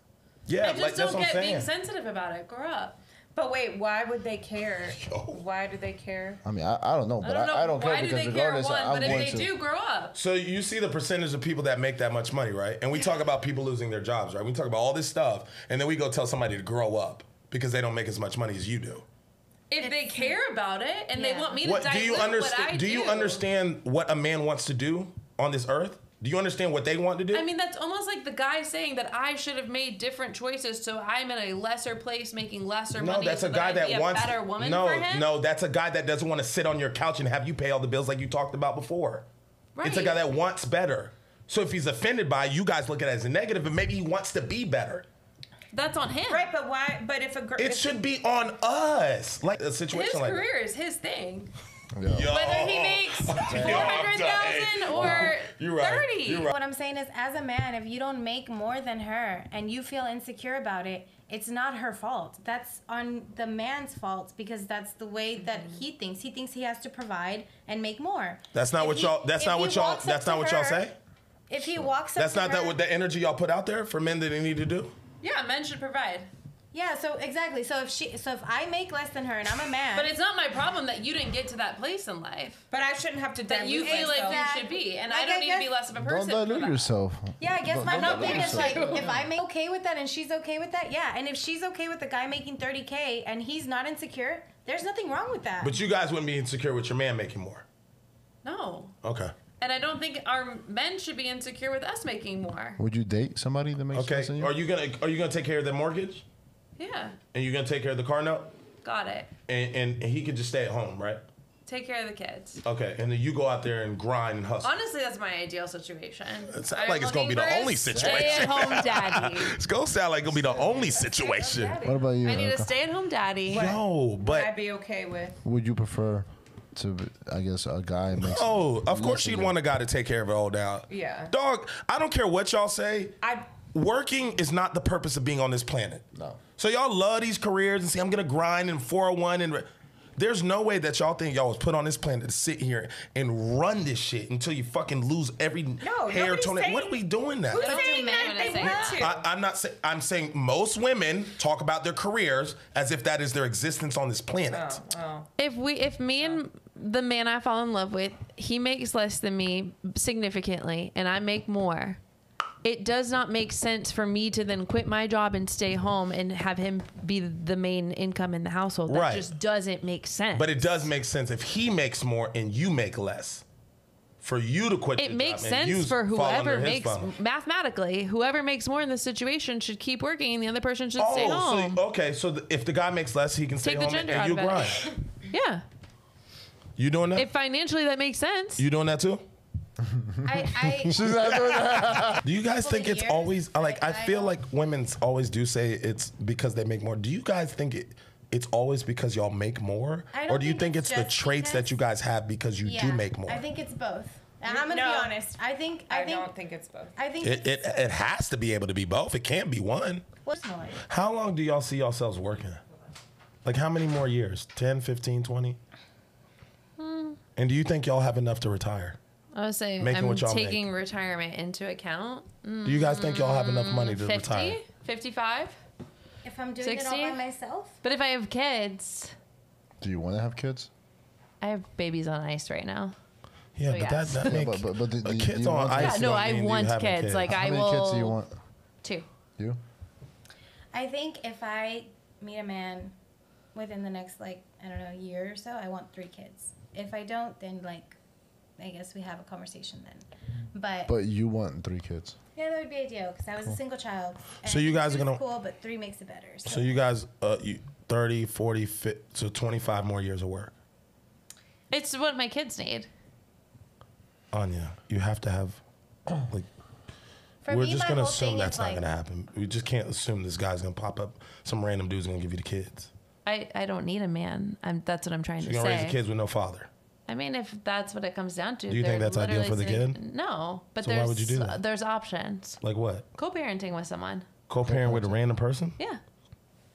Yeah, I just like that's don't what I'm get being saying. sensitive about it. Grow up. But wait, why would they care? Why do they care? I mean, I don't know, but I don't care why do because they care, regardless, one, I'm but going if to. they do, grow up. So you see the percentage of people that make that much money, right? And we talk about people losing their jobs, right? We talk about all this stuff, and then we go tell somebody to grow up because they don't make as much money as you do. If they care about it and they Yeah. want me to What dilute do you what I understand? Do you understand what a man wants to do on this earth? Do you understand what they want to do? I mean, that's almost like the guy saying that I should have made different choices, so I'm in a lesser place making lesser no, money. that's so a guy I'd that be wants. a better woman no, for him. no, that's a guy that doesn't want to sit on your couch and have you pay all the bills like you talked about before. Right. It's a guy that wants better. So if he's offended by it, you guys look at it as a negative, and maybe he wants to be better. That's on him. Right, but why? But if a girl, It should be on us, like a situation His like that. career is his thing. Yeah. Yo. Whether he makes 400,000 or You're right. 30. You're right. What I'm saying is, as a man, if you don't make more than her and you feel insecure about it, it's not her fault. That's on the man's fault because that's the way that he thinks. He thinks he has to provide and make more. That's not If what he- y'all. That's if not he what y'all. walks up That's to not what y'all her- say. If he walks up That's to not her, that what the energy y'all put out there for men that they need to do. Yeah, men should provide. Yeah, so exactly. So if I make less than her and I'm a man, But it's not my problem that you didn't get to that place in life. but I shouldn't have to That dilute you feel like myself. you should be. And Like, I don't I need to be guess- less of a Don't person. for dilute that. yourself. yeah, I guess my Don't whole dilute thing is like, yourself. if I make okay with that and she's okay with that, yeah. And if she's okay with the guy making 30K and he's not insecure, there's nothing wrong with that. But you guys wouldn't be insecure with your man making more. No. Okay. And I don't think our men should be insecure with us making more. Would you date somebody that makes Okay. less than you? Are you gonna take care of the mortgage? Yeah. And you're gonna take care of the car note? Got it. And he could just stay at home, right? Take care of the kids. Okay. And then you go out there and grind and hustle. Honestly, that's my ideal situation. It sounds like it's gonna be the only situation. Stay-at-home daddy. It's gonna sound like it'll be the only situation. What about you? I need a Erica? stay-at-home daddy. No, I'd but be okay with. Would you prefer to, I guess, a guy makes? oh, of course less you'd than want a guy to take care of it all down. Yeah. Dog, I don't care what y'all say. I Working is not the purpose of being on this planet. No. So y'all love these careers and say, I'm gonna grind in 401 and There's no way that y'all think y'all was put on this planet to sit here and run this shit until you fucking lose every hair tone. What are we doing that? Who's saying that they want to? I'm not saying. I'm saying most women talk about their careers as if that is their existence on this planet. If me and the man I fall in love with, he makes less than me significantly, and I make more, it does not make sense for me to then quit my job and stay home and have him be the main income in the household. That just doesn't make sense. But it does make sense if he makes more and you make less. For you to quit, it makes sense for whoever makes mathematically. Whoever makes more in this situation should keep working, and the other person should stay home. So if the guy makes less, he can stay home and you grind. Yeah. You doing that? If financially that makes sense. You doing that too? She's not doing that. Do you guys think it's always like? I feel like women always do say it's because they make more. Do you guys think it's always because y'all make more, or do you think it's the traits that you guys have because you do make more? I think it's both. And I'm gonna be honest. I don't think it's both. I think it has to be able to be both. It can't be one. How long do y'all see yourselves working? Like how many more years? 10, 15, 20? And do you think y'all have enough to retire? I would say I'm taking retirement into account. Do you guys think y'all have enough money to 50, retire? 55? If I'm doing 60? it all by myself? But if I have kids. Do you want to have kids? I have babies on ice right now. Yeah, so but yes. that makes kids on ice. Yeah, no, I want kids. Like How I many will. kids do you want? 2. You? I think if I meet a man within the next year or so, I want 3 kids. If I don't, then I guess we have a conversation then. But you want 3 kids. Yeah, that would be ideal because I was a single child. So you guys are gonna cool, but 3 makes it better. So you guys, 30, 40, 50, so 25 more years of work. It's what my kids need. Anya, you have to have For we're me, just my gonna whole assume thing that's is, not gonna happen. We just can't assume this guy's gonna pop up. Some random dude's gonna give you the kids. I don't need a man. That's what I'm trying to say. You're gonna raise the kids with no father. I mean, if that's what it comes down to. Do you think that's ideal for the kid? No, but So why would you do that? There's options. Like what? Co-parenting with someone. Co-parent with a random person? Yeah.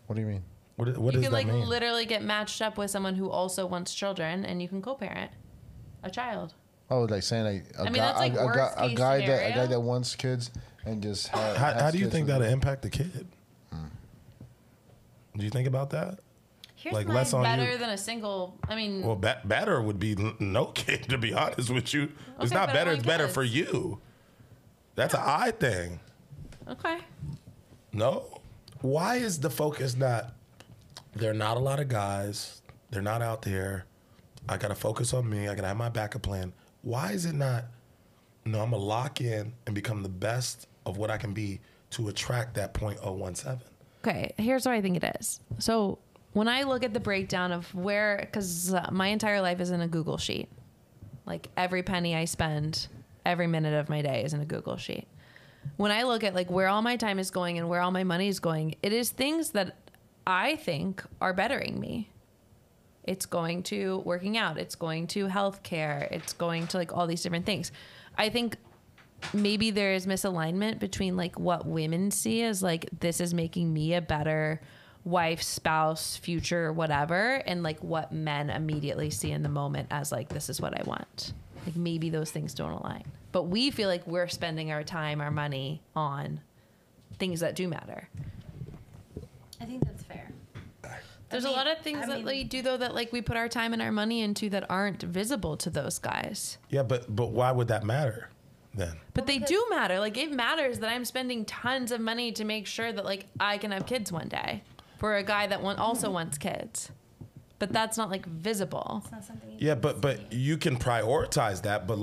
What do you mean? What you does can that mean? literally get matched up with someone who also wants children, and you can co-parent a child. Oh, like saying a guy that wants kids and just how do you think that'll impact the kid? Do you think about that? Here's less on better than a single. I mean, well, better would be no kid. To be honest with you, it's not better. It's better for you. That's an I thing. Okay. No. Why is the focus not? There are not a lot of guys. They're not out there. I gotta focus on me. I gotta have my backup plan. Why is it not? No, I'm gonna lock in and become the best of what I can be to attract that .017. Okay, here's what I think it is. So when I look at the breakdown of where, because my entire life is in a Google sheet. Like every penny I spend, every minute of my day is in a Google sheet. When I look at where all my time is going and where all my money is going, it is things that I think are bettering me. It's going to working out. It's going to healthcare. It's going to all these different things. I think maybe there is misalignment between what women see as this is making me a better wife, spouse, future, whatever, and what men immediately see in the moment as this is what I want. Maybe those things don't align. But we feel like we're spending our time, our money on things that do matter. I think that's fair. There's a lot of things that we do though that we put our time and our money into that aren't visible to those guys. Yeah, but why would that matter then? But they do matter. It matters that I'm spending tons of money to make sure that I can have kids one day for a guy that also wants kids. But that's not visible. It's not something but you can prioritize that, but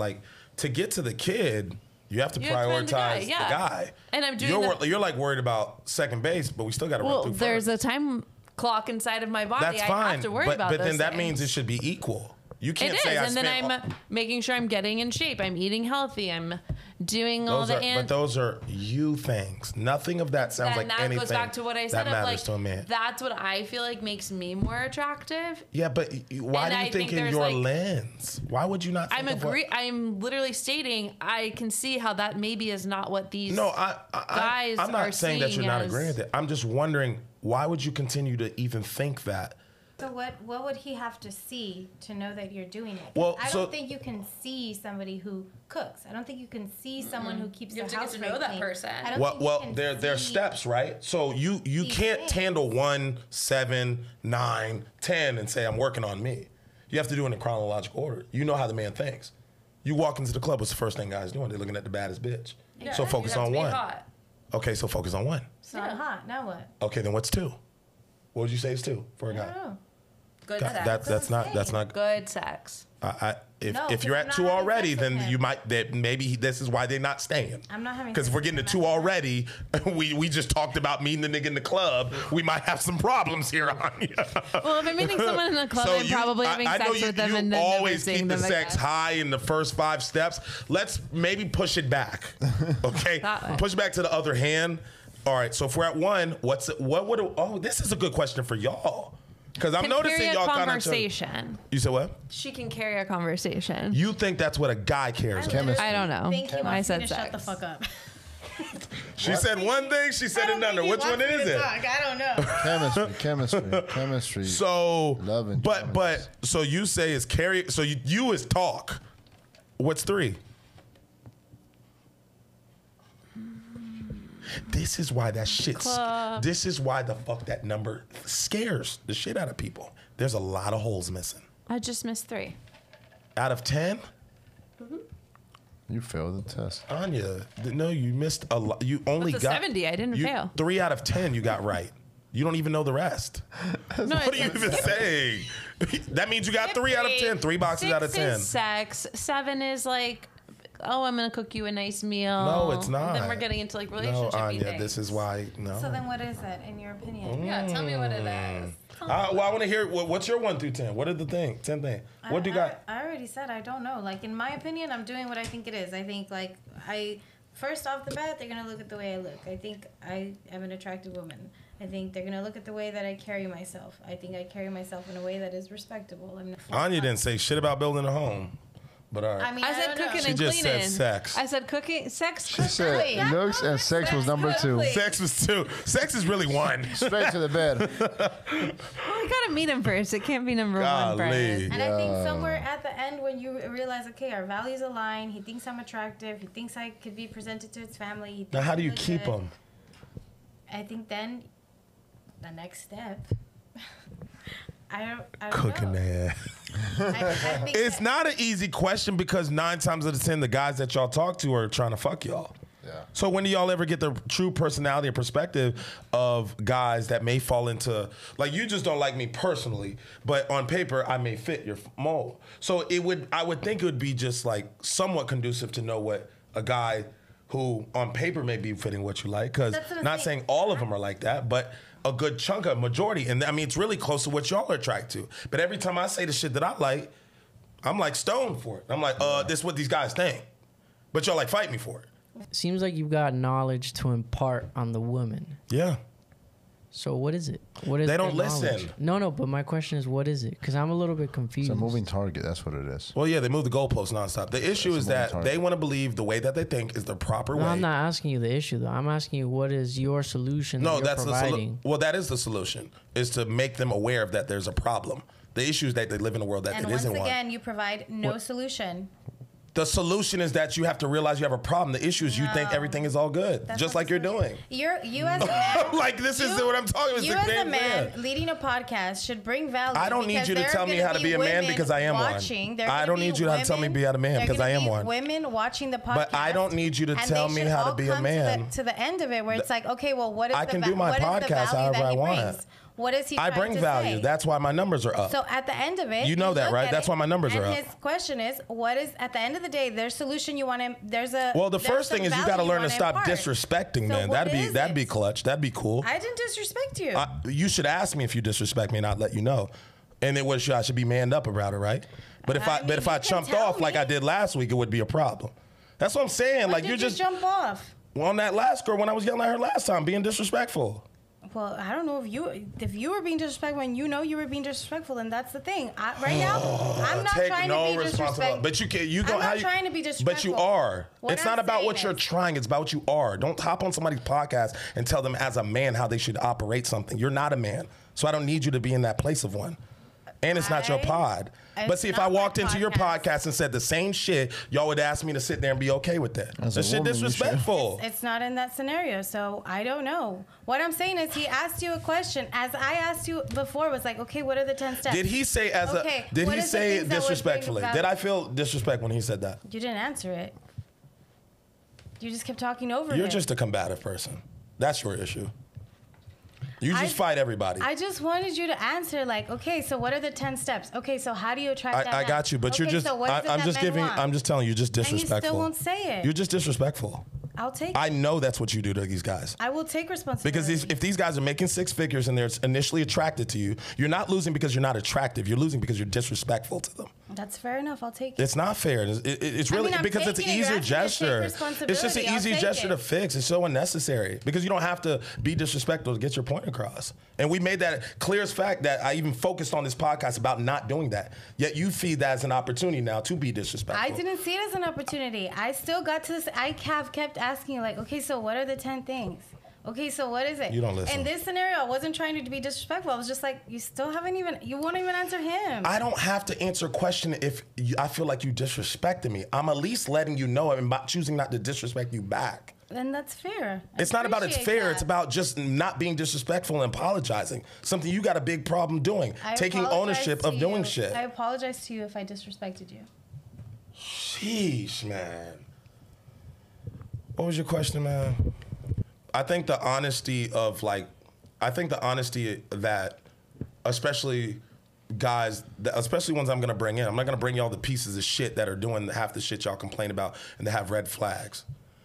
to get to the kid, you have to prioritize the guy. And I'm doing you're worried about second base, but we still got to run through first. There's a time clock inside of my body. That's fine. I have to worry about But those then that things. means it should be equal. You can't it say is, I and then I'm making sure I'm getting in shape. I'm eating healthy. I'm doing but those are you things. Nothing of that sounds like anything. And that goes back to what I said. That matters to a man. That's what I feel makes me more attractive. Yeah, but why do you think in your lens? Why would you not? I'm literally stating I can see how that maybe is not what these guys I'm not saying that you're not as, agreeing with it. I'm just wondering why would you continue to even think that So what would he have to see to know that you're doing it? Well, I don't think you can see somebody who cooks. I don't think you can see someone who keeps You the have to house get to know very that clean. person. I don't think Well, you can there's see- steps, right? So you can't things. handle 1, 7, 9, 10 and say I'm working on me. You have to do it in chronological order. You know how the man thinks. You walk into the club, what's the first thing guys doing? They're looking at the baddest bitch. Yeah, So focus you have on to be one. hot. Okay, so focus on 1. It's not hot. Now what? Okay, then what's 2? What would you say is 2 for a I guy? don't know. Good That- sex. that's not. Good sex. If No, if you're 'cause at I'm not 2 having already, sex with then him. you might that maybe this is why they're not staying. I'm not having Because if sex we're with getting to him 2 after already, we just talked about meeting the nigga in the club. We might have some problems here, Anya. Well, if I'm meeting someone in the club, I'm probably having I know sex with them you and then never always seeing keep the them sex again. high in the first 5 steps. Let's maybe push it back. Okay, That way. push back to the other hand. All right, so if we're at 1, what would? Oh, this is a good question for y'all. Because I'm Can noticing carry a y'all kind of. conversation. You said what? She can carry a conversation. You think that's what a guy cares about? Chemistry. I don't know. Think he I wants said me to shut sex. the fuck up. She said one thing, she said another. Which one is it? I don't know. Chemistry. So, Love and but so you say is carry. So you is talk. What's 3? This is why that shit. This is why the fuck that number scares the shit out of people. There's a lot of holes missing. I just missed 3. Out of 10, You failed the test. Anya, no, you missed a lot. You only That's a got 70. I didn't fail. 3 out of 10 you got right. You don't even know the rest. No, What are you even saying? That means you got 3 out of 10. 3 boxes out of 10. 6 is sex. 7 is like, oh, I'm gonna cook you a nice meal. No, it's not. And then we're getting into like No, relationship Anya, things. this is why. No. So then what is that in your opinion? Yeah, tell me what it is. Well, I want to hear what's your 1 through 10. What are the 10 thing? What do you got? I already said I don't know. Like in my opinion, I'm doing what I think it is. I think like first off the bat, they're gonna look at the way I look. I think I am an attractive woman. I think they're gonna look at the way that I carry myself. I think I carry myself in a way that is respectable. I'm not Anya didn't say shit about building a home, but all right. I mean, I said don't know. cooking She and just cleaning. said sex. I said cooking, sex. She said looks and sex was number 2. Sex was 2. Sex is really 1. Straight to the bed. Well, we gotta meet him first. It can't be number 1 Golly. first. And I think somewhere at the end when you realize, okay, our values align. He thinks I'm attractive. He thinks I could be presented to his family. He Now, thinks how do I you look keep good. them? I think then the next step. I don't Cooking know. man. I think It's that- not an easy question because 9 times out of 10, the guys that y'all talk to are trying to fuck y'all. Yeah. So when do y'all ever get the true personality and perspective of guys that may fall into, like, you just don't like me personally, but on paper I may fit your mold. So I would think it would be just like somewhat conducive to know what a guy who on paper may be fitting what you like, because That's what I'm not saying. saying all of them are like that, but a good chunk of majority. And I mean, it's really close to what y'all are attracted to. But every time I say the shit that I like, I'm like stoned for it. I'm like, this is what these guys think. But y'all like fight me for it. Seems like you've got knowledge to impart on the woman. Yeah. So what is it? What is They the don't listen. knowledge? No, but my question is, what is it? Because I'm a little bit confused. It's a moving target. That's what it is. Well, yeah, they move the goalposts nonstop. The issue is moving that target. they want to believe the way that they think is the proper No, way. I'm not asking you the issue though. I'm asking you what is your solution that No, you're that's the providing. well, that is the solution, is to make them aware of that there's a problem. The issue is that they live in a world that And it once isn't again, one. you provide no solution. The solution is that you have to realize you have a problem. The issue is you think No. everything is all good, That's just not like the you're doing. solution. You as a man, Like, this is what I'm talking about. you It's the as a same man thing. leading a podcast should bring value. I don't need because you to there are tell me gonna how to be a man women because I am one. watching. There are I gonna don't be need you to tell me women- be a man there are because I gonna am be one. Women watching the podcast. But I don't need you to and tell they me should how to all be a come man. to the end of it, where it's like, okay, well, what is I the can do my what is the podcast value however that I he want. brings? What is he I trying bring to value. say? That's why my numbers are up. So at the end of it, You know that, look right? at That's it, why my numbers are and up. his question is, what is at the end of the day? Their solution. You want to. There's a. Well, the there's first some thing is you value got to learn to wanna stop impart. disrespecting So men. what That'd is be it? clutch. That'd be cool. I didn't disrespect you. You should ask me if you disrespect me and I'd let you know. And it was I should be manned up about it, right? But if I mean, if I you can chumped tell off like me. I did last week, it would be a problem. That's what I'm saying. Why Like did you're you just jump off. on that last girl when I was yelling at her last time, being disrespectful. Well, I don't know if you were being disrespectful and you know you were being disrespectful, then that's the thing. Right now, I'm not trying to be disrespectful. But you I'm not trying to be disrespectful. But you are. It's not about what you're is, trying. It's about what you are. Don't hop on somebody's podcast and tell them as a man how they should operate something. You're not a man, so I don't need you to be in that place of one. And it's not your pod. But see, if I walked into your podcast and said the same shit, y'all would ask me to sit there and be okay with that. That shit disrespectful. It's not in that scenario, so I don't know. What I'm saying is he asked you a question, as I asked you before, was like, okay, what are the 10 steps? Did he say did he say disrespectfully? Did I feel disrespect when he said that? You didn't answer it. You just kept talking over You're him. just a combative person. That's your issue. You just fight everybody. I just wanted you to answer, like, okay, so what are the 10 steps? Okay, so how do you attract that I got you, but okay, you're just. So I'm just telling you, just disrespectful. And you still won't say it. You're just disrespectful. I'll take it. I know that's what you do to these guys. I will take responsibility. Because if these guys are making 6 figures and they're initially attracted to you, you're not losing because you're not attractive. You're losing because you're disrespectful to them. That's fair enough. I'll take it. It's not fair. It's really because it's an easier gesture. It's just an easy gesture to fix. It's so unnecessary because you don't have to be disrespectful to get your point across. And we made that clear as fact that I even focused on this podcast about not doing that. Yet you feed that as an opportunity now to be disrespectful. I didn't see it as an opportunity. I still got to this. I have kept asking you, like, okay, so what are the 10 things? Okay, so what is it? You don't listen. In this scenario, I wasn't trying to be disrespectful. I was just like, you won't even answer him. I don't have to answer a question if I feel like you disrespected me. I'm at least letting you know I'm choosing not to disrespect you back. Then that's fair. It's not about it's fair. It's about just not being disrespectful and apologizing. Something you got a big problem doing. Taking ownership of doing shit. I apologize to you if I disrespected you. Sheesh, man. What was your question, man? I think the honesty that, especially guys, especially ones I'm gonna bring in, I'm not gonna bring y'all the pieces of shit that are doing half the shit y'all complain about and they have red flags.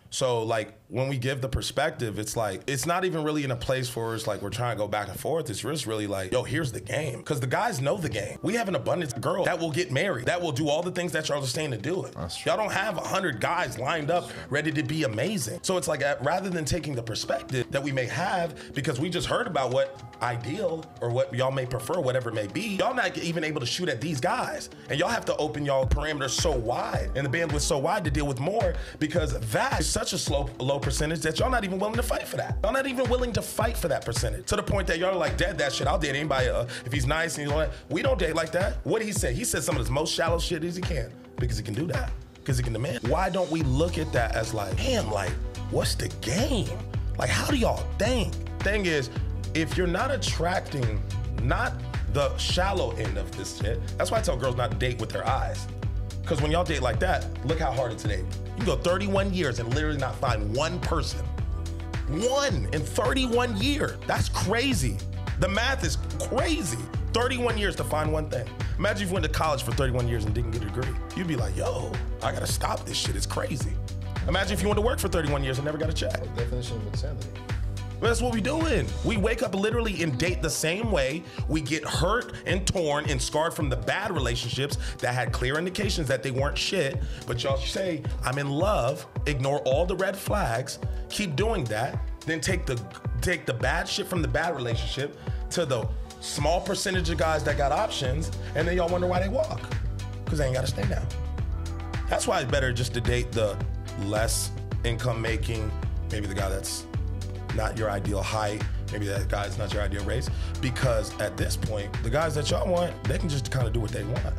So like when we give the perspective, it's like, it's not even really in a place where it's like we're trying to go back and forth. It's just really like, yo, here's the game. Because the guys know the game. We have an abundance of girls that will get married, that will do all the things that y'all are saying to do it. Y'all don't have 100 guys lined up ready to be amazing. So it's like, rather than taking the perspective that we may have, because we just heard about what ideal or what y'all may prefer, whatever it may be, y'all not even able to shoot at these guys. And y'all have to open y'all parameters so wide and the bandwidth so wide to deal with more, because that is such a low percentage that y'all not even willing to fight for that. Y'all not even willing to fight for that percentage. To the point that y'all are like, dead that shit. I'll date anybody if he's nice and he's like, we don't date like that. What did he say? He said some of the most shallow shit as he can because he can do that. Because he can demand. Why don't we look at that as like, damn, like, what's the game? Like, how do y'all think? Thing is, if you're not attracting, not the shallow end of this shit, that's why I tell girls not to date with their eyes. Because when y'all date like that, look how hard it's to date. You go 31 years and literally not find one person. One in 31 years. That's crazy. The math is crazy. 31 years to find one thing. Imagine if you went to college for 31 years and didn't get a degree. You'd be like, yo, I gotta stop this shit. It's crazy. Imagine if you went to work for 31 years and never got a check. Definition of insanity. That's what we doing. We wake up literally and date the same way. We get hurt and torn and scarred from the bad relationships that had clear indications that they weren't shit. But y'all say, I'm in love, ignore all the red flags, keep doing that, then take the bad shit from the bad relationship to the small percentage of guys that got options, and then y'all wonder why they walk. Because they ain't gotta stay down. That's why it's better just to date the less income making, maybe the guy that's not your ideal height, maybe that guy's not your ideal race, because at this point, the guys that y'all want, they can just kind of do what they want.